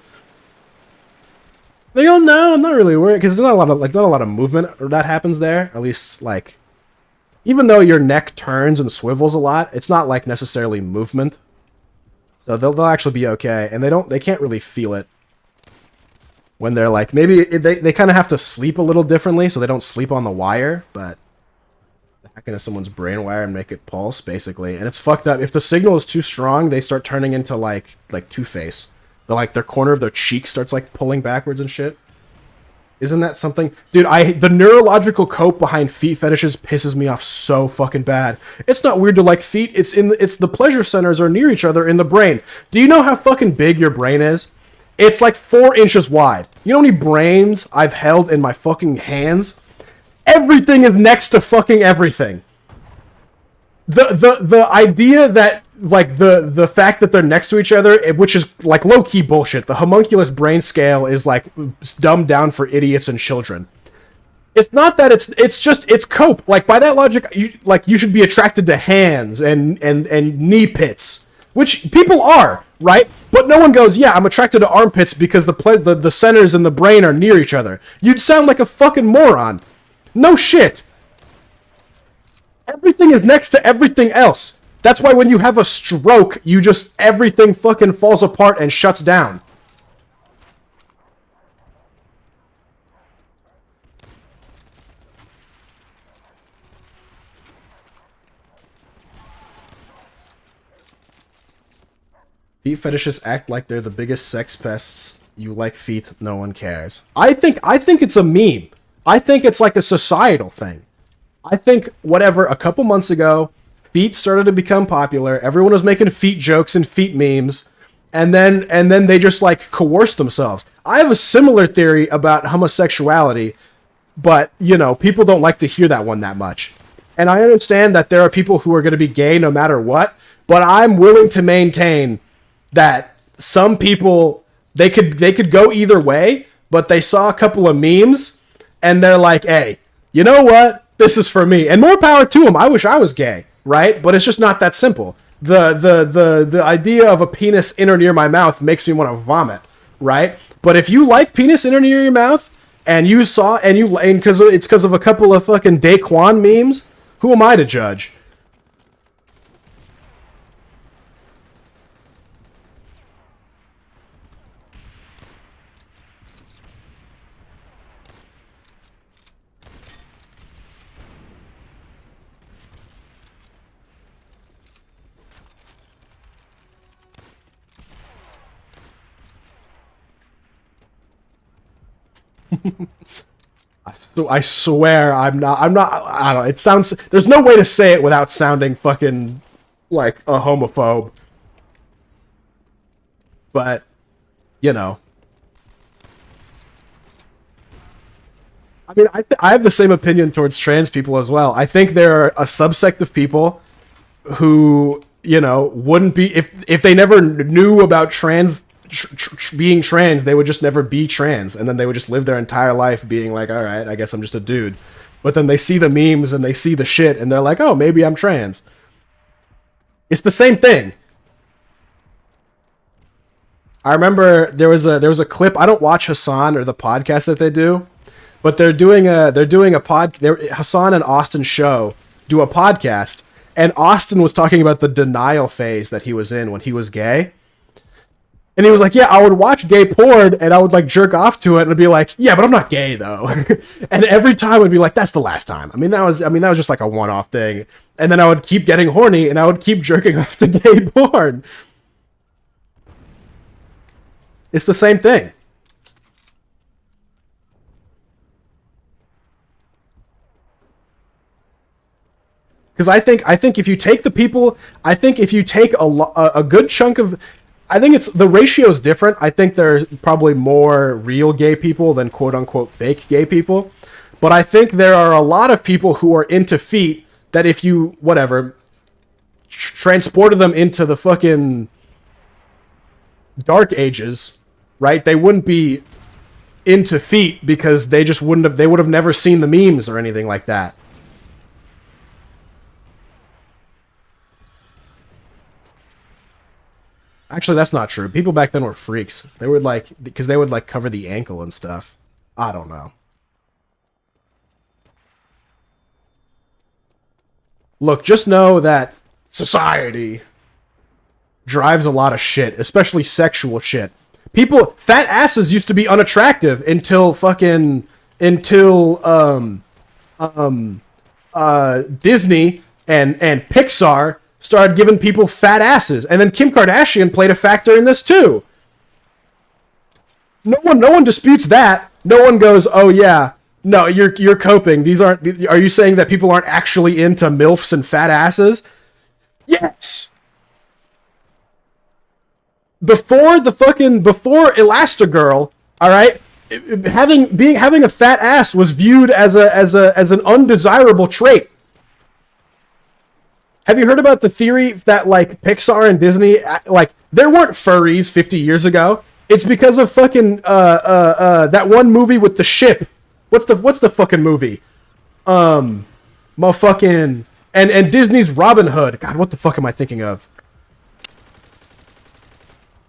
They go, "No, I'm not really worried," because there's not a lot of movement that happens there. At least like, even though your neck turns and swivels a lot, it's not like necessarily movement. So they'll actually be okay, and they can't really feel it when they're like, maybe they kind of have to sleep a little differently, so they don't sleep on the wire, but hack into someone's brain wire and make it pulse basically, and it's fucked up. If the signal is too strong, they start turning into like Two-Face. They're like their corner of their cheek starts like pulling backwards and shit. Isn't that something? Dude, the neurological cope behind feet fetishes pisses me off so fucking bad. It's not weird to like feet. It's the pleasure centers are near each other in the brain. Do you know how fucking big your brain is? It's like 4 inches wide. You know how many brains I've held in my fucking hands? Everything is next to fucking everything. The idea that like the fact that they're next to each other, which is like low-key bullshit. The homunculus brain scale is like dumbed down for idiots and children. It's not that it's cope. Like by that logic, you should be attracted to hands and knee pits, which people are, right? But no one goes, "Yeah, I'm attracted to armpits because the centers in the brain are near each other." You'd sound like a fucking moron. No shit. Everything is next to everything else. That's why when you have a stroke, everything fucking falls apart and shuts down. Feet fetishists act like they're the biggest sex pests. You like feet, no one cares. I think it's a meme. I think it's like a societal thing. I think a couple months ago, feet started to become popular. Everyone was making feet jokes and feet memes, and then they just like coerced themselves. I have a similar theory about homosexuality. but, you know, people don't like to hear that one that much. And I understand that there are people who are going to be gay no matter what, but I'm willing to maintain that some people, they could go either way, but they saw a couple of memes and they're like, hey, you know what? This is for me. And more power to them. I wish I was gay, right? But it's just not that simple. The idea of a penis in or near my mouth makes me want to vomit, right? But if you like penis in or near your mouth, and you saw, and because it's because of a couple of fucking Daquan memes, who am I to judge? I swear I'm not, I don't know, it sounds, there's no way to say it without sounding fucking like a homophobe. But, you know. I mean, I have the same opinion towards trans people as well. I think there are a subsect of people who, you know, wouldn't be, if they never knew about being trans, they would just never be trans, and then they would just live their entire life being like, all right, I guess I'm just a dude. But then they see the memes and they see the shit and they're like, oh, maybe I'm trans. It's the same thing. I remember there was a clip. I don't watch Hassan or the podcast that they do, but they're doing a Hassan and Austin show do a podcast, and Austin was talking about the denial phase that he was in when he was gay. And he was like, yeah, I would watch gay porn and I would like jerk off to it and I'd be like, yeah, but I'm not gay though. And every time I'd be like, that's the last time. I mean, that was just like a one-off thing. And then I would keep getting horny and I would keep jerking off to gay porn. It's the same thing. Because I think if you take the people, I think if you take a good chunk of, I think it's, the ratio is different. I think there's probably more real gay people than quote unquote fake gay people. But I think there are a lot of people who are into feet that if you, whatever, transported them into the fucking dark ages, right? They wouldn't be into feet because they just wouldn't have, they would have never seen the memes or anything like that. Actually, that's not true. People back then were freaks. They would like, because they would like cover the ankle and stuff. I don't know. Look, just know that society drives a lot of shit, especially sexual shit. People, fat asses used to be unattractive until fucking, until Disney and Pixar started giving people fat asses, and then Kim Kardashian played a factor in this too. No one disputes that. No one goes, "Oh yeah, no, you're coping. These aren't. Are you saying that people aren't actually into MILFs and fat asses?" Yes. Before Elastigirl, all right, having a fat ass was viewed as an undesirable trait. Have you heard about the theory that, like, Pixar and Disney, like, there weren't furries 50 years ago? It's because of fucking, that one movie with the ship. What's the fucking movie? Motherfucking, and Disney's Robin Hood. God, what the fuck am I thinking of?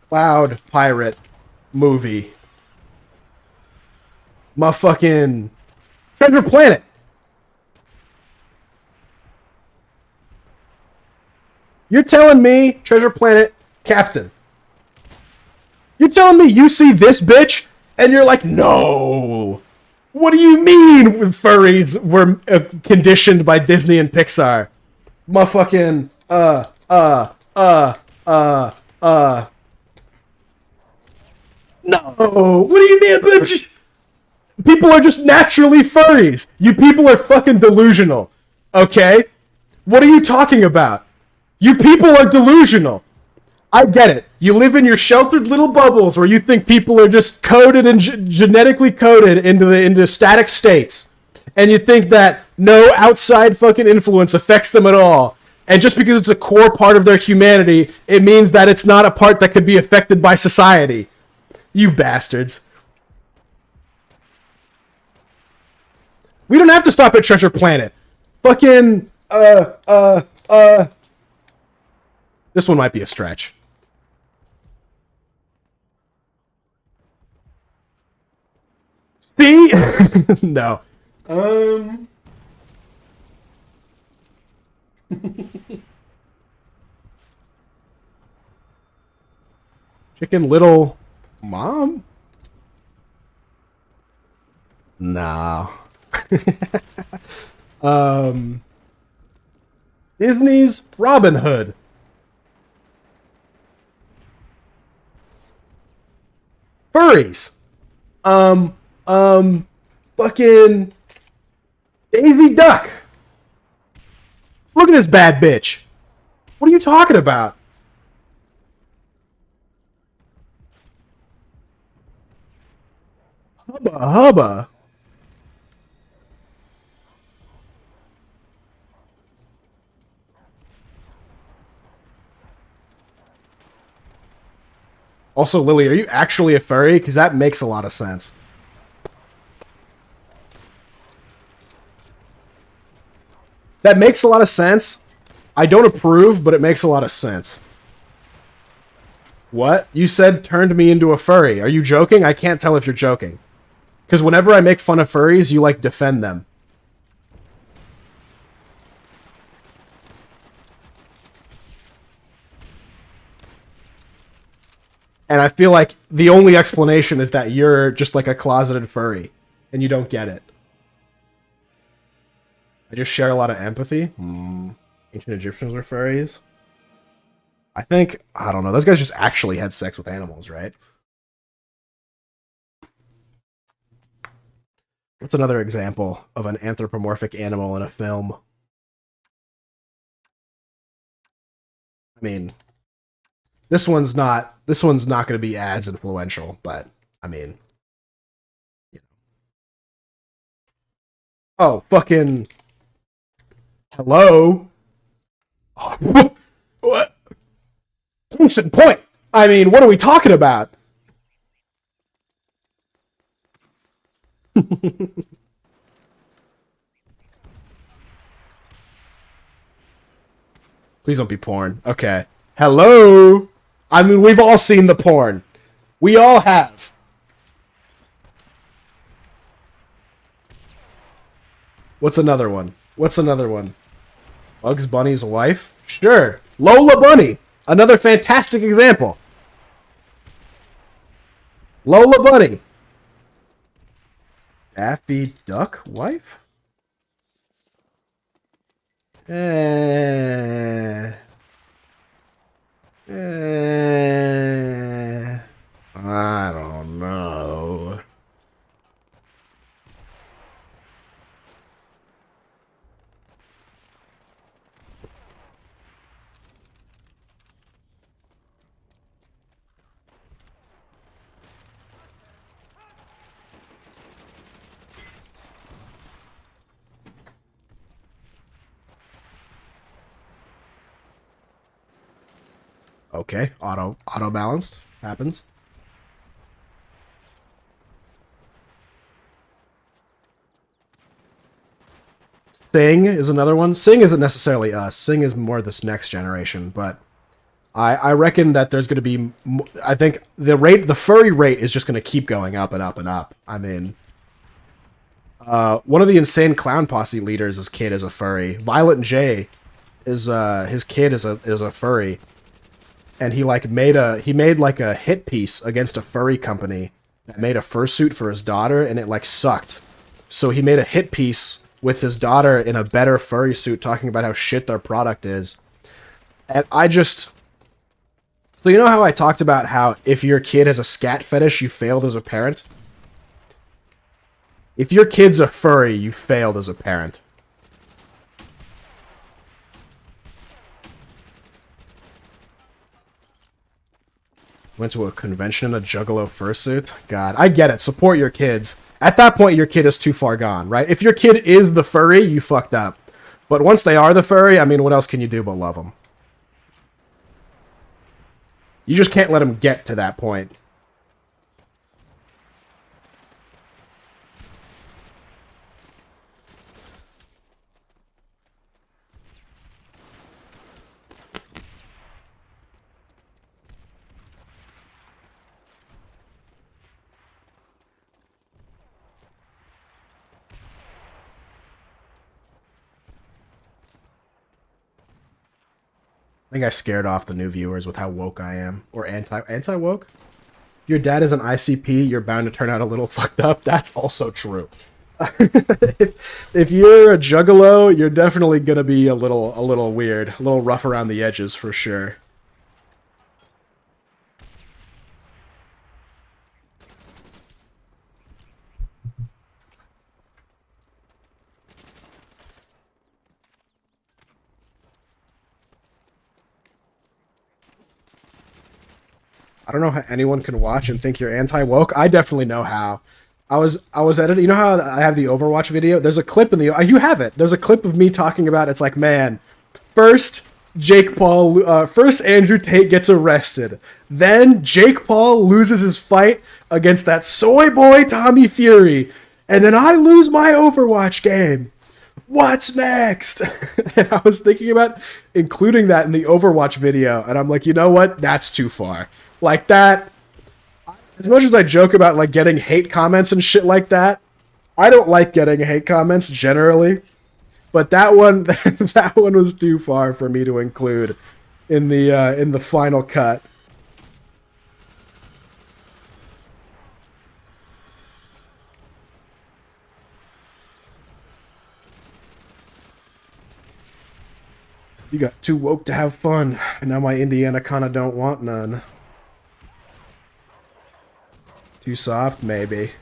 Cloud pirate movie. Motherfucking Treasure Planet. You're telling me, Treasure Planet Captain, you're telling me you see this bitch and you're like, no. What do you mean furries were conditioned by Disney and Pixar? Motherfucking, no. What do you mean, bitch? People are just naturally furries. You people are fucking delusional. Okay? What are you talking about? You people are delusional. I get it. You live in your sheltered little bubbles where you think people are just coded and genetically coded into static states. and you think that no outside fucking influence affects them at all. And just because it's a core part of their humanity, it means that it's not a part that could be affected by society. You bastards. We don't have to stop at Treasure Planet. Fucking, this one might be a stretch. See? No. Chicken Little Mom? Nah. Disney's Robin Hood. Furries. Fucking Daisy Duck. Look at this bad bitch. What are you talking about? Hubba hubba. Also, Lily, are you actually a furry? Because that makes a lot of sense. That makes a lot of sense. I don't approve, but it makes a lot of sense. What? You said turned me into a furry. Are you joking? I can't tell if you're joking. Because whenever I make fun of furries, you, like, defend them. And I feel like the only explanation is that you're just like a closeted furry, and you don't get it. I just share a lot of empathy. Ancient Egyptians were furries. I don't know, those guys just actually had sex with animals, right? What's another example of an anthropomorphic animal in a film? I mean, this one's not going to be as influential, but I mean, you know. Oh, fucking hello. What? Case in point. I mean, what are we talking about? Please don't be porn. Okay. Hello. I mean, we've all seen the porn. We all have. What's another one? Bugs Bunny's wife? Sure. Lola Bunny. Another fantastic example. Lola Bunny. Daffy Duck wife? I don't know. Okay, auto balanced happens. Sing is another one. Sing isn't necessarily us. Sing is more this next generation, but I reckon that there's going to be. I think the furry rate is just going to keep going up and up and up. I mean, one of the Insane Clown Posse leaders' his kid is a furry. Violent J is his kid is a furry. And he made a hit piece against a furry company that made a fursuit for his daughter, and it like sucked. So he made a hit piece with his daughter in a better furry suit, talking about how shit their product is. And so you know how I talked about how if your kid has a scat fetish, you failed as a parent? If your kid's a furry, you failed as a parent. Went to a convention in a juggalo fursuit? God, I get it. Support your kids. At that point, your kid is too far gone, right? If your kid is the furry, you fucked up. But once they are the furry, I mean, what else can you do but love them? You just can't let them get to that point. I think I scared off the new viewers with how woke I am. Or anti-woke? Your dad is an ICP, you're bound to turn out a little fucked up. That's also true. if you're a juggalo, you're definitely gonna be a little weird, a little rough around the edges for sure. I don't know how anyone can watch and think you're anti-woke. I definitely know how. I was editing. You know how I have the Overwatch video? There's a clip in the you have it. There's a clip of me talking about it's like, man, first first Andrew Tate gets arrested. Then Jake Paul loses his fight against that soy boy Tommy Fury. And then I lose my Overwatch game. What's next? And I was thinking about including that in the Overwatch video, and I'm like, you know what? That's too far. Like that, as much as I joke about like getting hate comments and shit like that, I don't like getting hate comments generally. But that one, that one was too far for me to include in the final cut. You got too woke to have fun, and now my Indiana kinda don't want none. Too soft, maybe.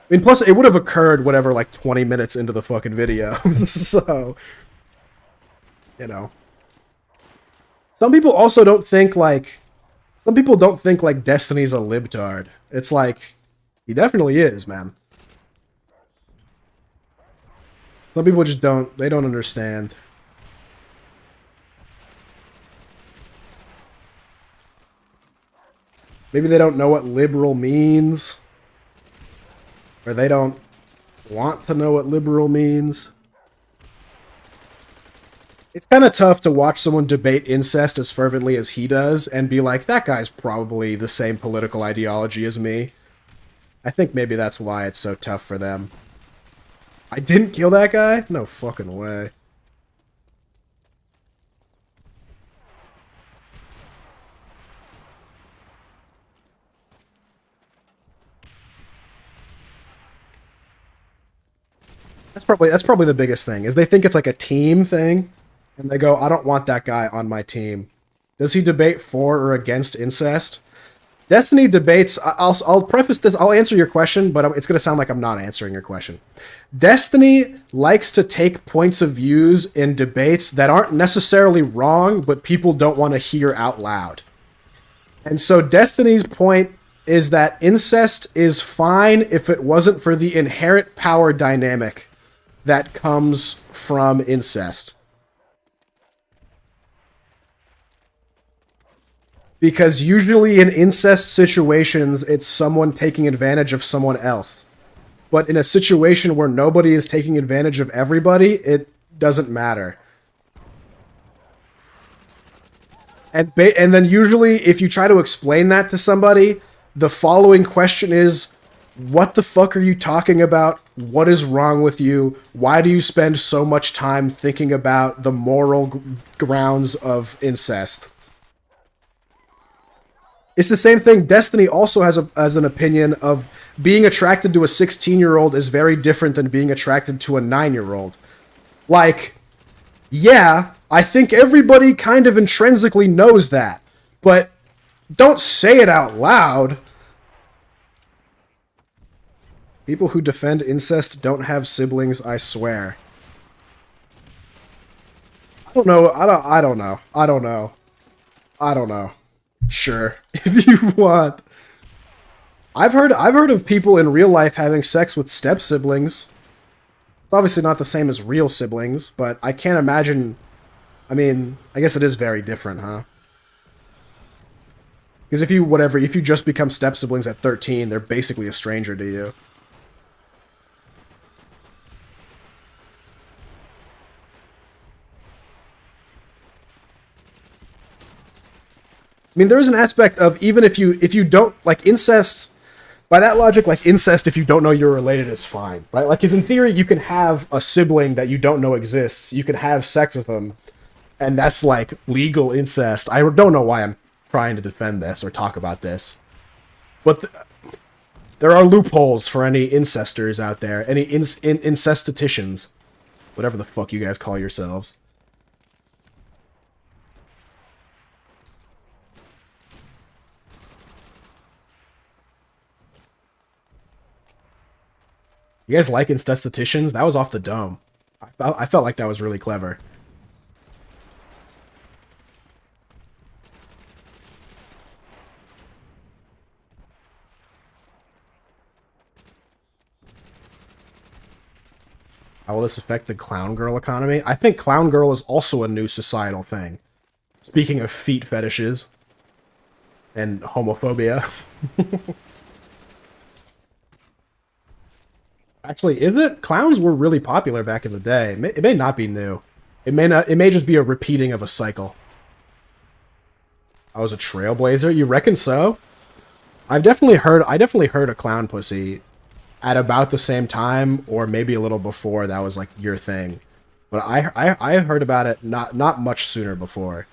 I mean, plus, it would have occurred, whatever, like 20 minutes into the fucking video. So, you know. Some people also don't think, like... Some people don't think, like, Destiny's a libtard. It's like, he definitely is, man. Some people just don't, they don't understand. Maybe they don't know what liberal means. Or they don't want to know what liberal means. It's kind of tough to watch someone debate incest as fervently as he does and be like, that guy's probably the same political ideology as me. I think maybe that's why it's so tough for them. I didn't kill that guy? No fucking way. That's probably the biggest thing, is they think it's like a team thing, and they go, I don't want that guy on my team. Does he debate for or against incest? Destiny debates, I'll preface this, I'll answer your question, but it's going to sound like I'm not answering your question. Destiny likes to take points of views in debates that aren't necessarily wrong, but people don't want to hear out loud. And so Destiny's point is that incest is fine if it wasn't for the inherent power dynamic that comes from incest. Because usually in incest situations, it's someone taking advantage of someone else. But in a situation where nobody is taking advantage of everybody, it doesn't matter. And then usually, if you try to explain that to somebody, the following question is, what the fuck are you talking about? What is wrong with you? Why do you spend so much time thinking about the moral grounds of incest? It's the same thing. Destiny also has an opinion of being attracted to a 16-year-old is very different than being attracted to a 9-year-old. Like, yeah, I think everybody kind of intrinsically knows that, but don't say it out loud. People who defend incest don't have siblings, I swear. I don't know. I don't know. Sure, if you want. I've heard of people in real life having sex with step siblings. It's obviously not the same as real siblings, but I can't imagine. I mean, I guess it is very different, huh? Because if you just become step siblings at 13, they're basically a stranger to you. I mean, there is an aspect of even if you don't like incest. By that logic, like incest, if you don't know you're related, is fine, right? Like, because in theory, you can have a sibling that you don't know exists. You can have sex with them, and that's like legal incest. I don't know why I'm trying to defend this or talk about this, but there are loopholes for any incestors out there, any incestaticians, whatever the fuck you guys call yourselves. You guys like incestaticians? That was off the dome. I felt like that was really clever. How will this affect the clown girl economy? I think clown girl is also a new societal thing. Speaking of feet fetishes and homophobia. Actually, is it? Clowns were really popular back in the day. It may not be new. It may not. It may just be a repeating of a cycle. I was a trailblazer. You reckon so? I definitely heard a clown pussy at about the same time, or maybe a little before. That was like your thing, but I heard about it not much sooner before.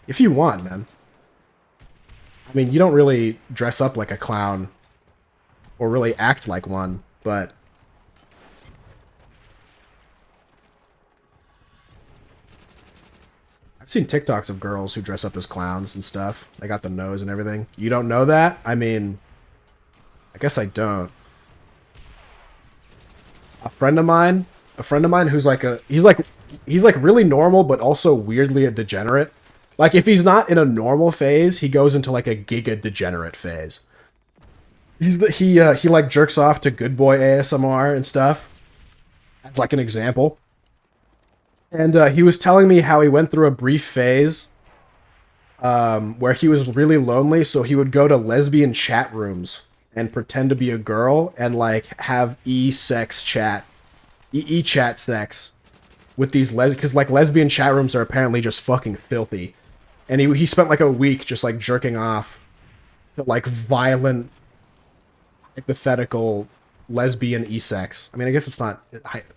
If you want, man. I mean, you don't really dress up like a clown or really act like one, but I've seen TikToks of girls who dress up as clowns and stuff. They got the nose and everything. You don't know that? I mean, I guess I don't. A friend of mine who's like he's like really normal but also weirdly a degenerate. Like, if he's not in a normal phase, he goes into, like, a giga degenerate phase. He like, jerks off to Good Boy ASMR and stuff. That's, like, an example. And, he was telling me how he went through a brief phase, where he was really lonely, so he would go to lesbian chat rooms and pretend to be a girl and, like, have e-chat sex with these because, like, lesbian chat rooms are apparently just fucking filthy. And he spent like a week just like jerking off to like violent, hypothetical lesbian e-sex. I mean, I guess it's not.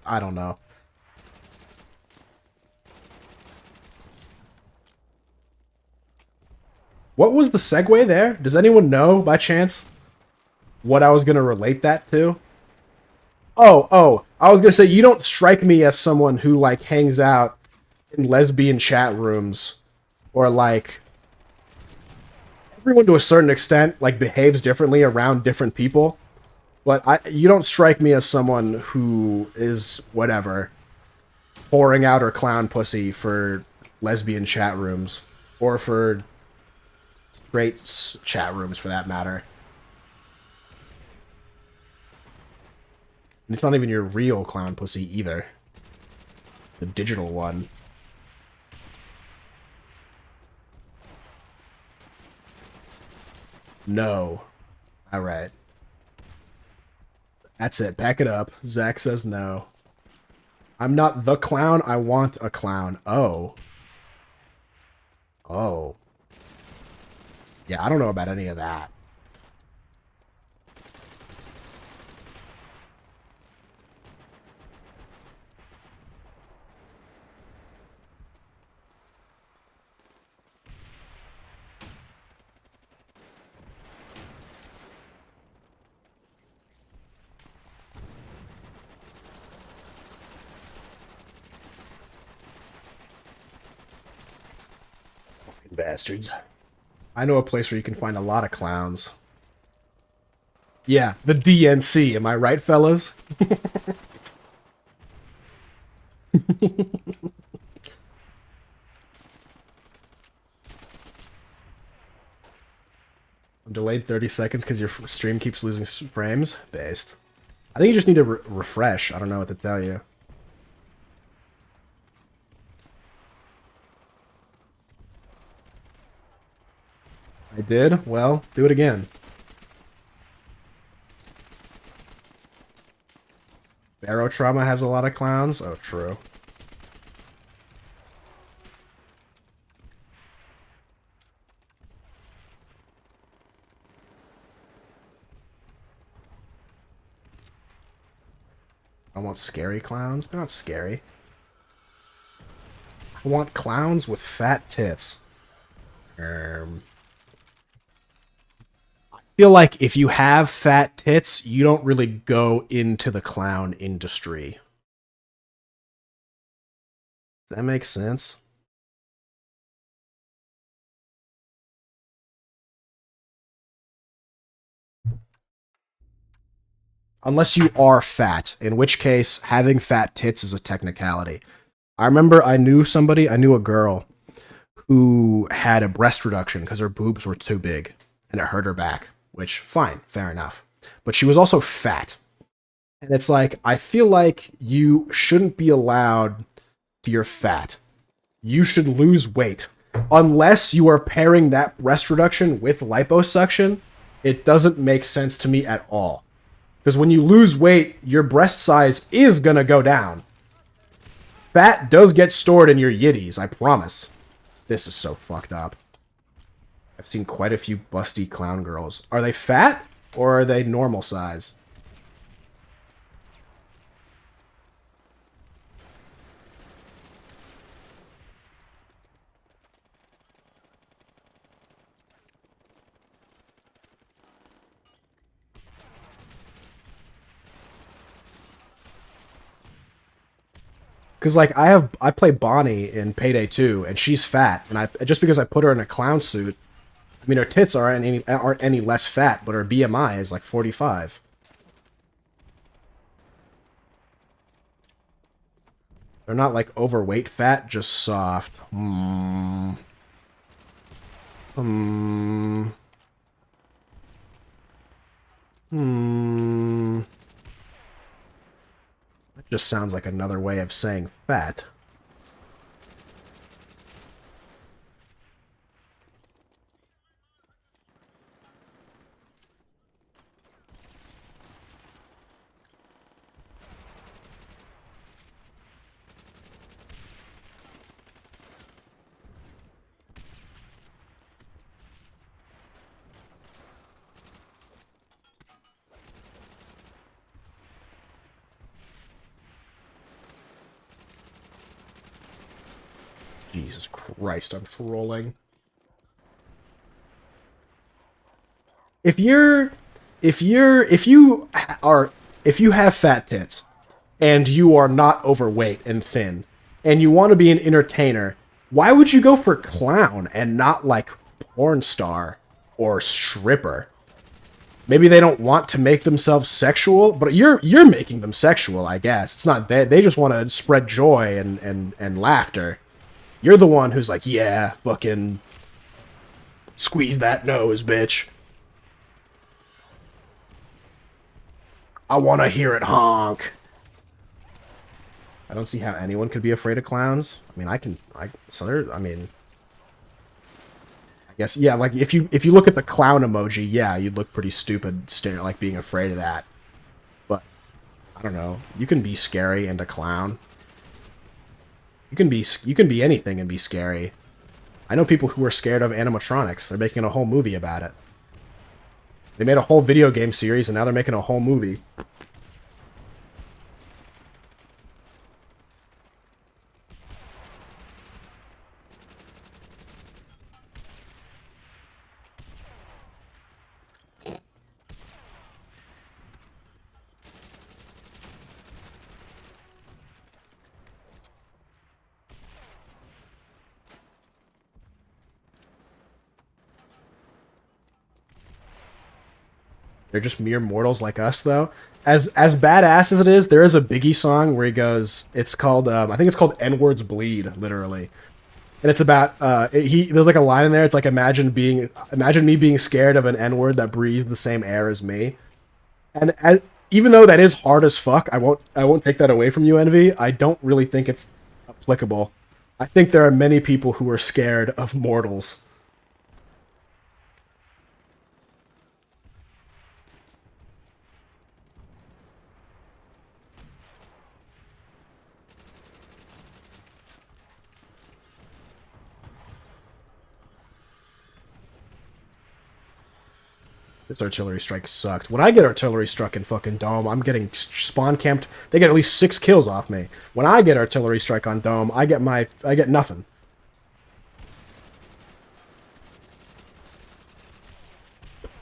I don't know. What was the segue there? Does anyone know by chance what I was gonna relate that to? Oh, I was gonna say you don't strike me as someone who like hangs out in lesbian chat rooms. Or, like, everyone to a certain extent, like, behaves differently around different people. But you don't strike me as someone who is, whatever, pouring out her clown pussy for lesbian chat rooms. Or for straight chat rooms, for that matter. And it's not even your real clown pussy, either. The digital one. No. Alright. That's it. Back it up. Zach says no. I'm not the clown. I want a clown. Oh. Oh. Yeah, I don't know about any of that. Bastards. I know a place where you can find a lot of clowns. Yeah, the DNC. Am I right, fellas? I'm delayed 30 seconds because your stream keeps losing frames. Based. I think you just need to refresh. I don't know what to tell you. I did? Well, do it again. Barotrauma has a lot of clowns? Oh, true. I want scary clowns? They're not scary. I want clowns with fat tits. I feel like if you have fat tits, you don't really go into the clown industry. Does that make sense? Unless you are fat, in which case having fat tits is a technicality. I remember I knew a girl who had a breast reduction because her boobs were too big and it hurt her back, which, fine, fair enough. But she was also fat. And it's like, I feel like you shouldn't be allowed to your fat. You should lose weight. Unless you are pairing that breast reduction with liposuction, it doesn't make sense to me at all. Because when you lose weight, your breast size is gonna go down. Fat does get stored in your yitties, I promise. This is so fucked up. I've seen quite a few busty clown girls. Are they fat, or are they normal size? Because, like, I play Bonnie in Payday 2, and she's fat, and just because I put her in a clown suit, I mean, her tits aren't any less fat, but her BMI is, like, 45. They're not, like, overweight fat, just soft. That just sounds like another way of saying fat. Jesus Christ, I'm trolling. If you have fat tits and you are not overweight and thin and you want to be an entertainer, why would you go for clown and not like porn star or stripper? Maybe they don't want to make themselves sexual, but you're making them sexual, I guess. It's not they just want to spread joy and laughter. You're the one who's like, yeah, fucking squeeze that nose, bitch. I want to hear it honk. I don't see how anyone could be afraid of clowns. I mean, I guess, yeah, like, if you look at the clown emoji, yeah, you'd look pretty stupid staring, like, being afraid of that. But, I don't know. You can be scary and a clown. You can be anything and be scary. I know people who are scared of animatronics. They're making a whole movie about it. They made a whole video game series, and now they're making a whole movie. They're just mere mortals like us, though. As badass as it is, there is a Biggie song where he goes, it's called, I think it's called N-Words Bleed, literally. and it's about there's like a line in there. It's like imagine me being scared of an N-word that breathes the same air as me. And even though that is hard as fuck, I won't take that away from you, Envy. I don't really think it's applicable. I think there are many people who are scared of mortals. This artillery strike sucked. When I get artillery struck in fucking Dome, I'm getting spawn camped. They get at least 6 kills off me. When I get artillery strike on Dome, I get nothing.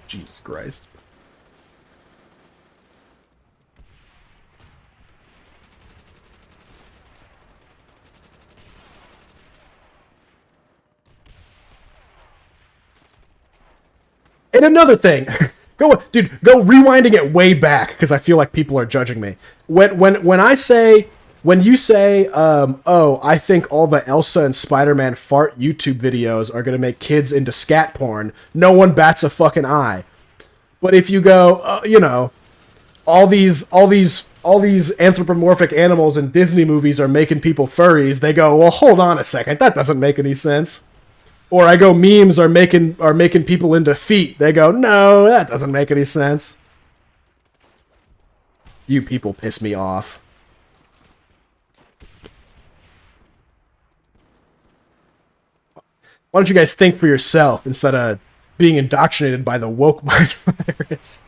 Jesus Christ. And another thing, go rewinding it way back because I feel like people are judging me. When you say, oh, I think all the Elsa and Spider-Man fart YouTube videos are gonna make kids into scat porn, no one bats a fucking eye. But if you go, all these anthropomorphic animals in Disney movies are making people furries, they go, well, hold on a second, that doesn't make any sense. Or I go, memes are making people into feet. They go, no, that doesn't make any sense. You people piss me off. Why don't you guys think for yourself instead of being indoctrinated by the woke mind virus?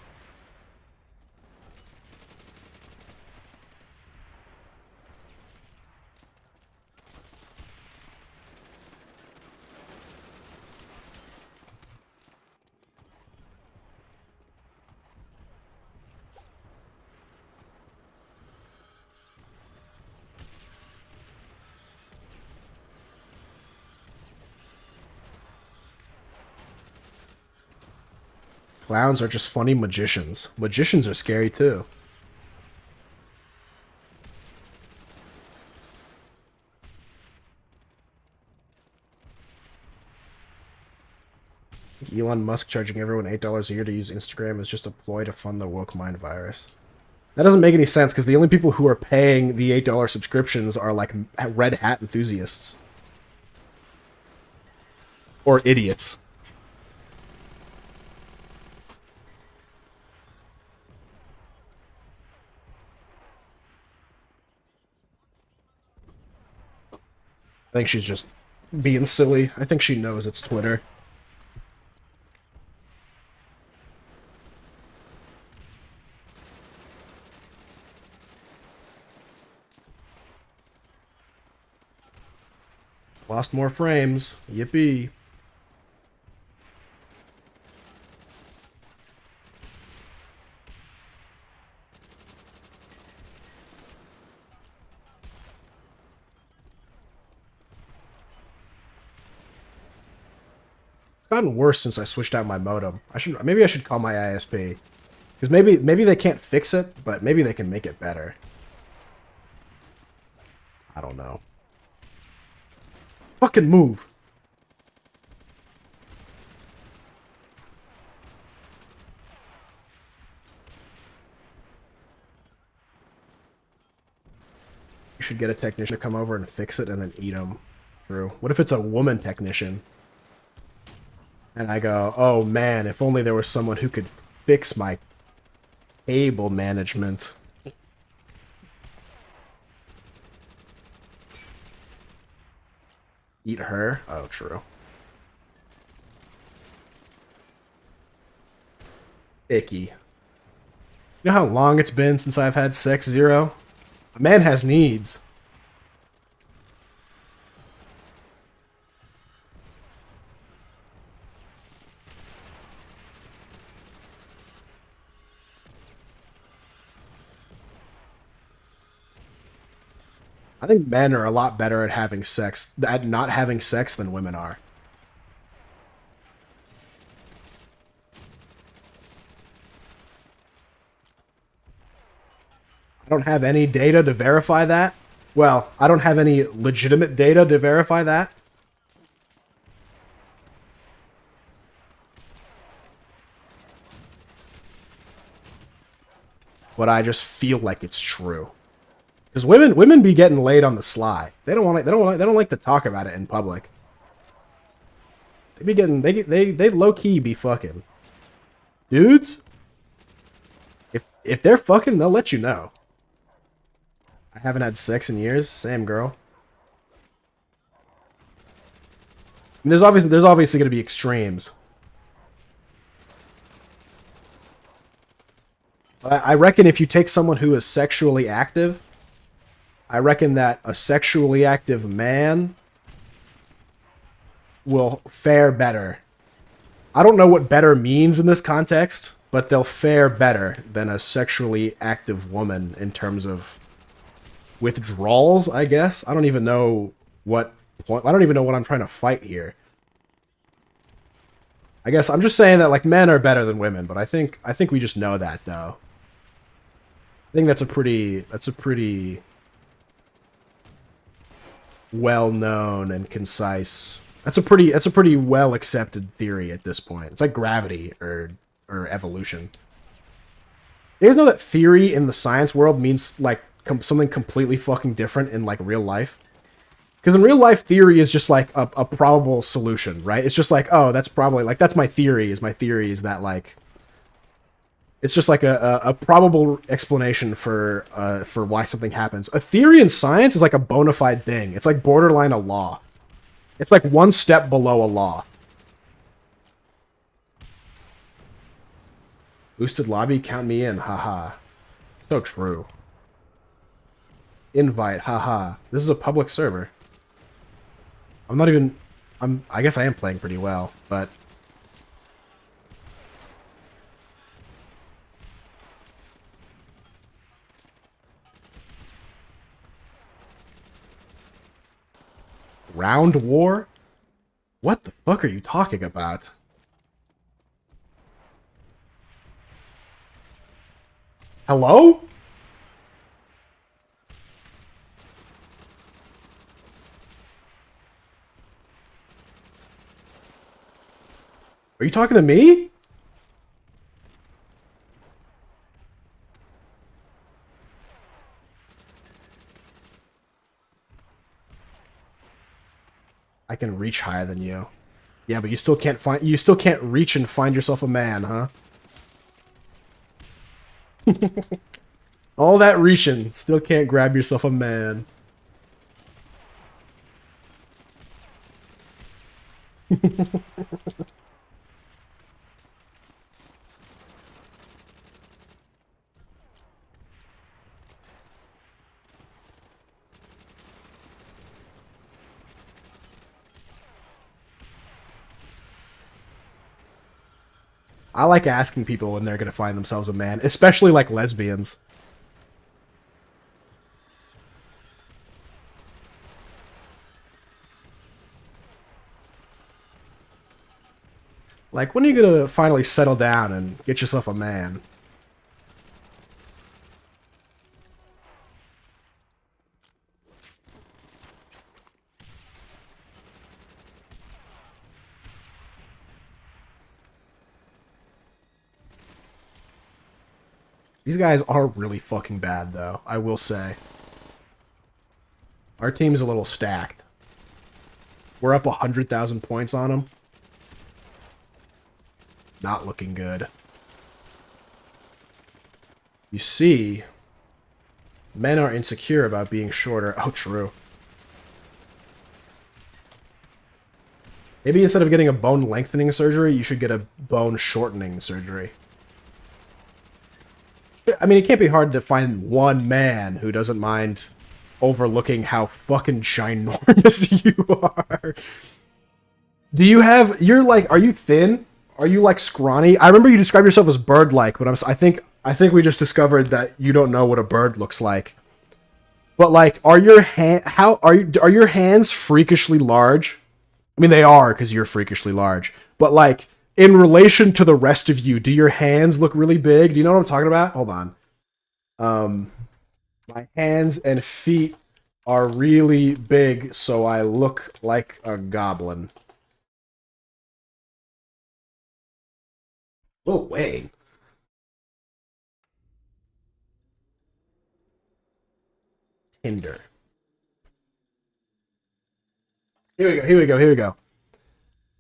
Clowns are just funny magicians. Magicians are scary too. Elon Musk charging everyone $8 a year to use Instagram is just a ploy to fund the woke mind virus. That doesn't make any sense because the only people who are paying the $8 subscriptions are like red hat enthusiasts. Or idiots. I think she's just being silly. I think she knows it's Twitter. Lost more frames. Yippee. Gotten worse since I switched out my modem. Maybe I should call my ISP. Because maybe they can't fix it, but maybe they can make it better. I don't know. Fucking move. You should get a technician to come over and fix it and then eat them. True. What if it's a woman technician? And I go, oh man, if only there was someone who could fix my cable management. Eat her? Oh, true. Icky. You know how long it's been since I've had sex, Zero? A man has needs. I think men are a lot better at having sex, at not having sex than women are. I don't have any data to verify that. Well, I don't have any legitimate data to verify that. but I just feel like it's true. Because women be getting laid on the sly. They don't like to talk about it in public. They be getting they low key be fucking. Dudes, if they're fucking, they'll let you know. I haven't had sex in years. Same, girl. And there's obviously going to be extremes. I reckon if you take someone who is sexually active, I reckon that a sexually active man will fare better. I don't know what better means in this context, but they'll fare better than a sexually active woman in terms of withdrawals, I guess. I don't even know what I'm trying to fight here. I guess I'm just saying that like men are better than women, but I think we just know that though. I think that's a pretty well known and concise. That's a pretty well accepted theory at this point. It's like gravity or evolution. You guys know that theory in the science world means like something completely fucking different in like real life? Because in real life, theory is just like a probable solution, right? It's just like, oh, that's probably like that's my theory. My theory is that like it's just like a probable explanation for why something happens. A theory in science is like a bona fide thing. It's like borderline a law. It's like one step below a law. Boosted lobby, count me in, haha. So true. Invite, haha. This is a public server. I guess I am playing pretty well, but Round war? What the fuck are you talking about? Hello? Are you talking to me? I can reach higher than you. Yeah, but you still can't reach and find yourself a man, huh? All that reaching, still can't grab yourself a man. I like asking people when they're gonna find themselves a man, especially like lesbians. Like, when are you gonna finally settle down and get yourself a man? These guys are really fucking bad, though, I will say. Our team's a little stacked. We're up 100,000 points on them. Not looking good. You see, men are insecure about being shorter. Oh, true. Maybe instead of getting a bone lengthening surgery, you should get a bone shortening surgery. I mean, it can't be hard to find one man who doesn't mind overlooking how fucking ginormous you are. Do you have... You're like... Are you thin? Are you like scrawny? I remember you described yourself as bird-like, but I think we just discovered that you don't know what a bird looks like. But like, are your hands freakishly large? I mean, they are because you're freakishly large. But like, in relation to the rest of you, do your hands look really big? Do you know what I'm talking about? Hold on. My hands and feet are really big, so I look like a goblin. Lil Wayne. Tinder. Here we go.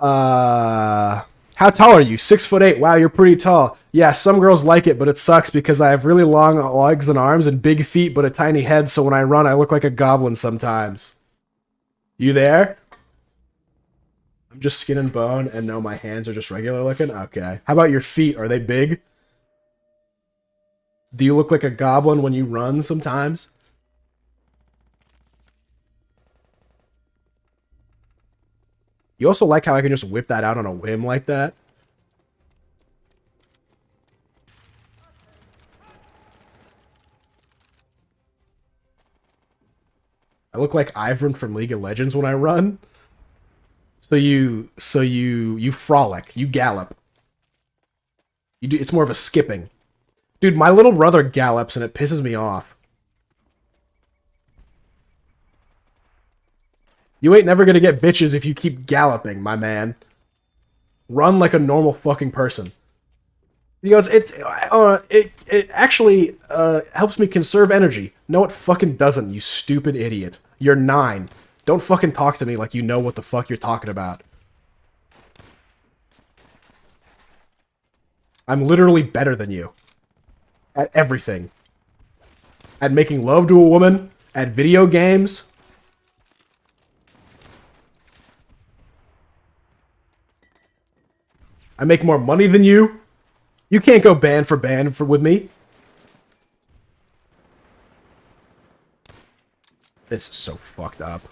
How tall are you? 6'8". Wow, you're pretty tall. Yeah, some girls like it, but it sucks because I have really long legs and arms and big feet, but a tiny head. So when I run, I look like a goblin sometimes. You there? I'm just skin and bone, and no, my hands are just regular looking. Okay. How about your feet? Are they big? Do you look like a goblin when you run sometimes? You also like how I can just whip that out on a whim like that? I look like Ivern from League of Legends when I run. So you frolic, you gallop. You do, it's more of a skipping. Dude, my little brother gallops and it pisses me off. You ain't never gonna get bitches if you keep galloping, my man. Run like a normal fucking person. He goes, it actually helps me conserve energy. No, it fucking doesn't, you stupid idiot. You're 9. Don't fucking talk to me like you know what the fuck you're talking about. I'm literally better than you. At everything. At making love to a woman. At video games. I make more money than you. You can't go band for band with me. This is so fucked up.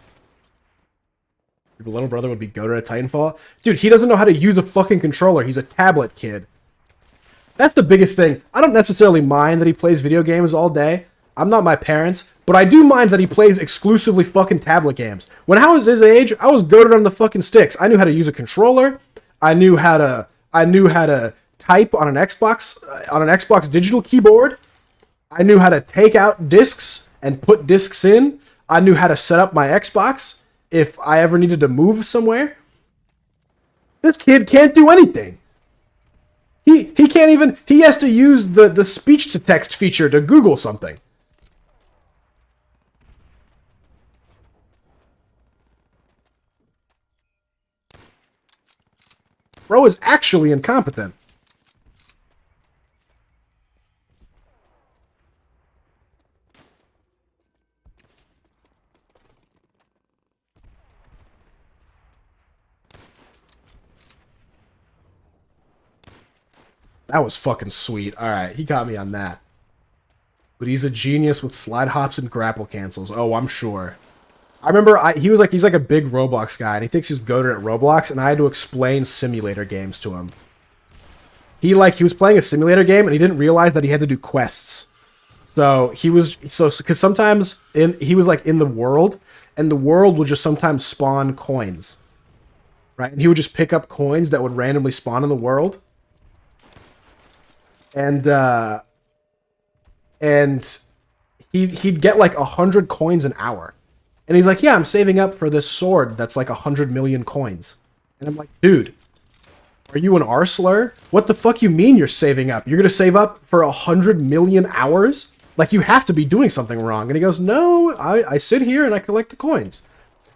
Your little brother would be goated at Titanfall? Dude, he doesn't know how to use a fucking controller. He's a tablet kid. That's the biggest thing. I don't necessarily mind that he plays video games all day. I'm not my parents, but I do mind that he plays exclusively fucking tablet games. When I was his age, I was goated on the fucking sticks. I knew how to use a controller. I knew how to type on an Xbox digital keyboard. I knew how to take out discs and put discs in. I knew how to set up my Xbox if I ever needed to move somewhere. This kid can't do anything. He can't even, he has to use the speech to text feature to Google something. Bro is actually incompetent. That was fucking sweet. Alright, he got me on that. But he's a genius with slide hops and grapple cancels. Oh, I'm sure. I remember he's like a big Roblox guy, and he thinks he's goated at Roblox, and I had to explain simulator games to him. He was playing a simulator game, and he didn't realize that he had to do quests. So because sometimes he was like in the world, and the world would just sometimes spawn coins. Right? And he would just pick up coins that would randomly spawn in the world. And he'd get like 100 coins an hour. And he's like, yeah, I'm saving up for this sword that's like 100 million coins. And I'm like, dude, are you an R-slur? What the fuck you mean you're saving up? You're gonna save up for 100 million hours? Like, you have to be doing something wrong. And he goes, no, I sit here and I collect the coins.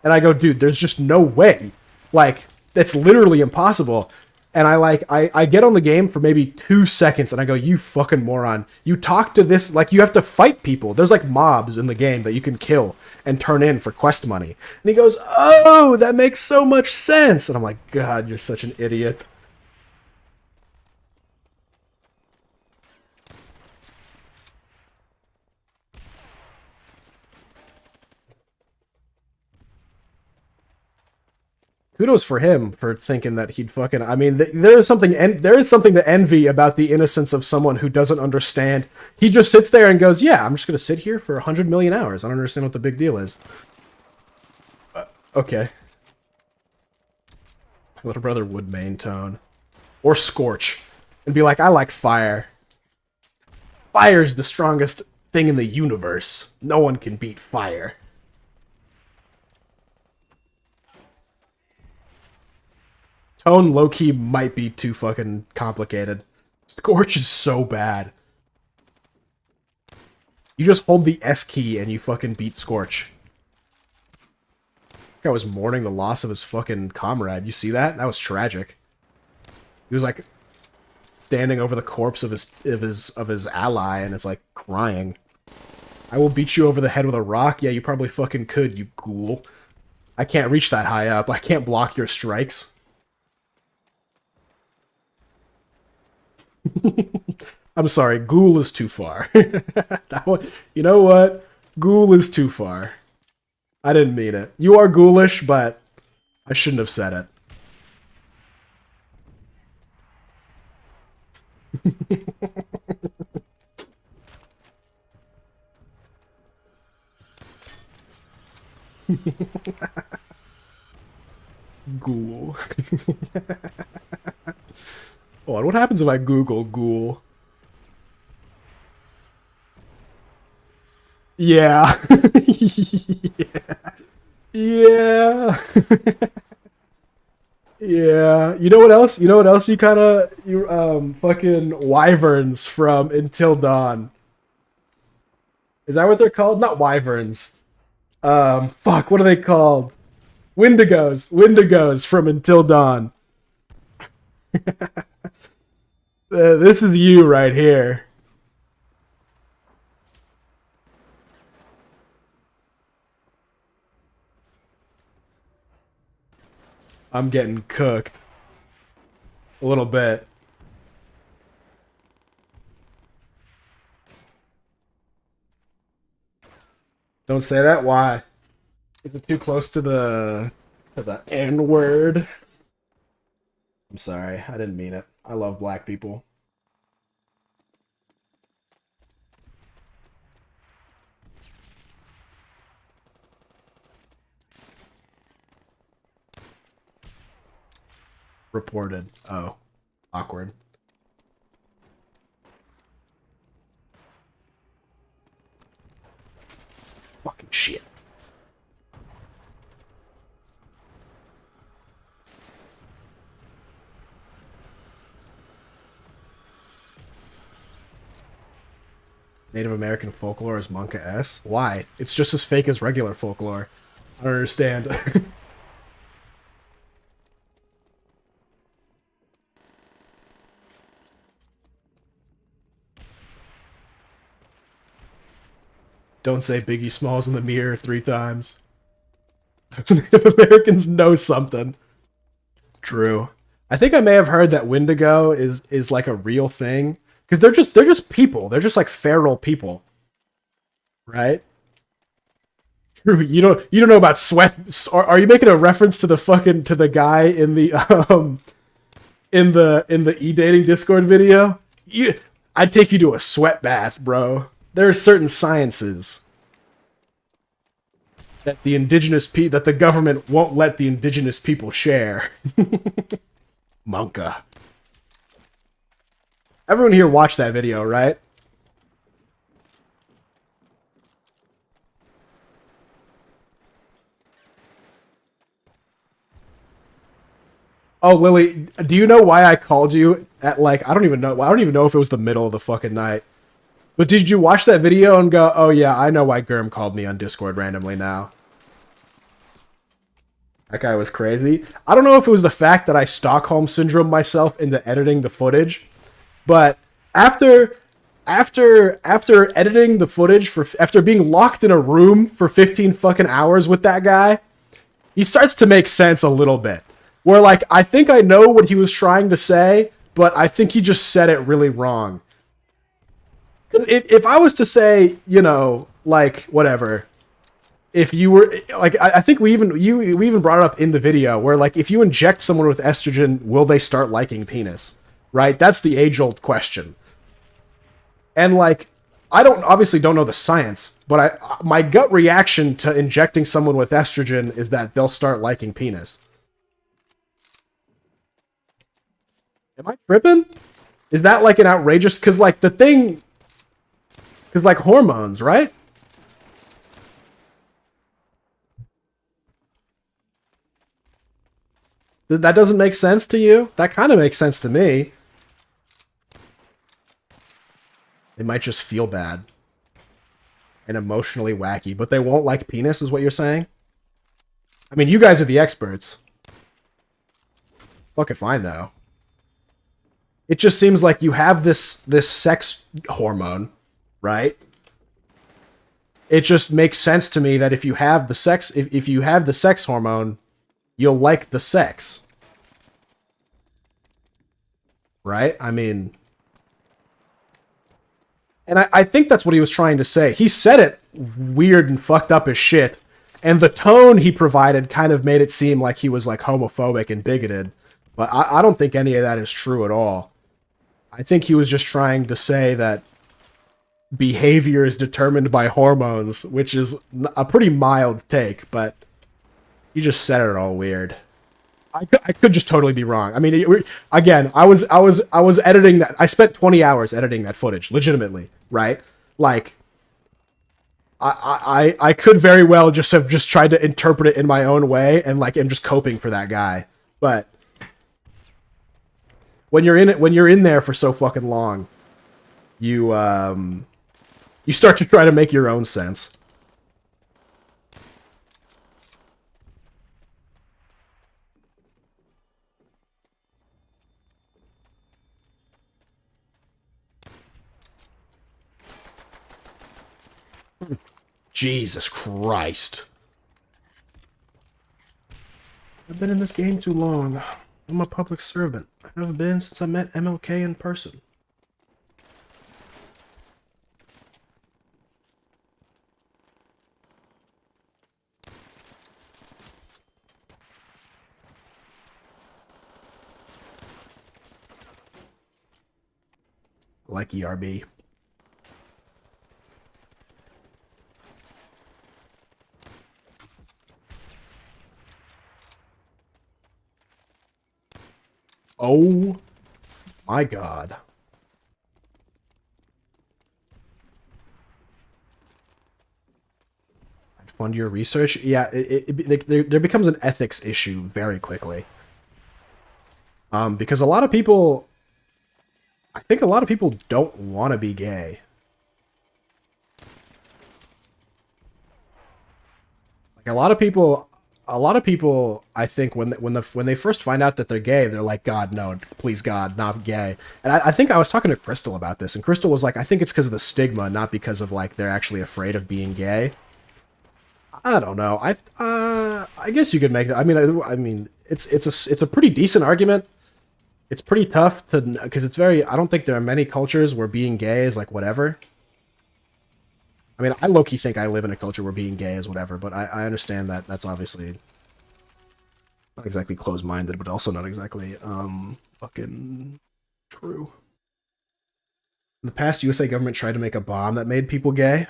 And I go, dude, there's just no way. Like, that's literally impossible. And I get on the game for maybe 2 seconds and I go, you fucking moron. You talk to this, like, you have to fight people. There's like mobs in the game that you can kill and turn in for quest money. And he goes, oh, that makes so much sense. And I'm like, God, you're such an idiot. Kudos for him for thinking that he'd fucking. I mean, there is something to envy about the innocence of someone who doesn't understand. He just sits there and goes, "Yeah, I'm just gonna sit here for 100 million hours. I don't understand what the big deal is." Okay. My little brother would main tone or scorch and be like, "I like fire. Fire's the strongest thing in the universe. No one can beat fire." Tone low-key might be too fucking complicated. Scorch is so bad. You just hold the S key and you fucking beat Scorch. Guy was mourning the loss of his fucking comrade. You see that? That was tragic. He was like standing over the corpse of his ally and it's like crying. I will beat you over the head with a rock. Yeah, you probably fucking could, you ghoul. I can't reach that high up. I can't block your strikes. I'm sorry, ghoul is too far. That one, you know what? Ghoul is too far. I didn't mean it. You are ghoulish, but I shouldn't have said it. Ghoul. Oh, what happens if I Google ghoul? Yeah. Yeah. Yeah. You know what else? You know what else you fucking wyverns from Until Dawn. Is that what they're called? Not wyverns. Fuck, what are they called? Wendigos. Wendigos from Until Dawn. This is you right here. I'm getting cooked. A little bit. Don't say that. Why? Is it too close to the N word? I'm sorry. I didn't mean it. I love black people. Reported. Oh. Awkward. Fucking shit. Native American folklore is Monka S? Why? It's just as fake as regular folklore. I don't understand. Don't say Biggie Smalls in the mirror 3 times. Native Americans know something. True. I think I may have heard that Wendigo is like a real thing. Because they're just people. They're just like feral people. Right? True. You don't know about sweat. Are you making a reference to the guy in the e-dating Discord video? I'd take you to a sweat bath, bro. There are certain sciences that that the government won't let the indigenous people share. Monka. Everyone here watched that video, right? Oh, Lily, do you know why I called you at like I don't even know if it was the middle of the fucking night. But did you watch that video and go, oh yeah, I know why Gurm called me on Discord randomly now? That guy was crazy. I don't know if it was the fact that I Stockholm Syndrome myself into editing the footage, but after editing the footage after being locked in a room for 15 fucking hours with that guy, he starts to make sense a little bit. Where like, I think I know what he was trying to say, but I think he just said it really wrong. Because if I was to say, you know, like, whatever, if you were, like, I think we even brought it up in the video, where, like, if you inject someone with estrogen, will they start liking penis? Right? That's the age-old question. And, like, I obviously don't know the science, but my gut reaction to injecting someone with estrogen is that they'll start liking penis. Am I tripping? Is that, like, an outrageous, because, like, the thing... Because, like, hormones, right? That doesn't make sense to you? That kind of makes sense to me. They might just feel bad. and emotionally wacky, but they won't like penis, is what you're saying? I mean, you guys are the experts. Fucking fine, though. It just seems like you have this sex hormone, right? It just makes sense to me that if you have the sex, if you have the sex hormone, you'll like the sex. Right? I mean... And I think that's what he was trying to say. He said it weird and fucked up as shit. And the tone he provided kind of made it seem like he was like homophobic and bigoted. But I don't think any of that is true at all. I think he was just trying to say that behavior is determined by hormones, which is a pretty mild take, but he just said it all weird. I could just totally be wrong. I mean, again, I was editing that. I spent 20 hours editing that footage, legitimately, right? Like, I could very well just have just tried to interpret it in my own way and like am just coping for that guy. But when you're in there for so fucking long, you start to try to make your own sense. Jesus Christ. I've been in this game too long. I'm a public servant. I haven't been since I met MLK in person. I like ERB. Oh my god. I'd fund your research. Yeah, there becomes an ethics issue very quickly. Because a lot of people, I think a lot of people don't want to be gay. Like a lot of people, I think when they first find out that they're gay, they're like, God, no, please God, not gay. And I think I was talking to Crystal about this, and Crystal was like, I think it's because of the stigma, not because of like they're actually afraid of being gay. I don't know. I guess you could make that. I mean, it's a pretty decent argument. It's pretty tough to, because it's very, I don't think there are many cultures where being gay is like whatever. I mean, I low-key think I live in a culture where being gay is whatever, but I understand that that's obviously not exactly closed-minded, but also not exactly fucking true. In the past, USA government tried to make a bomb that made people gay.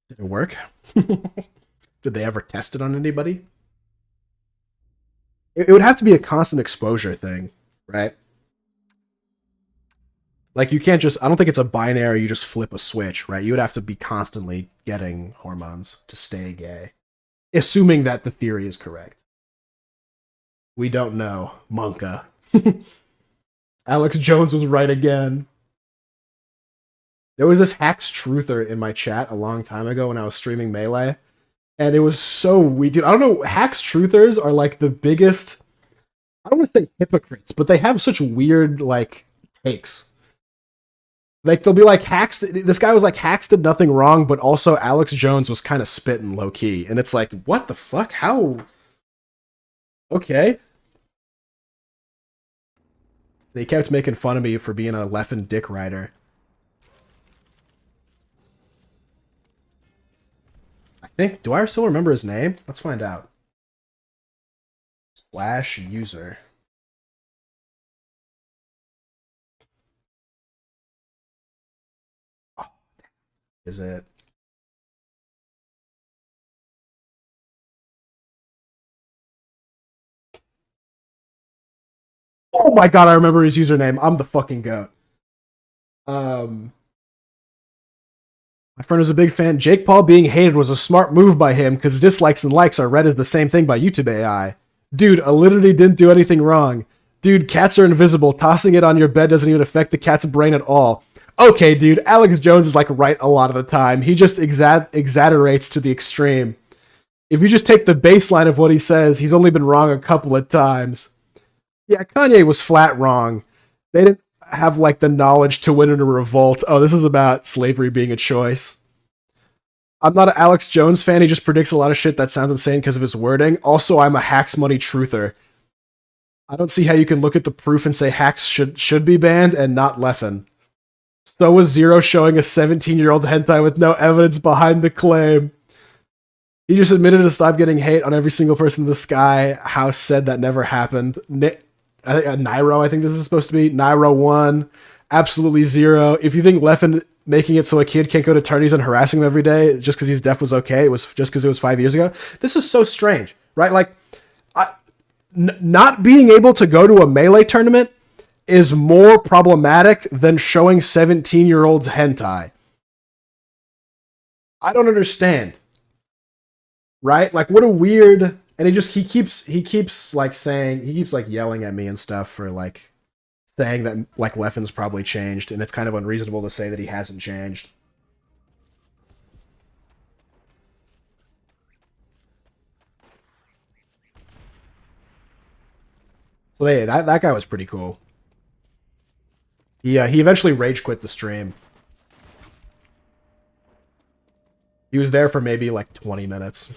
Did it work? Did they ever test it on anybody? It would have to be a constant exposure thing, right? Like, you can't just, I don't think it's a binary, you just flip a switch, right? You would have to be constantly getting hormones to stay gay. Assuming that the theory is correct. We don't know. Monka. Alex Jones was right again. There was this Hacks Truther in my chat a long time ago when I was streaming Melee. And it was so weird. Dude, I don't know. Hacks Truthers are like the biggest, I don't want to say hypocrites, but they have such weird, like, takes. Like, they'll be like, Hacks, this guy was like, Hacks did nothing wrong, but also Alex Jones was kind of spitting low-key. And it's like, what the fuck? How? Okay. They kept making fun of me for being a Leffen dick rider. I think, do I still remember his name? Let's find out. Slash user. Is it? Oh my god, I remember his username. I'm the fucking goat. My friend was a big fan. Jake Paul being hated was a smart move by him because dislikes and likes are read as the same thing by YouTube AI. Dude, I literally didn't do anything wrong. Dude, cats are invisible. Tossing it on your bed doesn't even affect the cat's brain at all. Okay, dude, Alex Jones is like right a lot of the time. He just exaggerates to the extreme. If you just take the baseline of what he says, he's only been wrong a couple of times. Yeah, Kanye was flat wrong. They didn't have like the knowledge to win in a revolt. Oh, this is about slavery being a choice. I'm not an Alex Jones fan. He just predicts a lot of shit that sounds insane because of his wording. Also, I'm a Hacks Money truther. I don't see how you can look at the proof and say hacks should be banned and not Leffen. So was Zero showing a 17-year-old hentai with no evidence behind the claim. He just admitted to stop getting hate on every single person in the sky. House said that never happened. Nairo, I think this is supposed to be. Nairo 1. Absolutely zero. If you think Leffen making it so a kid can't go to attorneys and harassing them every day just because he's deaf was okay, it was just because it was 5 years ago. This is so strange, right? Like, not being able to go to a Melee tournament is more problematic than showing 17-year-olds hentai. I don't understand. Right? Like, what a weird... And he keeps like yelling at me and stuff for like saying that like Leffen's probably changed, and it's kind of unreasonable to say that he hasn't changed. So yeah, that guy was pretty cool. Yeah, he eventually rage quit the stream. He was there for maybe like 20 minutes.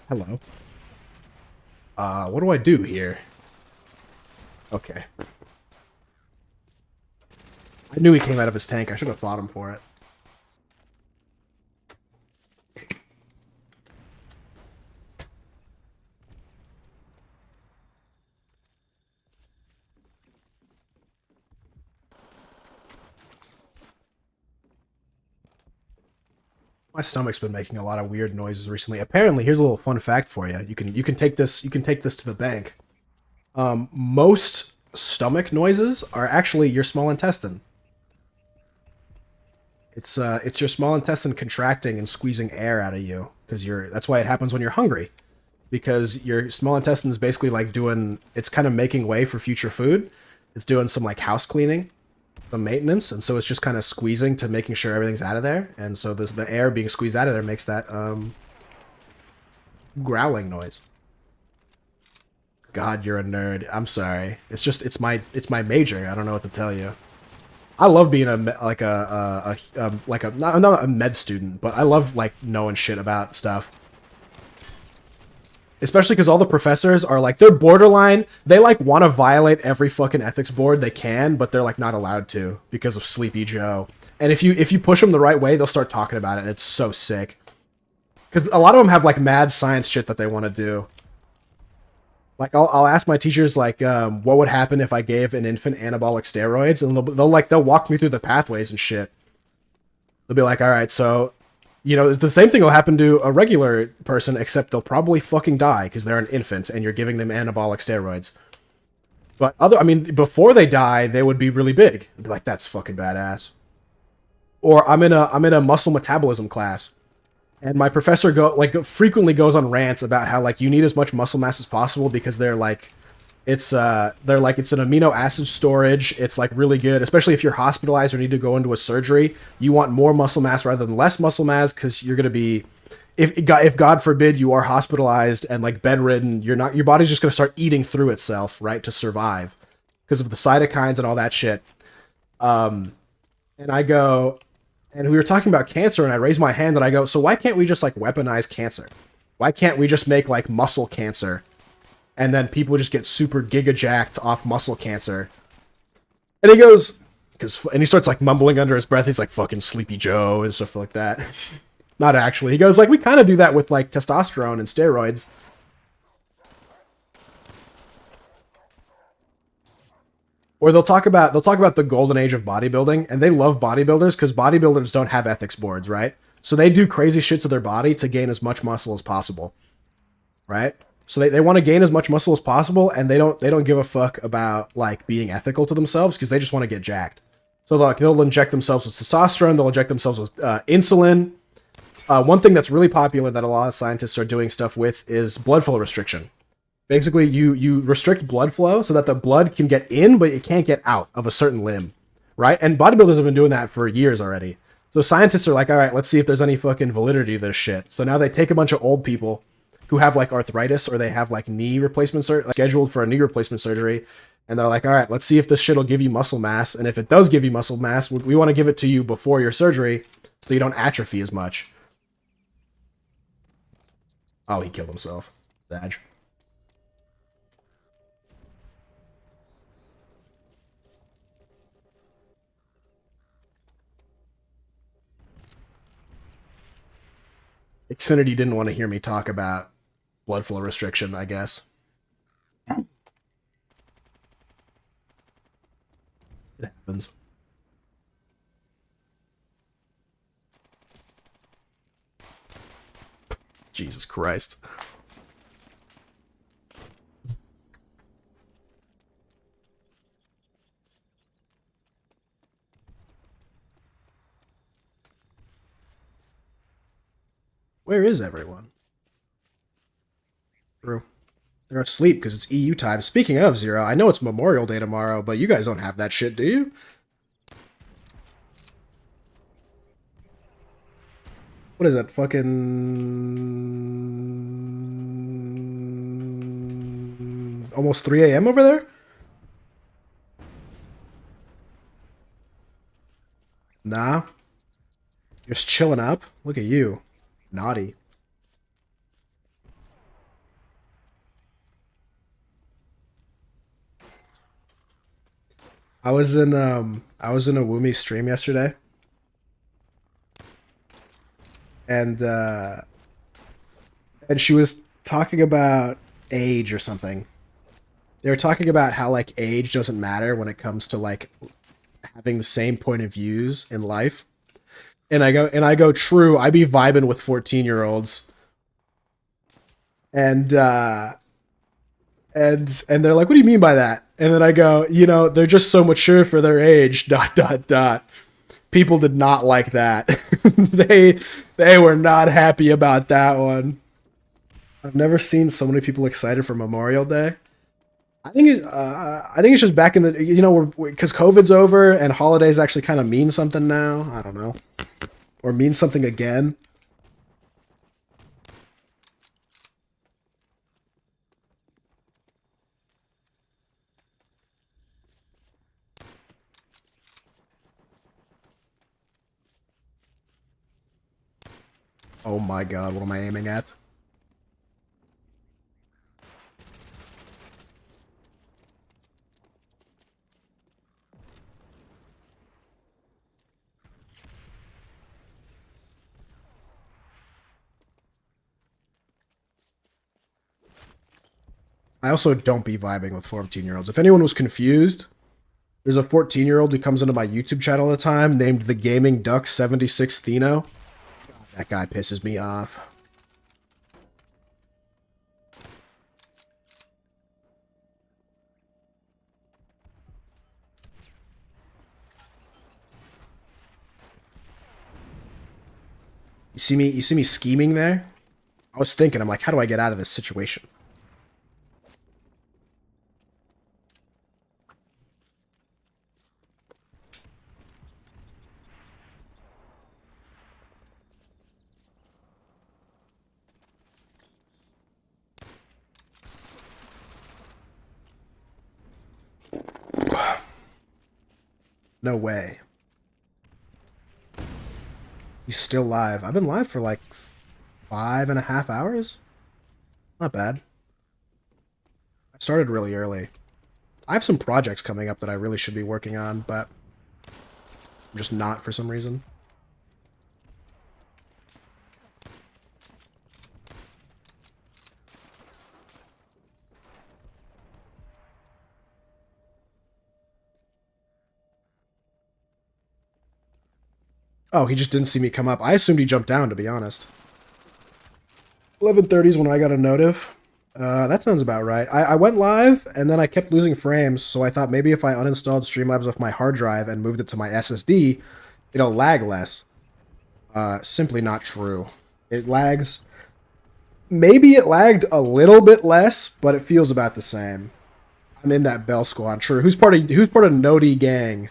Hello. What do I do here? Okay. I knew he came out of his tank. I should have fought him for it. My stomach's been making a lot of weird noises recently. Apparently, here's a little fun fact for you. You can take this to the bank. Most stomach noises are actually your small intestine. It's your small intestine contracting and squeezing air out of you that's why it happens when you're hungry, because your small intestine is basically like it's kind of making way for future food. It's doing some like house cleaning, some maintenance, and so it's just kind of squeezing to making sure everything's out of there, and so the air being squeezed out of there makes that growling noise. God, you're a nerd. I'm sorry. It's my major. I don't know what to tell you. I love being I'm not a med student, but I love like knowing shit about stuff. Especially because all the professors are like, they're borderline. They like want to violate every fucking ethics board they can, but they're like not allowed to because of Sleepy Joe. And if you push them the right way, they'll start talking about it, and it's so sick. Because a lot of them have like mad science shit that they want to do. Like I'll ask my teachers like, what would happen if I gave an infant anabolic steroids, and they'll walk me through the pathways and shit. They'll be like, all right, so, you know, the same thing will happen to a regular person, except they'll probably fucking die because they're an infant and you're giving them anabolic steroids. But before they die, they would be really big. I'd be like, that's fucking badass. Or I'm in a muscle metabolism class, and my professor frequently goes on rants about how like you need as much muscle mass as possible because it's an amino acid storage. It's like really good, especially if you're hospitalized or need to go into a surgery. You want more muscle mass rather than less muscle mass because you're gonna be, if God forbid you are hospitalized and like bedridden, your body's just gonna start eating through itself, right, to survive because of the cytokines and all that shit. And I go, and we were talking about cancer, and I raised my hand and I go, so why can't we just like weaponize cancer? Why can't we just make like muscle cancer? And then people just get super giga jacked off muscle cancer. And he goes, and he starts like mumbling under his breath. He's like, fucking Sleepy Joe and stuff like that. Not actually. He goes like, we kind of do that with like testosterone and steroids. Or they'll talk about the golden age of bodybuilding, and they love bodybuilders because bodybuilders don't have ethics boards, right? So they do crazy shit to their body to gain as much muscle as possible, right? So they want to gain as much muscle as possible, and they don't give a fuck about like being ethical to themselves because they just want to get jacked. So like they'll inject themselves with testosterone, they'll inject themselves with insulin. One thing that's really popular that a lot of scientists are doing stuff with is blood flow restriction. Basically, you restrict blood flow so that the blood can get in, but it can't get out of a certain limb, right? And bodybuilders have been doing that for years already. So scientists are like, all right, let's see if there's any fucking validity to this shit. So now they take a bunch of old people who have like arthritis or they have like knee replacement surgery, scheduled for a knee replacement surgery. And they're like, all right, let's see if this shit will give you muscle mass. And if it does give you muscle mass, we want to give it to you before your surgery so you don't atrophy as much. Oh, he killed himself. Badge. Xfinity didn't want to hear me talk about blood flow restriction, I guess. It happens. Jesus Christ. Where is everyone? True. They're asleep because it's EU time. Speaking of, Zero, I know it's Memorial Day tomorrow, but you guys don't have that shit, do you? What is that? Fucking... almost 3 a.m. over there? Nah. You're just chilling up? Look at you. Naughty. I was in a Woomy stream yesterday. And she was talking about age or something. They were talking about how like age doesn't matter when it comes to like having the same point of views in life. And I go, true, I be vibing with 14-year-olds. And they're like, what do you mean by that? And then I go, you know, they're just so mature for their age, ... People did not like that. they were not happy about that one. I've never seen so many people excited for Memorial Day. I think it's just back in the, you know, because COVID's over and holidays actually kind of mean something now. I don't know. Or mean something again. Oh my god, what am I aiming at? I also don't be vibing with 14-year-olds. If anyone was confused, there's a 14-year-old who comes into my YouTube chat all the time named the Gaming Duck 76 Theno. God, that guy pisses me off. You see me scheming there? I was thinking, I'm like, how do I get out of this situation? No way. He's still live. I've been live for like 5.5 hours? Not bad. I started really early. I have some projects coming up that I really should be working on, but I'm just not for some reason. Oh, he just didn't see me come up. I assumed he jumped down, to be honest. 11:30 is when I got a notif. That sounds about right. I went live and then I kept losing frames, so I thought maybe if I uninstalled Streamlabs off my hard drive and moved it to my SSD, it'll lag less. Simply not true. It lags. Maybe it lagged a little bit less, but it feels about the same. I'm in that Bell Squad. True. Who's part of Nodi gang?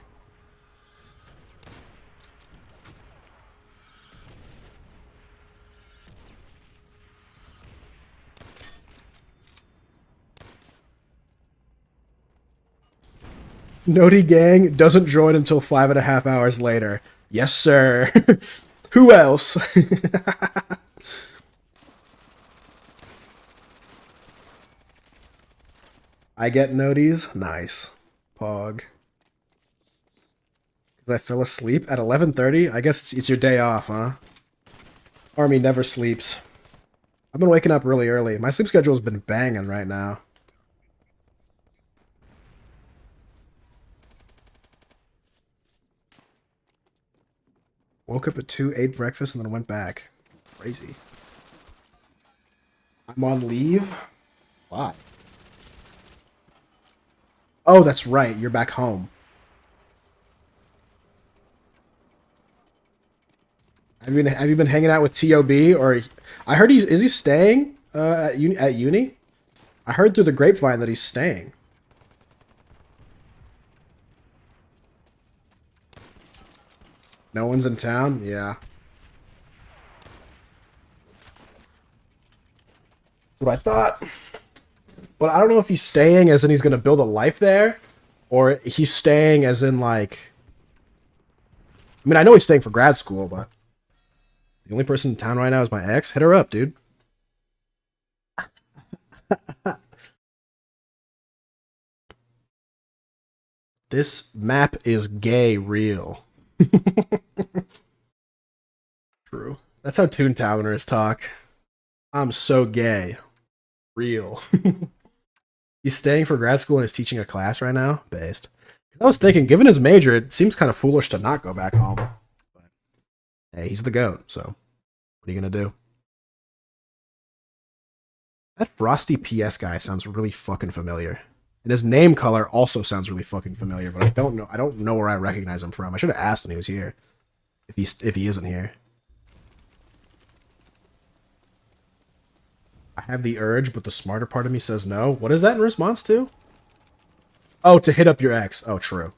Nodi gang doesn't join until 5.5 hours later. Yes, sir. Who else? I get Nodies. Nice. Pog. Because I fell asleep at 11:30? I guess it's your day off, huh? Army never sleeps. I've been waking up really early. My sleep schedule's been banging right now. Woke up at 2, ate breakfast, and then went back. Crazy. I'm on leave? Why? Oh, that's right. You're back home. Have you been hanging out with TOB? Or I heard is he staying at uni? I heard through the grapevine that he's staying. No one's in town? Yeah. That's what I thought. But I don't know if he's staying as in he's going to build a life there, or he's staying as in, like... I mean, I know he's staying for grad school, but... The only person in town right now is my ex. Hit her up, dude. This map is gay real. True. That's how Toontowners talk. I'm so gay. Real. He's staying for grad school and is teaching a class right now? Based. I was thinking, given his major, it seems kind of foolish to not go back home. But, hey, he's the GOAT, so what are you going to do? That Frosty PS guy sounds really fucking familiar. And his name color also sounds really fucking familiar, but I don't know where I recognize him from. I should have asked when he was here. If he isn't here. I have the urge, but the smarter part of me says no. What is that in response to? Oh, to hit up your ex. Oh, true.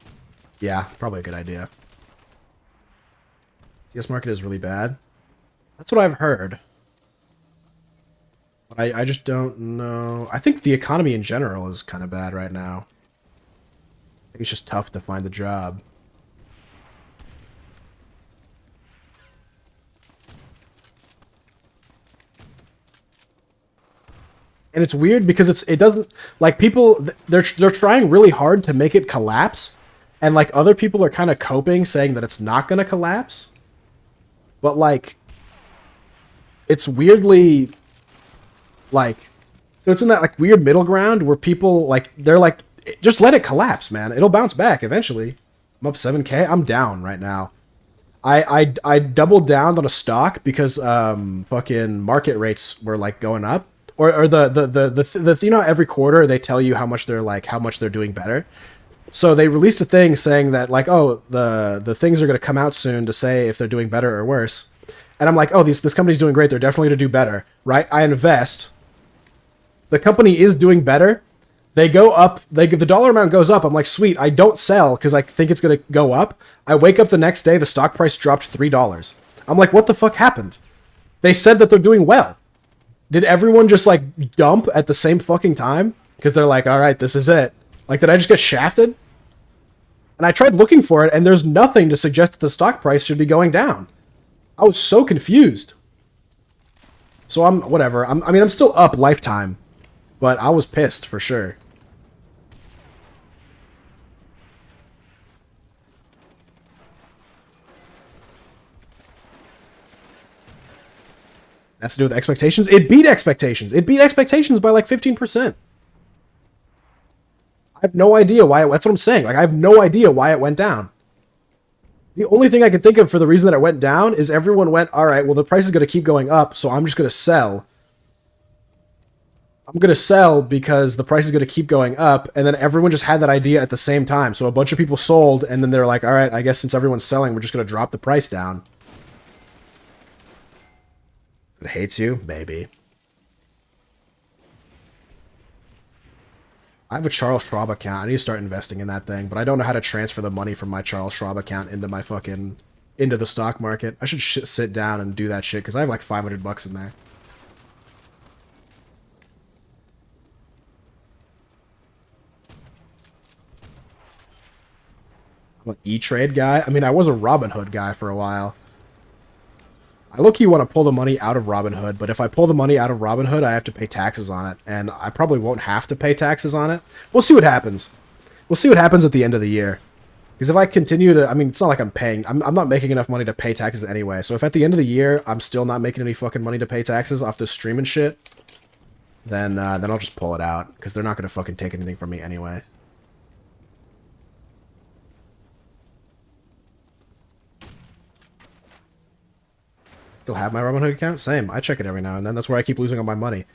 Yeah, probably a good idea. CS market is really bad. That's what I've heard. But I just don't know. I think the economy in general is kind of bad right now. I think it's just tough to find a job. And it's weird because it doesn't, like, people, they're trying really hard to make it collapse, and like other people are kind of coping saying that it's not going to collapse. But like, it's weirdly, like, so it's in that like weird middle ground where people like, they're like, just let it collapse, man. It'll bounce back eventually. I'm up 7K. I'm down right now. I doubled down on a stock because fucking market rates were like going up. Or the you know, every quarter they tell you how much they're doing better. So they released a thing saying that like, oh, the things are going to come out soon to say if they're doing better or worse. And I'm like, oh, this company's doing great. They're definitely going to do better, right? I invest. The company is doing better. They go up. The dollar amount goes up. I'm like, sweet. I don't sell because I think it's going to go up. I wake up the next day. The stock price dropped $3. I'm like, what the fuck happened? They said that they're doing well. Did everyone just, like, dump at the same fucking time? Because they're like, all right, this is it. Like, did I just get shafted? And I tried looking for it, and there's nothing to suggest that the stock price should be going down. I was so confused. So whatever. I'm still up lifetime. But I was pissed, for sure. That's to do with expectations. It beat expectations. It beat expectations by like 15%. I have no idea why. That's what I'm saying. Like, I have no idea why it went down. The only thing I can think of for the reason that it went down is everyone went, all right, well, the price is going to keep going up, so I'm just going to sell. I'm gonna sell because the price is gonna keep going up, and then everyone just had that idea at the same time. So a bunch of people sold, and then they're like, all right, I guess since everyone's selling, we're just gonna drop the price down. It hates you? Maybe. I have a Charles Schwab account. I need to start investing in that thing, but I don't know how to transfer the money from my Charles Schwab account into my into the stock market. I should sit down and do that shit because I have like $500 in there. I'm an E-Trade guy. I mean, I was a Robinhood guy for a while. I low-key want to pull the money out of Robinhood, but if I pull the money out of Robinhood, I have to pay taxes on it, and I probably won't have to pay taxes on it. We'll see what happens. We'll see what happens at the end of the year. Because if I continue to... I mean, it's not like I'm not making enough money to pay taxes anyway, so if at the end of the year, I'm still not making any fucking money to pay taxes off this streaming shit, then I'll just pull it out, because they're not going to fucking take anything from me anyway. Still have my Robinhood account? Same. I check it every now and then. That's where I keep losing all my money.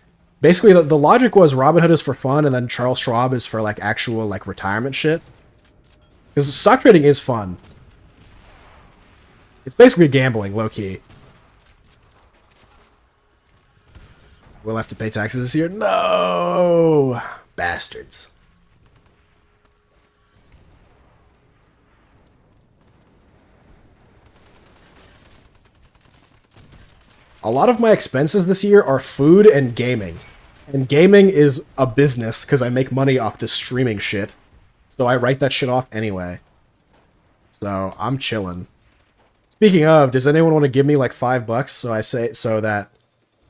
Basically, the logic was Robinhood is for fun, and then Charles Schwab is for, like, actual, like, retirement shit. Because stock trading is fun. It's basically gambling, low-key. We'll have to pay taxes this year? No! Bastards. A lot of my expenses this year are food and gaming. And gaming is a business because I make money off this streaming shit. So I write that shit off anyway. So I'm chilling. Speaking of, does anyone want to give me like $5 so that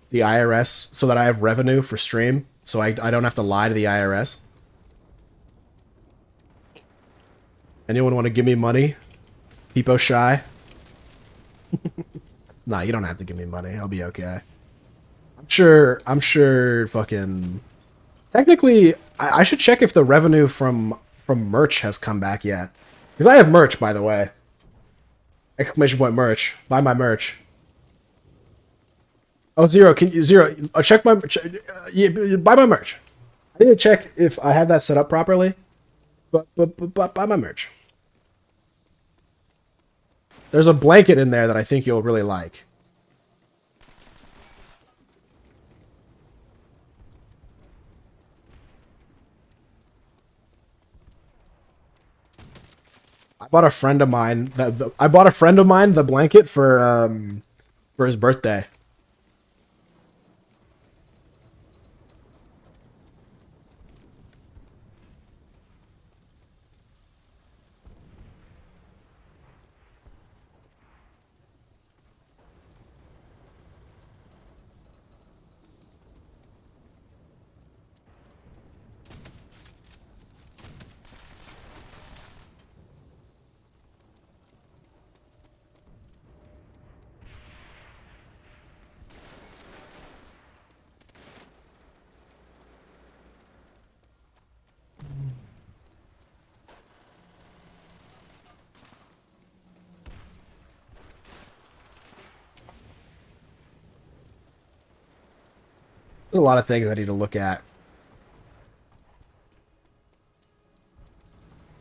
the IRS, so that I have revenue for stream, so I don't have to lie to the IRS? Anyone want to give me money? People shy? Nah, you don't have to give me money. I'll be okay. I'm sure fucking... Technically, I should check if the revenue from merch has come back yet. Because I have merch, by the way. Exclamation point merch. Buy my merch. Oh, Zero, check my... buy my merch. I need to check if I have that set up properly. But buy my merch. There's a blanket in there that I think you'll really like. I bought a friend of mine the blanket for his birthday. There's a lot of things I need to look at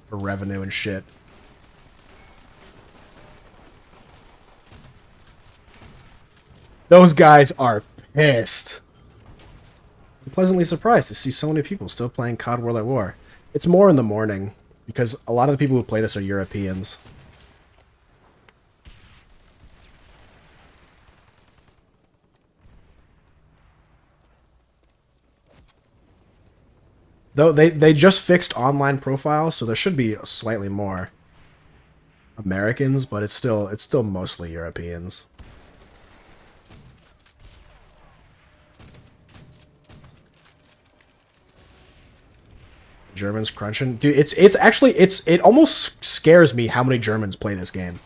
for revenue and shit. Those guys are pissed. I'm pleasantly surprised to see so many people still playing COD World at War. It's more in the morning, because a lot of the people who play this are Europeans. Though they just fixed online profiles, so there should be slightly more Americans, but it's still mostly Europeans. Germans crunching, dude. It almost scares me how many Germans play this game.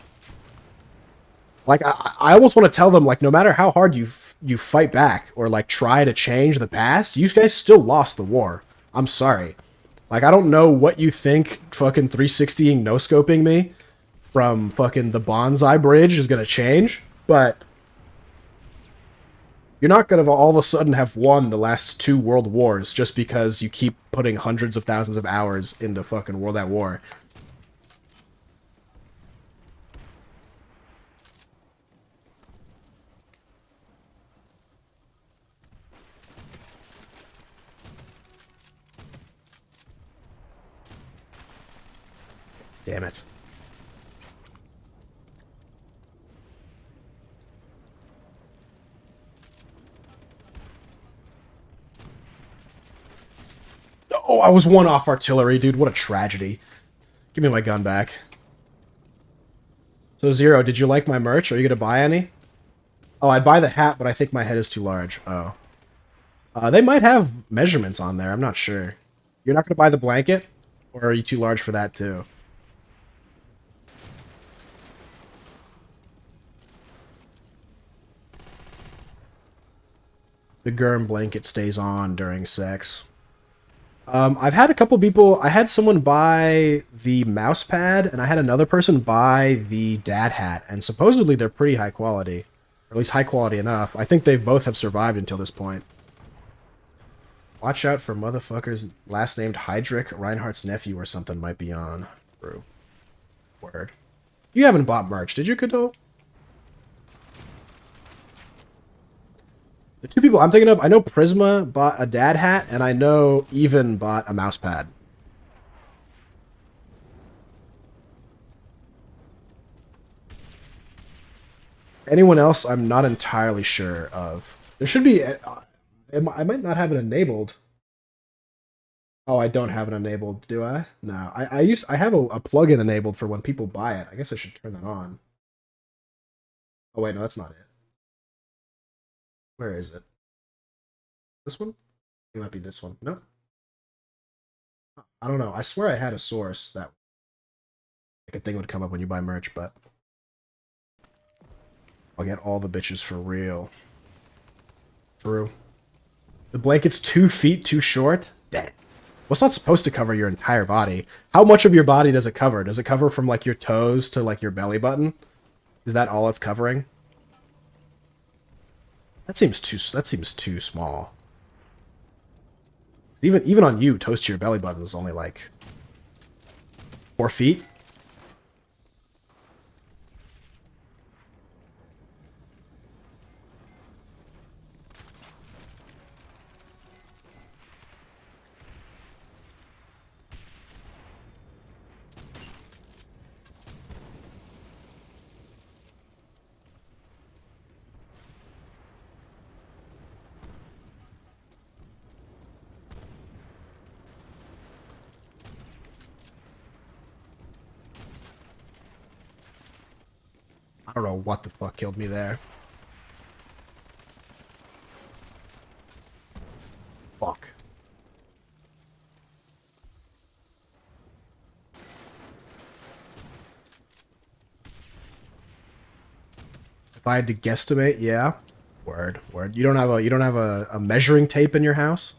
Like I almost want to tell them, like, no matter how hard you fight back or like try to change the past, you guys still lost the war. I'm sorry. Like, I don't know what you think fucking 360ing no-scoping me from fucking the Bonsai Bridge is gonna change, but You're not going to all of a sudden have won the last 2 world wars just because you keep putting hundreds of thousands of hours into fucking World at War. Damn it. Oh, I was 1 off artillery, dude. What a tragedy. Give me my gun back. So, Zero, did you like my merch? Are you going to buy any? Oh, I'd buy the hat, but I think my head is too large. Oh. They might have measurements on there. I'm not sure. You're not going to buy the blanket? Or are you too large for that, too? The gurm blanket stays on during sex. I've had a couple people... I had someone buy the mouse pad, and I had another person buy the dad hat, and supposedly they're pretty high quality. Or at least high quality enough. I think they both have survived until this point. Watch out for motherfuckers last named Heydrich, Reinhardt's nephew or something might be on. True. Word. You haven't bought merch, did you, Cadeau? The 2 people I'm thinking of, I know Prisma bought a dad hat, and I know Even bought a mouse pad. Anyone else, I'm not entirely sure of. There should be... I might not have it enabled. Oh, I don't have it enabled, do I? No. I have a plugin enabled for when people buy it. I guess I should turn that on. Oh, wait, no, that's not it. Where is it? This one? It might be this one. No. I don't know. I swear I had a source that like a thing would come up when you buy merch, but I'll get all the bitches for real. True. The blanket's 2 feet too short? Dang. Well, it's not supposed to cover your entire body. How much of your body does it cover? Does it cover from like your toes to like your belly button? Is that all it's covering? That seems too small. Even on you, toes to your belly button is only like 4 feet. I don't know what the fuck killed me there. Fuck. If I had to guesstimate, yeah. Word. You don't have a measuring tape in your house?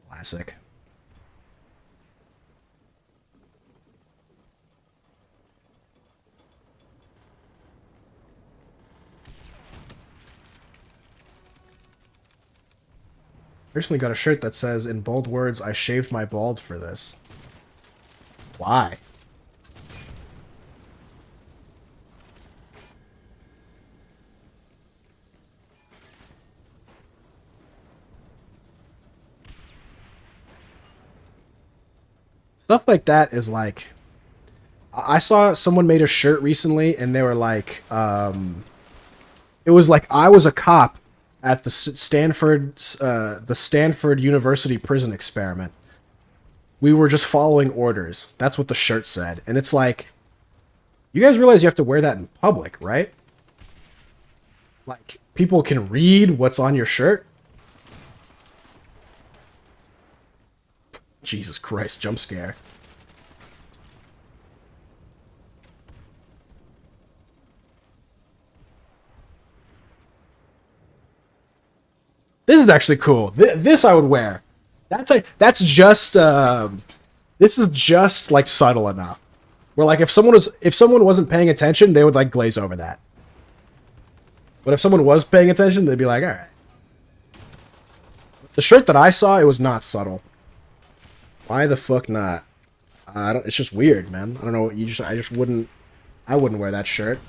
Classic. I recently got a shirt that says, in bold words, I shaved my bald for this. Why? Stuff like that is like... I saw someone made a shirt recently, and they were like, it was like I was a cop at the Stanford University prison experiment. We were just following orders. That's what the shirt said. And it's like, you guys realize you have to wear that in public, right? Like, people can read what's on your shirt. Jesus Christ, jump scare. This is actually cool. This I would wear. That's just this is just like subtle enough. Where like if someone wasn't paying attention, they would like glaze over that. But if someone was paying attention, they'd be like, all right. The shirt that I saw, it was not subtle. Why the fuck not? I don't. It's just weird, man. I don't know. I just wouldn't. I wouldn't wear that shirt.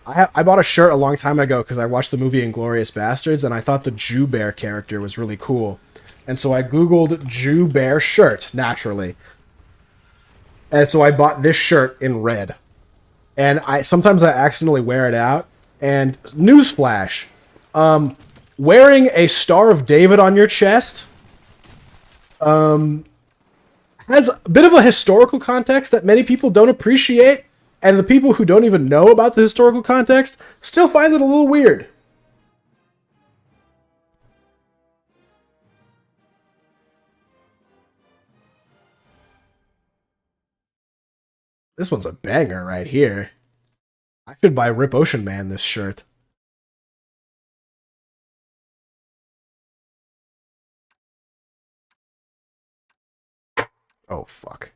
I bought a shirt a long time ago because I watched the movie Inglourious Bastards, and I thought the Jew Bear character was really cool. And so I googled Jew Bear shirt, naturally. And so I bought this shirt in red. And sometimes I accidentally wear it out. And newsflash, wearing a Star of David on your chest has a bit of a historical context that many people don't appreciate. And the people who don't even know about the historical context still find it a little weird. This one's a banger right here. I should buy Rip Ocean Man this shirt. Oh, fuck.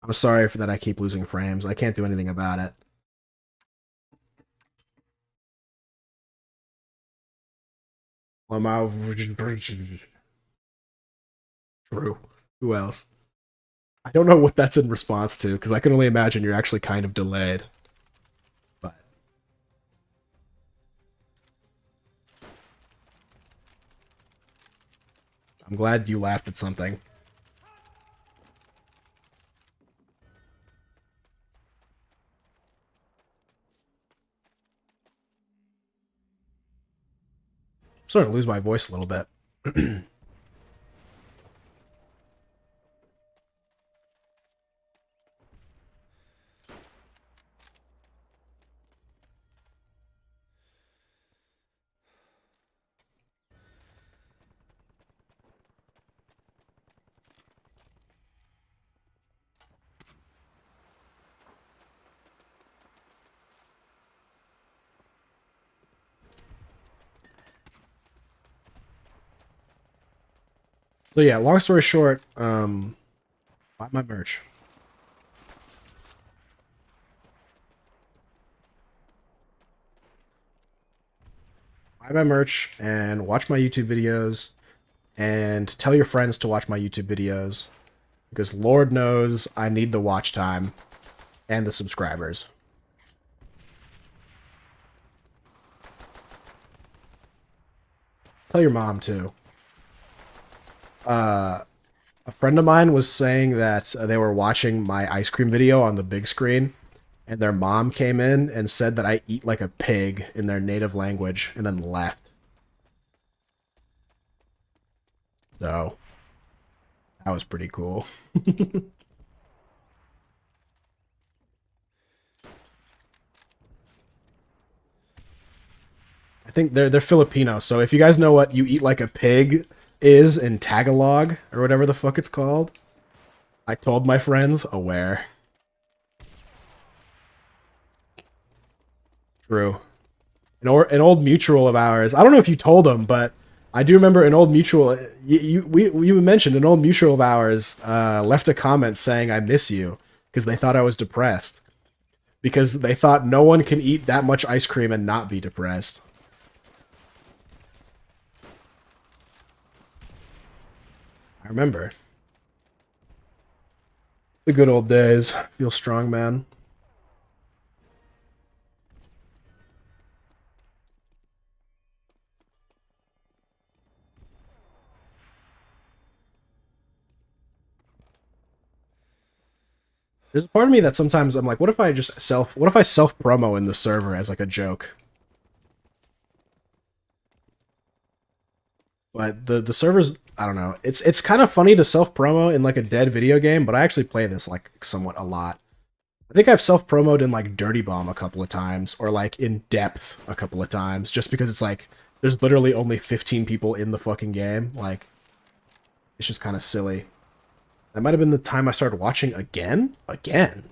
I'm sorry for that I keep losing frames. I can't do anything about it. True. Who else? I don't know what that's in response to, because I can only imagine you're actually kind of delayed. But I'm glad you laughed at something. I'm starting to lose my voice a little bit. So yeah, long story short, buy my merch. Buy my merch and watch my YouTube videos and tell your friends to watch my YouTube videos because Lord knows I need the watch time and the subscribers. Tell your mom too. A friend of mine was saying that they were watching my ice cream video on the big screen, and their mom came in and said that I eat like a pig in their native language, and then left. So, that was pretty cool. I think they're Filipino, so if you guys know what you eat like a pig is in Tagalog, or whatever the fuck it's called, I told my friends, aware. True. An old mutual of ours, I don't know if you told him, but I do remember an old mutual, we mentioned an old mutual of ours left a comment saying, I miss you, because they thought I was depressed. Because they thought no one can eat that much ice cream and not be depressed. I remember. The good old days. Feel strong, man. There's a part of me that sometimes I'm like, what if I self promo in the server as like a joke? But the servers, I don't know. It's kind of funny to self promo in like a dead video game, but I actually play this like somewhat a lot. I think I've self promoed in like Dirty Bomb a couple of times, or like in Depth a couple of times, just because it's like there's literally only 15 people in the fucking game. Like, it's just kind of silly. That might have been the time I started watching again. Again,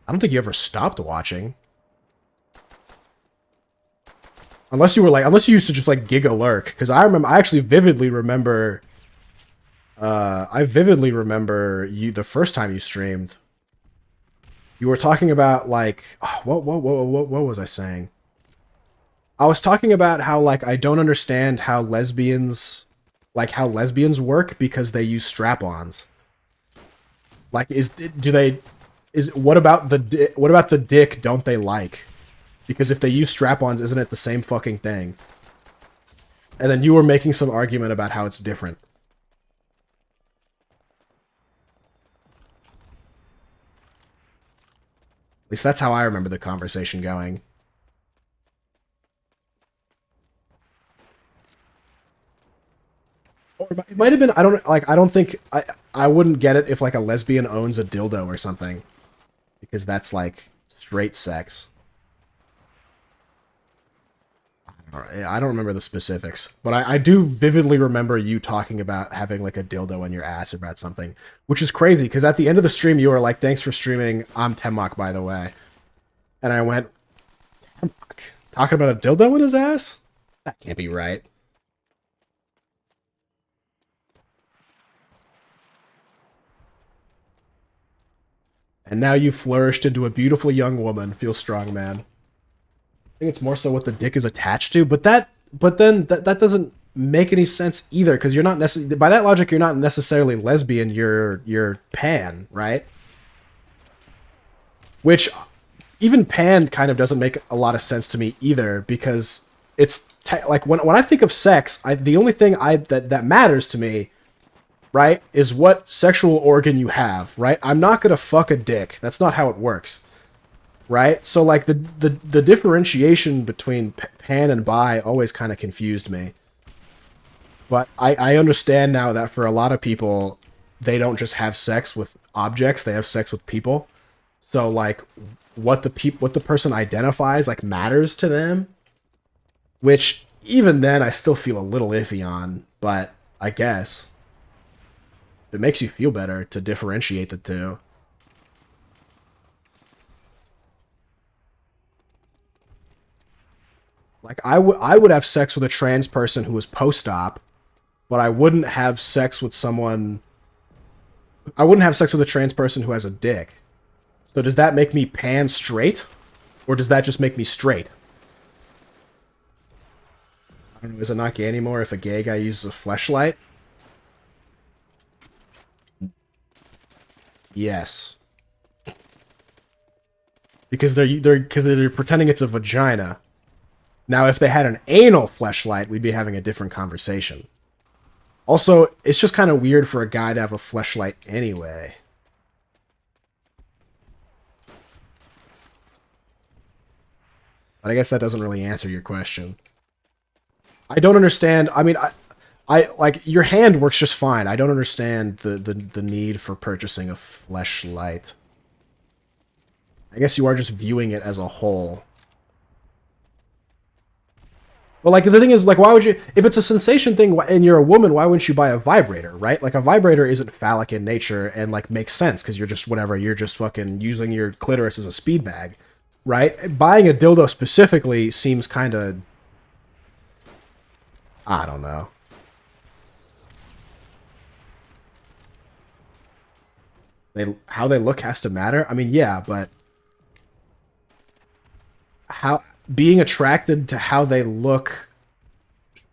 I don't think you ever stopped watching. Unless you used to just like giga lurk, because I actually vividly remember you the first time you streamed. You were talking about like what was I saying? I was talking about how like I don't understand how lesbians work because they use strap-ons. Like what about the dick don't they like? Because if they use strap-ons, isn't it the same fucking thing? And then you were making some argument about how it's different. At least that's how I remember the conversation going. Or it might have been, I don't think, I wouldn't get it if like a lesbian owns a dildo or something. Because that's like straight sex. I don't remember the specifics, but I do vividly remember you talking about having like a dildo in your ass about something, which is crazy because at the end of the stream you were like, "Thanks for streaming. I'm Temok, by the way," and I went, "Temok talking about a dildo in his ass? That can't be right." And now you've flourished into a beautiful young woman. Feel strong, man. I think it's more so what the dick is attached to, but then that doesn't make any sense either because you're not necessarily, by that logic, you're not necessarily lesbian. You're pan, right? Which even pan kind of doesn't make a lot of sense to me either because it's like when I think of sex, the only thing that matters to me, right, is what sexual organ you have, right? I'm not gonna fuck a dick. That's not how it works. Right? So, like, the differentiation between pan and bi always kind of confused me. But I understand now that for a lot of people, they don't just have sex with objects, they have sex with people. So, like, what the person identifies, like, matters to them. Which, even then, I still feel a little iffy on. But, I guess. It makes you feel better to differentiate the two. Like, I would have sex with a trans person who was post-op, but I wouldn't have sex with someone... I wouldn't have sex with a trans person who has a dick. So does that make me pan straight? Or does that just make me straight? I don't know, is it not gay anymore if a gay guy uses a fleshlight? Yes. Because they're pretending it's a vagina. Now, if they had an anal fleshlight, we'd be having a different conversation. Also, it's just kind of weird for a guy to have a fleshlight anyway. But I guess that doesn't really answer your question. I don't understand. I mean, I like, your hand works just fine. I don't understand the need for purchasing a fleshlight. I guess you are just viewing it as a whole. Well, like, the thing is, like, why would you... If it's a sensation thing and you're a woman, why wouldn't you buy a vibrator, right? Like, a vibrator isn't phallic in nature and, like, makes sense because you're just, whatever, you're just fucking using your clitoris as a speed bag, right? Buying a dildo specifically seems kind of... I don't know. How they look has to matter? I mean, yeah, but... Being attracted to how they look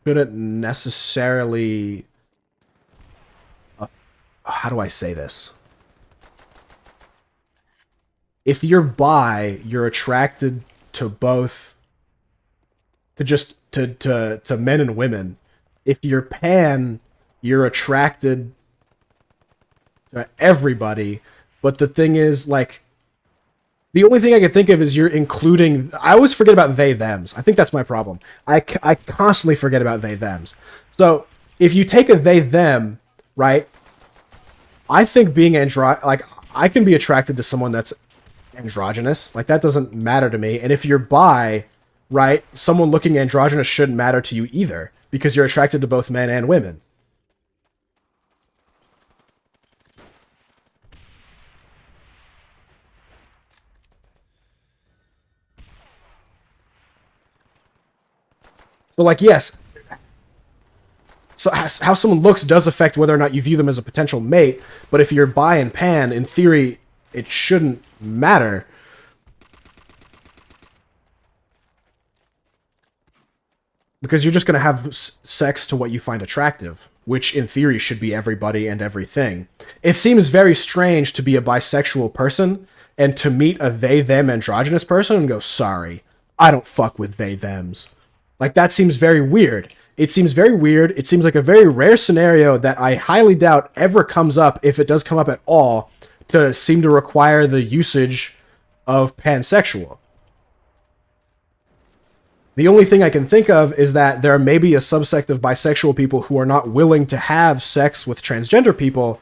shouldn't necessarily... how do I say this? If you're bi, you're attracted to both... to men and women. If you're pan, you're attracted to everybody. But the thing is, like... The only thing I can think of is you're including... I always forget about they-thems. I think that's my problem. I constantly forget about they-thems. So, if you take a they-them, right, I think being like, I can be attracted to someone that's androgynous. Like, that doesn't matter to me. And if you're bi, right, someone looking androgynous shouldn't matter to you either, because you're attracted to both men and women. So, like, yes, so how someone looks does affect whether or not you view them as a potential mate, but if you're bi and pan, in theory, it shouldn't matter. because you're just going to have sex to what you find attractive, which in theory should be everybody and everything. It seems very strange to be a bisexual person and to meet a they them androgynous person and go, sorry, I don't fuck with they thems. Like, that seems very weird. It seems very weird. It seems like a very rare scenario that I highly doubt ever comes up, if it does come up at all, to seem to require the usage of pansexual. The only thing I can think of is that there may be a subsect of bisexual people who are not willing to have sex with transgender people.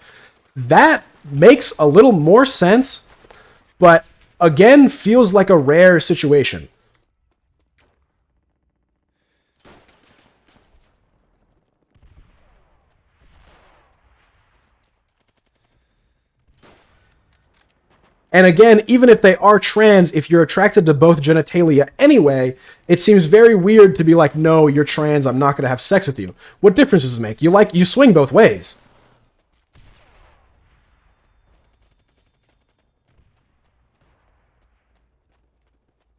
That makes a little more sense, but again, feels like a rare situation. And again, even if they are trans, if you're attracted to both genitalia anyway, it seems very weird to be like, no, you're trans, I'm not going to have sex with you. What difference does it make? You swing both ways.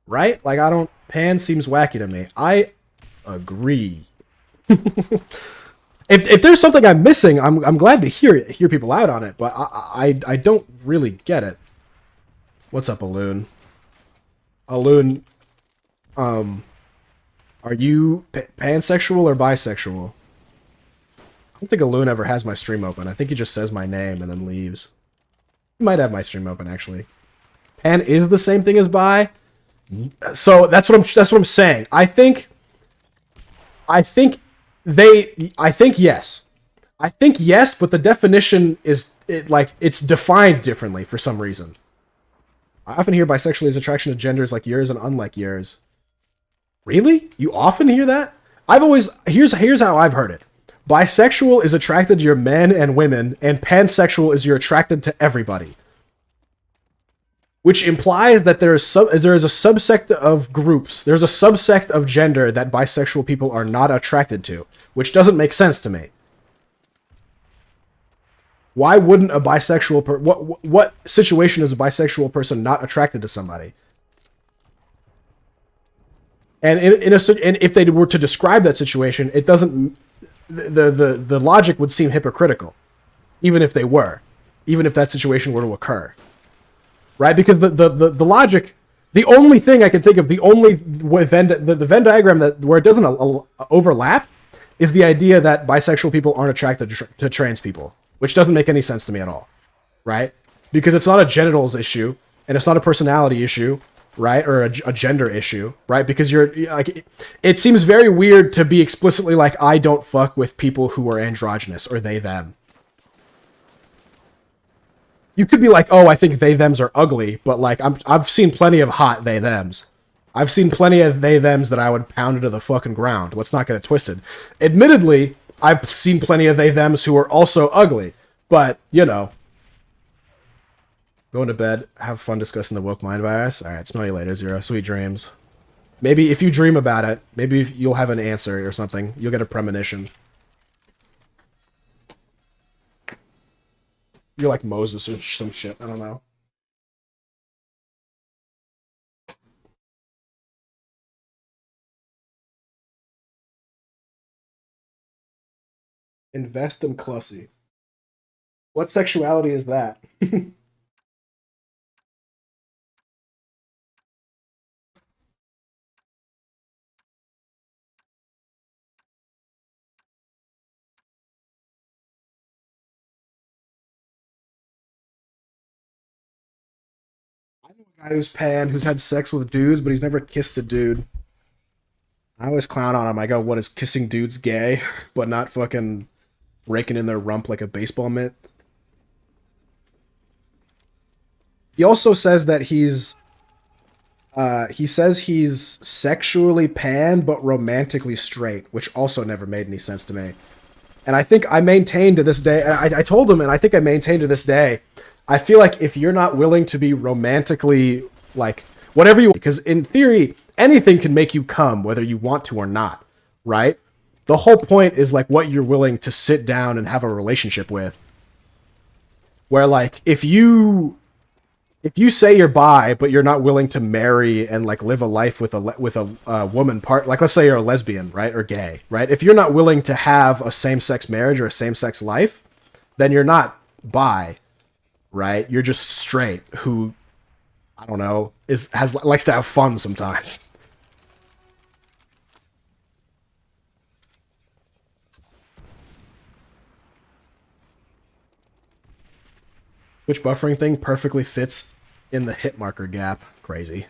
Right? Like, pan seems wacky to me. I agree. If there's something I'm missing, I'm glad to hear people out on it, but I don't really get it. What's up, Aloon? Aloon, are you pansexual or bisexual? I don't think Aloon ever has my stream open. I think he just says my name and then leaves. He might have my stream open, actually. Pan is the same thing as bi. So that's what I'm saying. I think yes. I think yes, but the definition is it's defined differently for some reason. I often hear bisexuality is attraction to genders like yours and unlike yours. Really? You often hear that? Here's how I've heard it. Bisexual is attracted to your men and women, and pansexual is you're attracted to everybody. Which implies that there is a subsect of groups, there's a subsect of gender that bisexual people are not attracted to, which doesn't make sense to me. Why wouldn't a bisexual what situation is a bisexual person not attracted to somebody? And and if they were to describe that situation, it doesn't. The logic would seem hypocritical, even if that situation were to occur, right? Because the logic, the only thing I can think of, the Venn diagram where it doesn't overlap, is the idea that bisexual people aren't attracted to trans people. Which doesn't make any sense to me at all, right? Because it's not a genitals issue, and it's not a personality issue, right? Or a gender issue, right? Because you're like, it seems very weird to be explicitly like, I don't fuck with people who are androgynous or they them. You could be like, oh, I think they thems are ugly, but like I've seen plenty of hot they thems. I've seen plenty of they thems that I would pound into the fucking ground. Let's not get it twisted. Admittedly, I've seen plenty of they thems who are also ugly, but you know. Going to bed. Have fun discussing the woke mind virus. All right, smell you later, Zero. Sweet dreams. Maybe if you dream about it, maybe you'll have an answer or something. You'll get a premonition. You're like Moses or some shit. I don't know. Invest in Clussy. What sexuality is that? I know a guy who's pan, who's had sex with dudes, but he's never kissed a dude. I always clown on him. I go, what, is kissing dudes gay? But not fucking raking in their rump like a baseball mitt. He also says that he's sexually pan but romantically straight, which also never made any sense to me. And I think I maintain to this day, I told him, and I think I maintain to this day, I feel like if you're not willing to be romantically, like, whatever you, because in theory, anything can make you come, whether you want to or not, right? The whole point is, like, what you're willing to sit down and have a relationship with. Where, like, if you if you say you're bi, but you're not willing to marry and like live a life with a woman part, like let's say you're a lesbian, right, or gay, right? If you're not willing to have a same-sex marriage or a same-sex life, then you're not bi, right? You're just straight who, I don't know, likes to have fun sometimes. Twitch buffering thing perfectly fits in the hit marker gap. Crazy.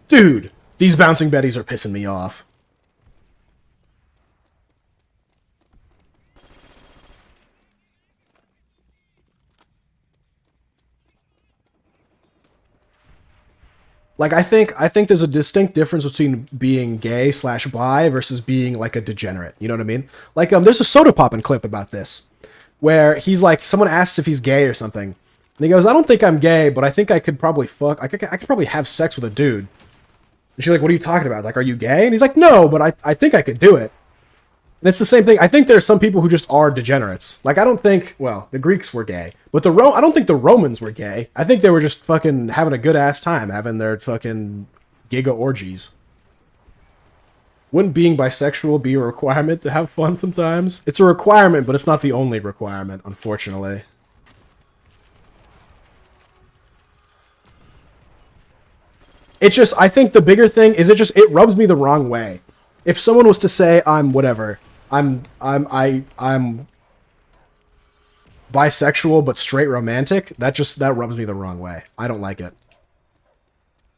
Dude, these bouncing betties are pissing me off. Like I think there's a distinct difference between being gay / bi versus being like a degenerate. You know what I mean? Like there's a Soda Poppin' clip about this where he's like, someone asks if he's gay or something, and he goes, "I don't think I'm gay, but I think I could probably fuck. I could probably have sex with a dude." And she's like, "What are you talking about? Like, are you gay?" And he's like, "No, but I think I could do it." And it's the same thing. I think there's some people who just are degenerates. Like, I don't think, well, the Greeks were gay, but I don't think the Romans were gay. I think they were just fucking having a good ass time, having their fucking giga orgies. Wouldn't being bisexual be a requirement to have fun sometimes? It's a requirement, but it's not the only requirement, unfortunately. It's just, I think the bigger thing is it rubs me the wrong way. If someone was to say I'm whatever, I'm bisexual but straight romantic, that rubs me the wrong way. I don't like it.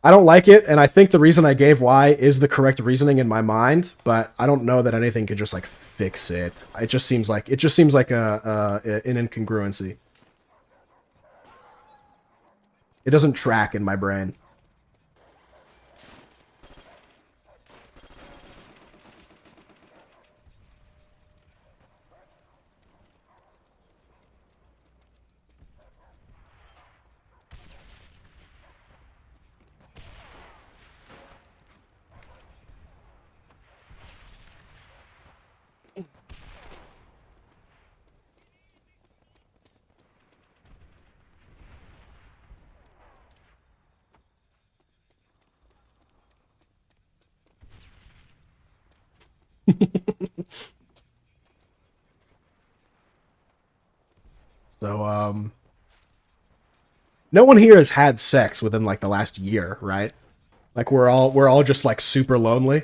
I don't like it, and I think the reason I gave why is the correct reasoning in my mind, but I don't know that anything can just like fix it. It just seems like an incongruency. It doesn't track in my brain. So, no one here has had sex within like the last year, right? Like we're all just like super lonely.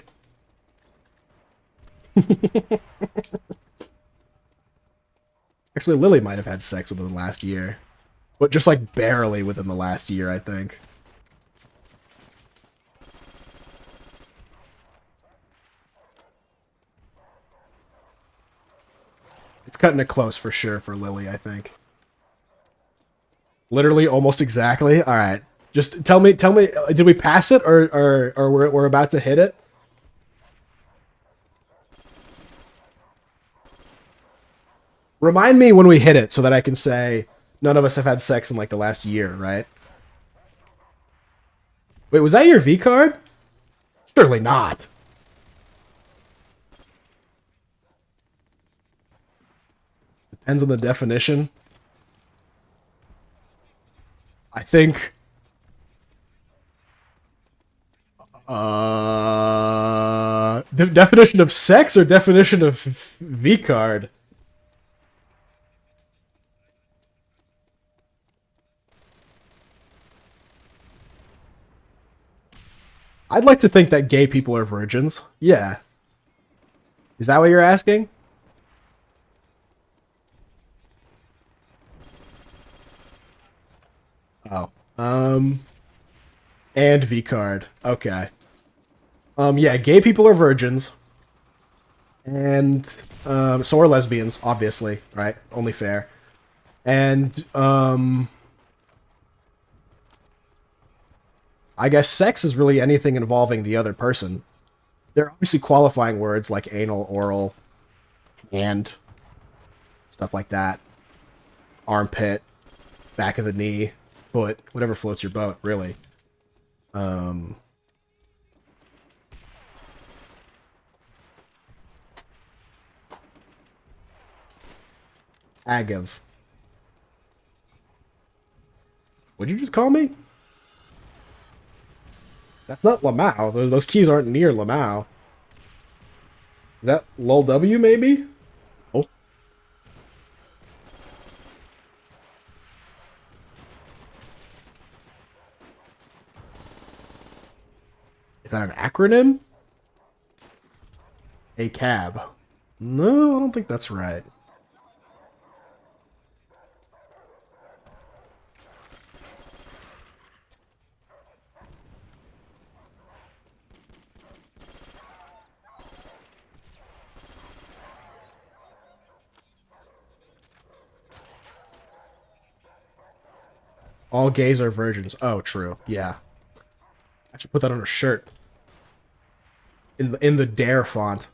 Actually, Lily might have had sex within the last year, but just like barely within the last year, I think. It's cutting it close for sure for Lily, I think. Literally almost exactly. All right. Just tell me, did we pass it or we're about to hit it? Remind me when we hit it so that I can say none of us have had sex in like the last year, right? Wait, was that your V card? Surely not. Depends on the definition. I think the definition of sex or definition of V card? I'd like to think that gay people are virgins. Yeah. Is that what you're asking? Oh. And V card. Okay. Yeah, gay people are virgins. And so are lesbians, obviously, right? Only fair. And I guess sex is really anything involving the other person. There are obviously qualifying words like anal, oral, and stuff like that. Armpit, back of the knee, foot, whatever floats your boat, really. Agav. What'd you just call me? That's not Lamau. Those keys aren't near Lamau. Is that Lol W maybe? Oh. Is that an acronym? A cab. No, I don't think that's right. All gays are virgins. Oh, true. Yeah. I should put that on a shirt. In the Dare font.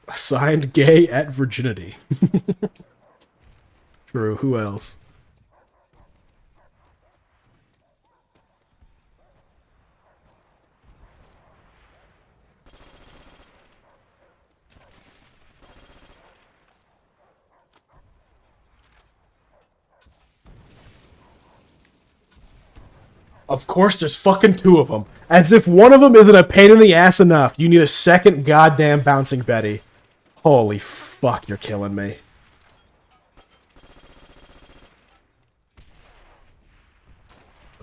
Assigned gay at virginity. True. Who else? Of course, there's fucking two of them. As if one of them isn't a pain in the ass enough. You need a second goddamn bouncing Betty. Holy fuck, you're killing me.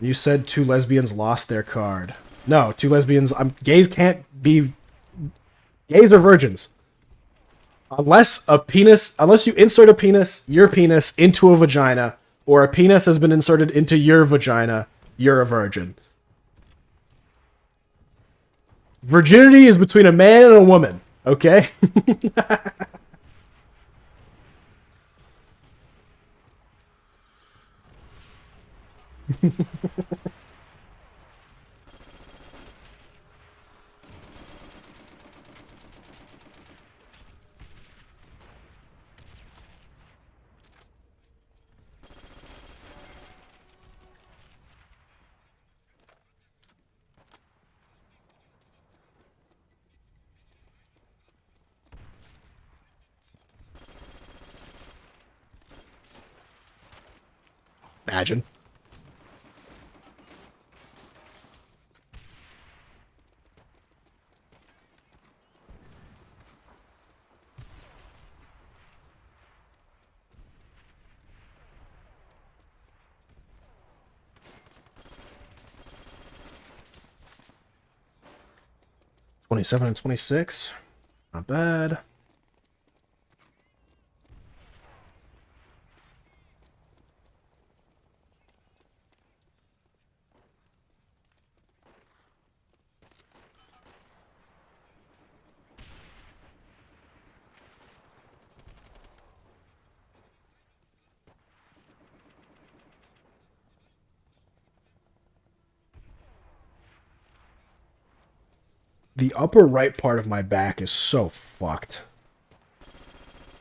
You said two lesbians lost their card. No, two lesbians. Gays can't be. Gays are virgins. Unless you insert a penis, your penis, into a vagina, or a penis has been inserted into your vagina, you're a virgin. Virginity is between a man and a woman, okay? Imagine. $27 and $26. Not bad. The upper right part of my back is so fucked.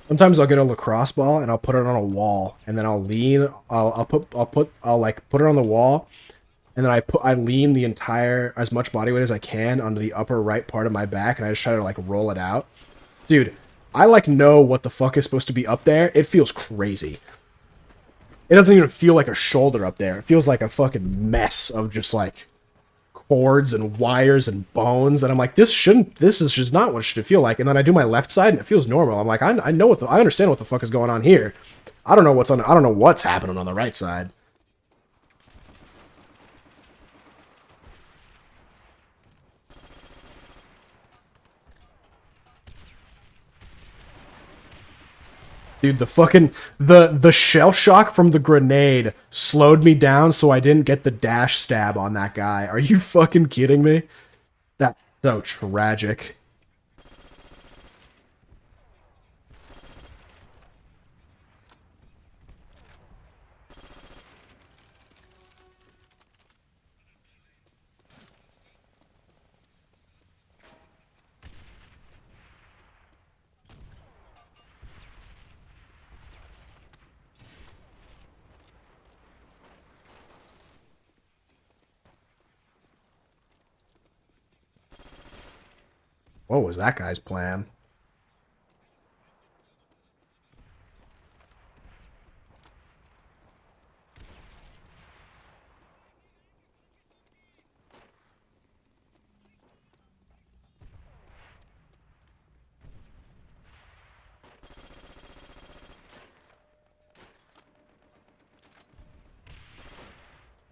Sometimes I'll get a lacrosse ball and I'll put it on a wall, and then I'll lean. I'll put it on the wall, and then I lean the entire as much body weight as I can onto the upper right part of my back, and I just try to like roll it out. Dude, I like know what the fuck is supposed to be up there. It feels crazy. It doesn't even feel like a shoulder up there. It feels like a fucking mess of just like cords and wires and bones, and I'm like, this is just not what it should feel like. And then I do my left side and it feels normal. I'm like, I understand what the fuck is going on here. I don't know what's happening on the right side. Dude, the shell shock from the grenade slowed me down so I didn't get the dash stab on that guy. Are you fucking kidding me? That's so tragic. What was that guy's plan?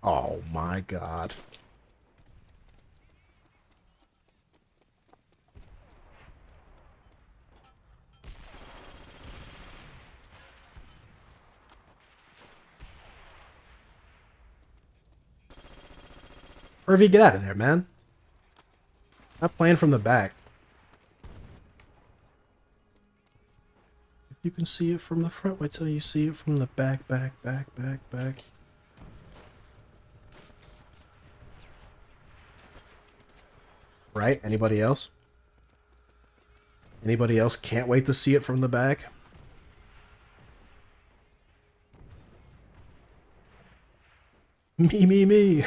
Oh my god. Irvy, get out of there, man. Not playing from the back. If you can see it from the front, wait till you see it from the back, back. Right? Anybody else? Anybody else can't wait to see it from the back? Me.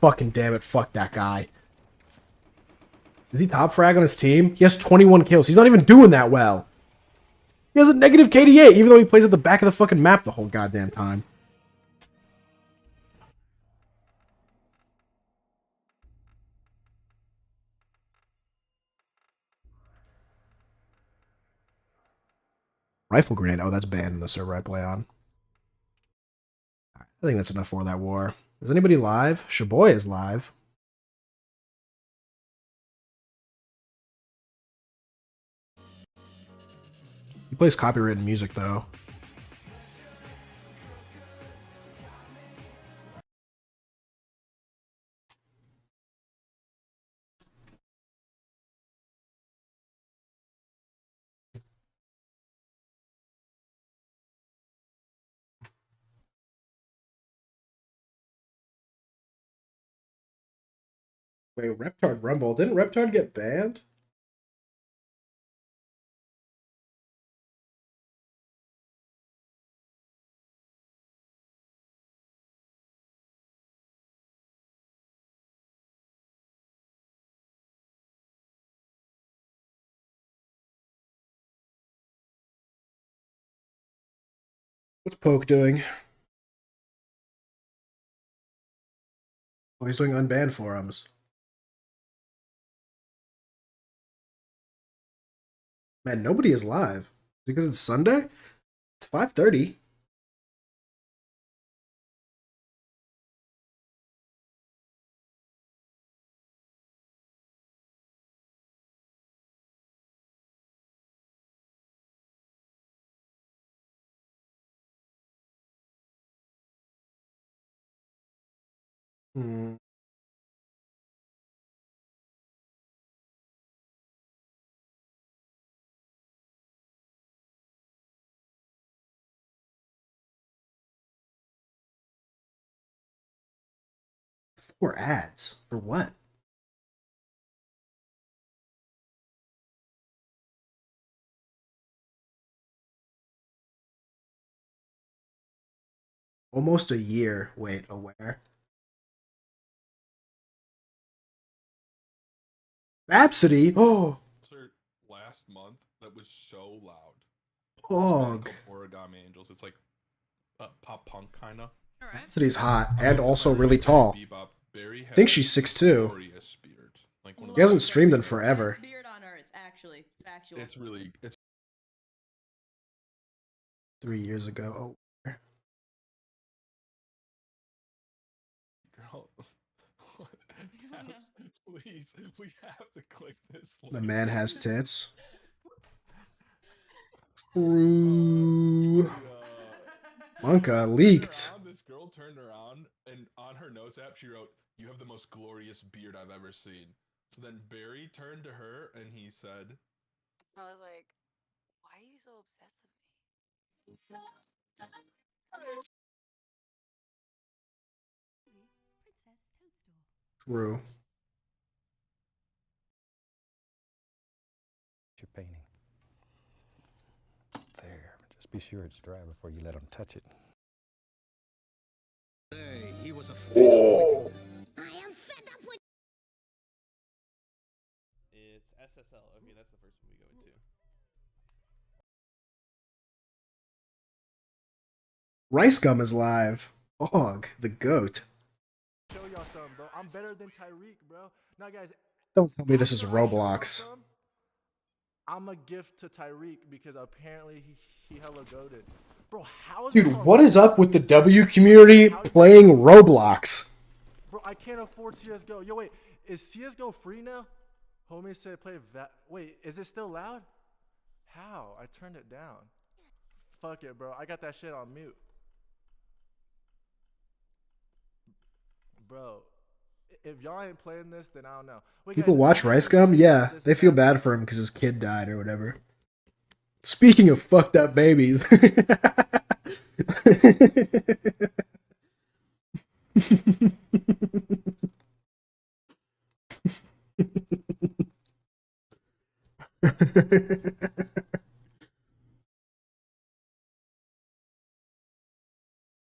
Fucking damn it, fuck that guy. Is he top frag on his team? He has 21 kills. He's not even doing that well. He has a negative KDA, even though he plays at the back of the fucking map the whole goddamn time. Rifle grenade. Oh, that's banned in the server I play on. I think that's enough for that war. Is anybody live? Shaboy is live. He plays copywritten music, though. Wait, Reptard Rumble. Didn't Reptard get banned? What's Poke doing? Oh, he's doing unbanned forums. Man, nobody is live. Because it's Sunday? It's 5:30. Hmm. Four ads? For what? Almost a year. Wait, aware. Rhapsody? Oh, Last month that was so loud. Pog. Origami Angels. It's like pop punk kind of. Rhapsody's hot and also really tall. Bebop. Barry I think has she's 6'2". glorious beard. Like one of He hasn't those- streamed in forever. Beard on Earth, actually, factual. It's really 3 years ago. Oh. Please, we have to click this. The man has tits. Ooh. Monka leaked. This girl turned around and on her notes app she wrote, "You have the most glorious beard I've ever seen." So then Barry turned to her and he said, I was like, why are you so obsessed with me? True. Your painting. There. Just be sure it's dry before you let them touch it. He was a Oh. I am fed up with. It's SSL. Okay, that's the first one we go into. Rice Gum is live. Og, the goat. Show y'all something, bro. I'm better than Tyreek, bro. Now, guys. Don't tell me this is Roblox. I'm a gift to Tyreek because apparently he hella goated. Bro, how is Dude, what is up with the W community playing Roblox? Bro, I can't afford CSGO. Yo, wait, is CSGO free now? Homie said play wait, is it still loud? How? I turned it down. Fuck it, bro. I got that shit on mute. Bro, if y'all ain't playing this, then I don't know. Wait, People guys, watch Rice Gum? Yeah, they feel bad for him because his kid died or whatever. Speaking of fucked up babies.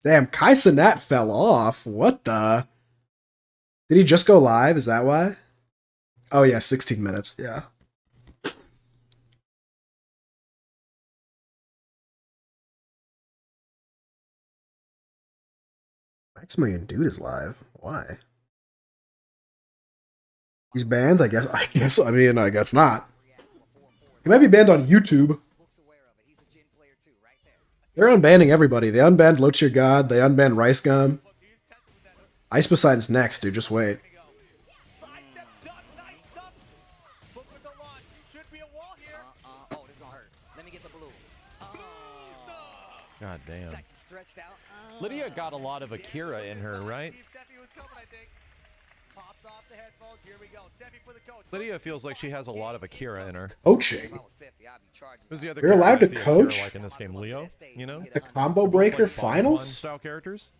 Damn, Kai Cenat fell off. What the? Did he just go live? Is that why? Oh yeah, 16 minutes. Yeah. Maximilian Dude is live. Why? He's banned? I guess. I guess not. He might be banned on YouTube. They're unbanning everybody. They unbanned Lotier God. They unbanned Rice Gum. Ice Poseidon's next, dude. Just wait. God damn. Lydia got a lot of Akira in her, right? Lydia feels like she has a lot of Akira in her. Coaching. Who's the other You're allowed to character coach? Akira like in this game, Leo. You know, The Combo Breaker like finals? style characters.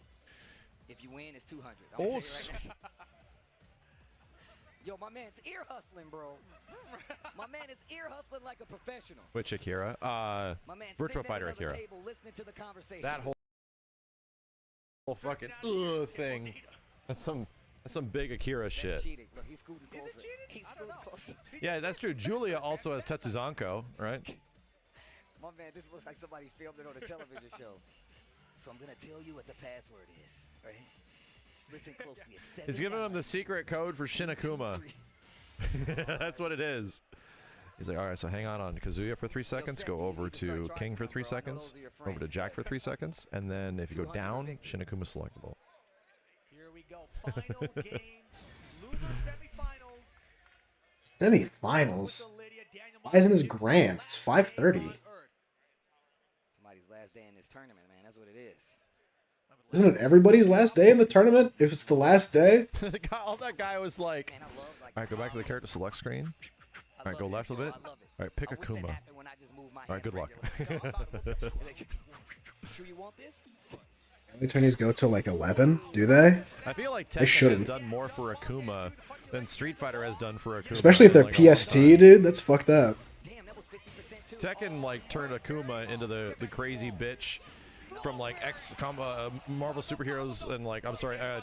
If you win, it's 200. Oh, Yo, my man's ear hustling, bro. My man is ear hustling like a professional. which Akira? My man Virtua sitting at Fighter another Akira. table listening to the conversation. That whole fucking thing. That's some big Akira shit. Cheating. Look, he's scooting closer. He's scooting closer. Yeah, that's true. Julia also has Tetsuzanko, right? My man, this looks like somebody filmed it on a television show. So I'm gonna tell you what the password is, right? Just listen closely. It's He's giving him the secret code for Shinakuma. That's what it is. He's like, all right, so hang on Kazuya for 3 seconds, go over to King for 3 seconds, over to Jack for 3 seconds, and then if you go down, Shinakuma selectable. Here we go. Final game. Loser semifinals. Semifinals? Why isn't this grand? It's 5:30. Somebody's last day in this tournament, man. That's what it is. Isn't it everybody's last day in the tournament? If it's the last day? All that guy was like, all right, go back to the character select screen. All right, go left a bit. All right, pick Akuma. All right, good luck. Sure you want this? The attorneys go till like 11, do they? I feel like They Tekken shouldn't. has done more for Akuma than Street Fighter has done for Akuma. Especially if they're like, all the PST, time. dude. That's fucked up. Tekken like turned Akuma into the crazy bitch from like Marvel superheroes and like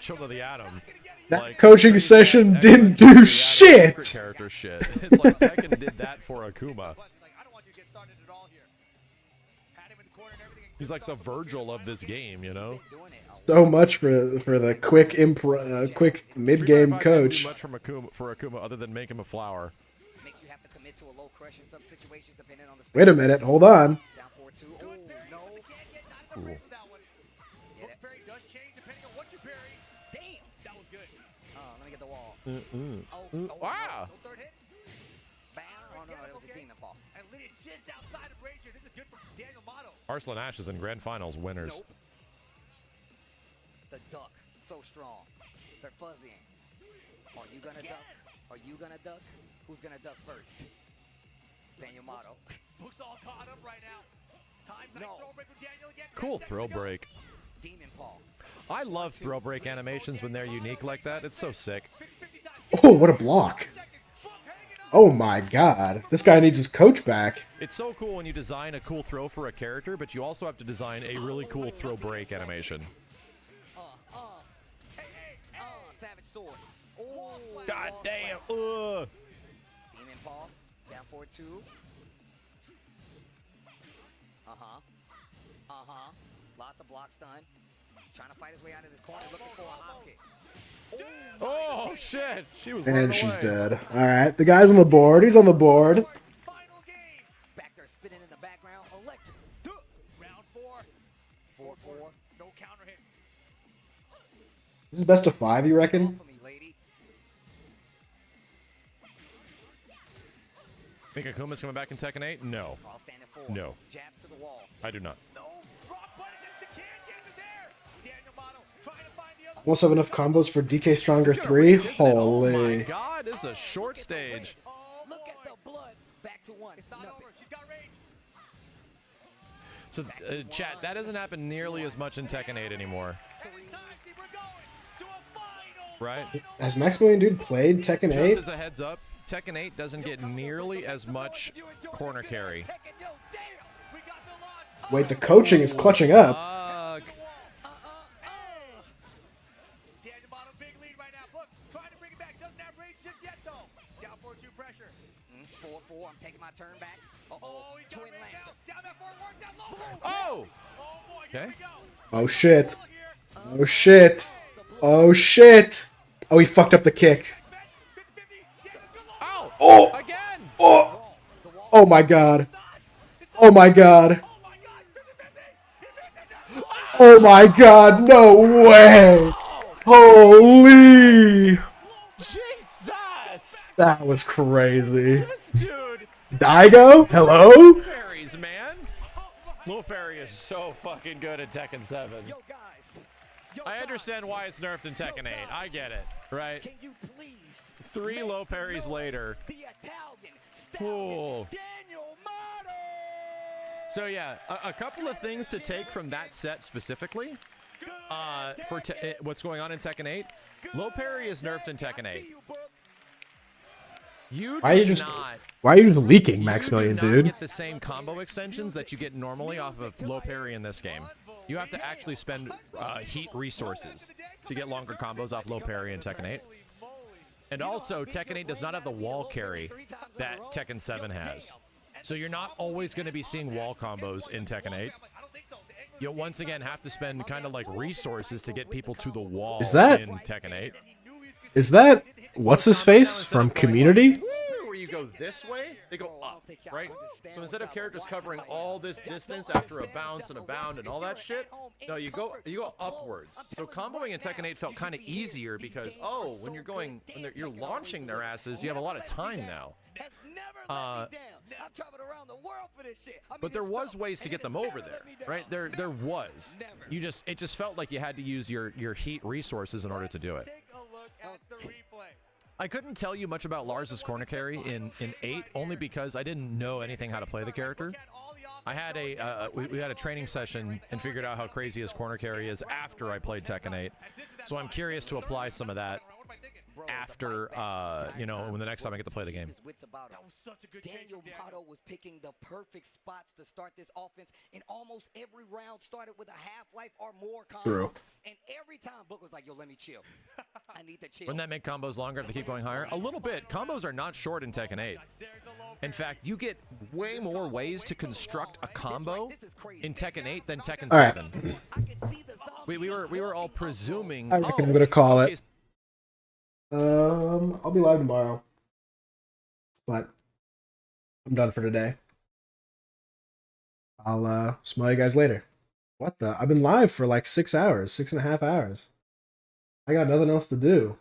Children of the Atom. That Like, coaching crazy session ass didn't X-Men do secret shit. Character shit. It's like Tekken did that for Akuma. He's like the Virgil of this game, you know. So much for the quick quick mid game Street Fighter didn't coach. do much for Akuma other than make him a flower. Makes you have to commit to a low crush in some situations depending on the Wait a minute, hold on. Down 4-2. Oh, no. Cool. Yeah, that parry does change depending on what you parry. Damn, that was good. Let me get the wall. Wow. No third hit. Bam. Oh no, it was a demon ball. And Lydia just outside of Ranger. This is good for Daniel Motto. Arslan Ash is in Grand Finals winners. Nope. The duck, so strong. They're fuzzying. Are you gonna duck? Are you gonna duck? Who's gonna duck first? Daniel Motto. Book's all caught up right now. Time nice throw break with Daniel again. Cool throw break. Demon paw. I love throw break animations when they're unique like that. It's so sick. Oh, what a block. Oh my god. This guy needs his coach back. It's so cool when you design a cool throw for a character, but you also have to design a really cool throw break animation. Savage sword. Oh, God damn. Demon paw. Down for 2. Lots of blocks done. Trying to fight his way out of this corner, looking for a hop kick. Oh shit! She was. And she's dead. Alright, the guy's on the board. He's on the board. Back there spinning in the background. Electric. Round 4. 4-4. No counter hit. This is best of 5, you reckon? Think Akuma's coming back in Tekken 8? No. No. Jabs to the wall. I do not. Almost have enough combos for DK Stronger 3. Holy. Oh my god, this is a short stage. Look at the blood. Back to 1. It's not over. She's got rage. So, chat, that doesn't happen nearly as much in Tekken 8 anymore. Right? Has Maximilian Dude played Tekken 8? Just as a heads up, Tekken 8 doesn't get nearly as much corner carry. Wait, the coaching is clutching up. Daniel Motto, big lead right now. Book trying to bring it back. Doesn't have rage just yet though. Down 4-2 pressure. 4-4. I'm taking my turn back. Oh, he's got Twin rage Lancer. now. Down that forward, work down low. Oh! Oh boy, here Okay. we go. Oh shit. Oh shit. Oh shit. Oh, he fucked up the kick. Oh! Oh! Again! Oh! Oh my god. Oh my god. Oh my god, no way! Holy! Jesus! That was crazy. This dude! Daigo? Hello? Parries, man! Lil Perry is so fucking good at Tekken 7. I understand why it's nerfed in Tekken 8. I get it, right? 3 low parries later. Cool. So yeah, a couple of things to take from that set specifically. For what's going on in Tekken 8. Low parry is nerfed in Tekken 8. Why are you just leaking, Maximilian You do not Dude? get the same combo extensions that you get normally off of low parry in this game. You have to actually spend heat resources to get longer combos off low parry in Tekken 8. And also, Tekken 8 does not have the wall carry that Tekken 7 has. So you're not always going to be seeing wall combos in Tekken 8. You'll once again have to spend kind of like resources to get people to the wall Is that- in Tekken 8. Is that what's his face from Community? Where you go this way, they go up, right? So instead of characters covering all this distance after a bounce and a bound and all that shit, no, you go upwards. So comboing in Tekken 8 felt kind of easier because when you're launching their asses, you have a lot of time now. I've traveled around the world for this shit. But there was ways to get them over there, right? There was. It just felt like you had to use your heat resources in order to do it. Take a look at the replay. I couldn't tell you much about Lars's corner carry in 8 only because I didn't know anything how to play the character. I had we had a training session and figured out how crazy his corner carry is after I played Tekken 8. So I'm curious to apply some of that after when the next time I get to play the game. That was such a good Daniel Motto was picking the perfect spots to start this offense, and almost every round started with a half-life or more combo. True. And every time Book was like, yo, let me chill. I need to chill. Wouldn't that make combos longer if they keep going higher? A little bit. Combos are not short in Tekken 8. In fact, you get way more ways to construct a combo in Tekken 8 than Tekken 7. We were all presuming. I reckon I'm gonna call it. I'll be live tomorrow, but I'm done for today. I'll smell you guys later. What the? I've been live for like 6 hours, 6.5 hours. I got nothing else to do.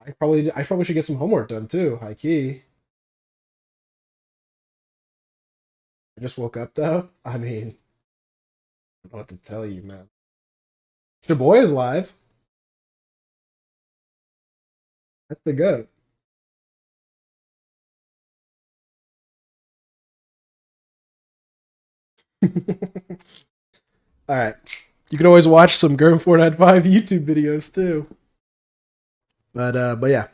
I probably should get some homework done too. High key. I just woke up though. I mean, I don't know what to tell you, man. Shaboy is live. That's the goat. All right. You can always watch some Gurm495 YouTube videos too. But yeah.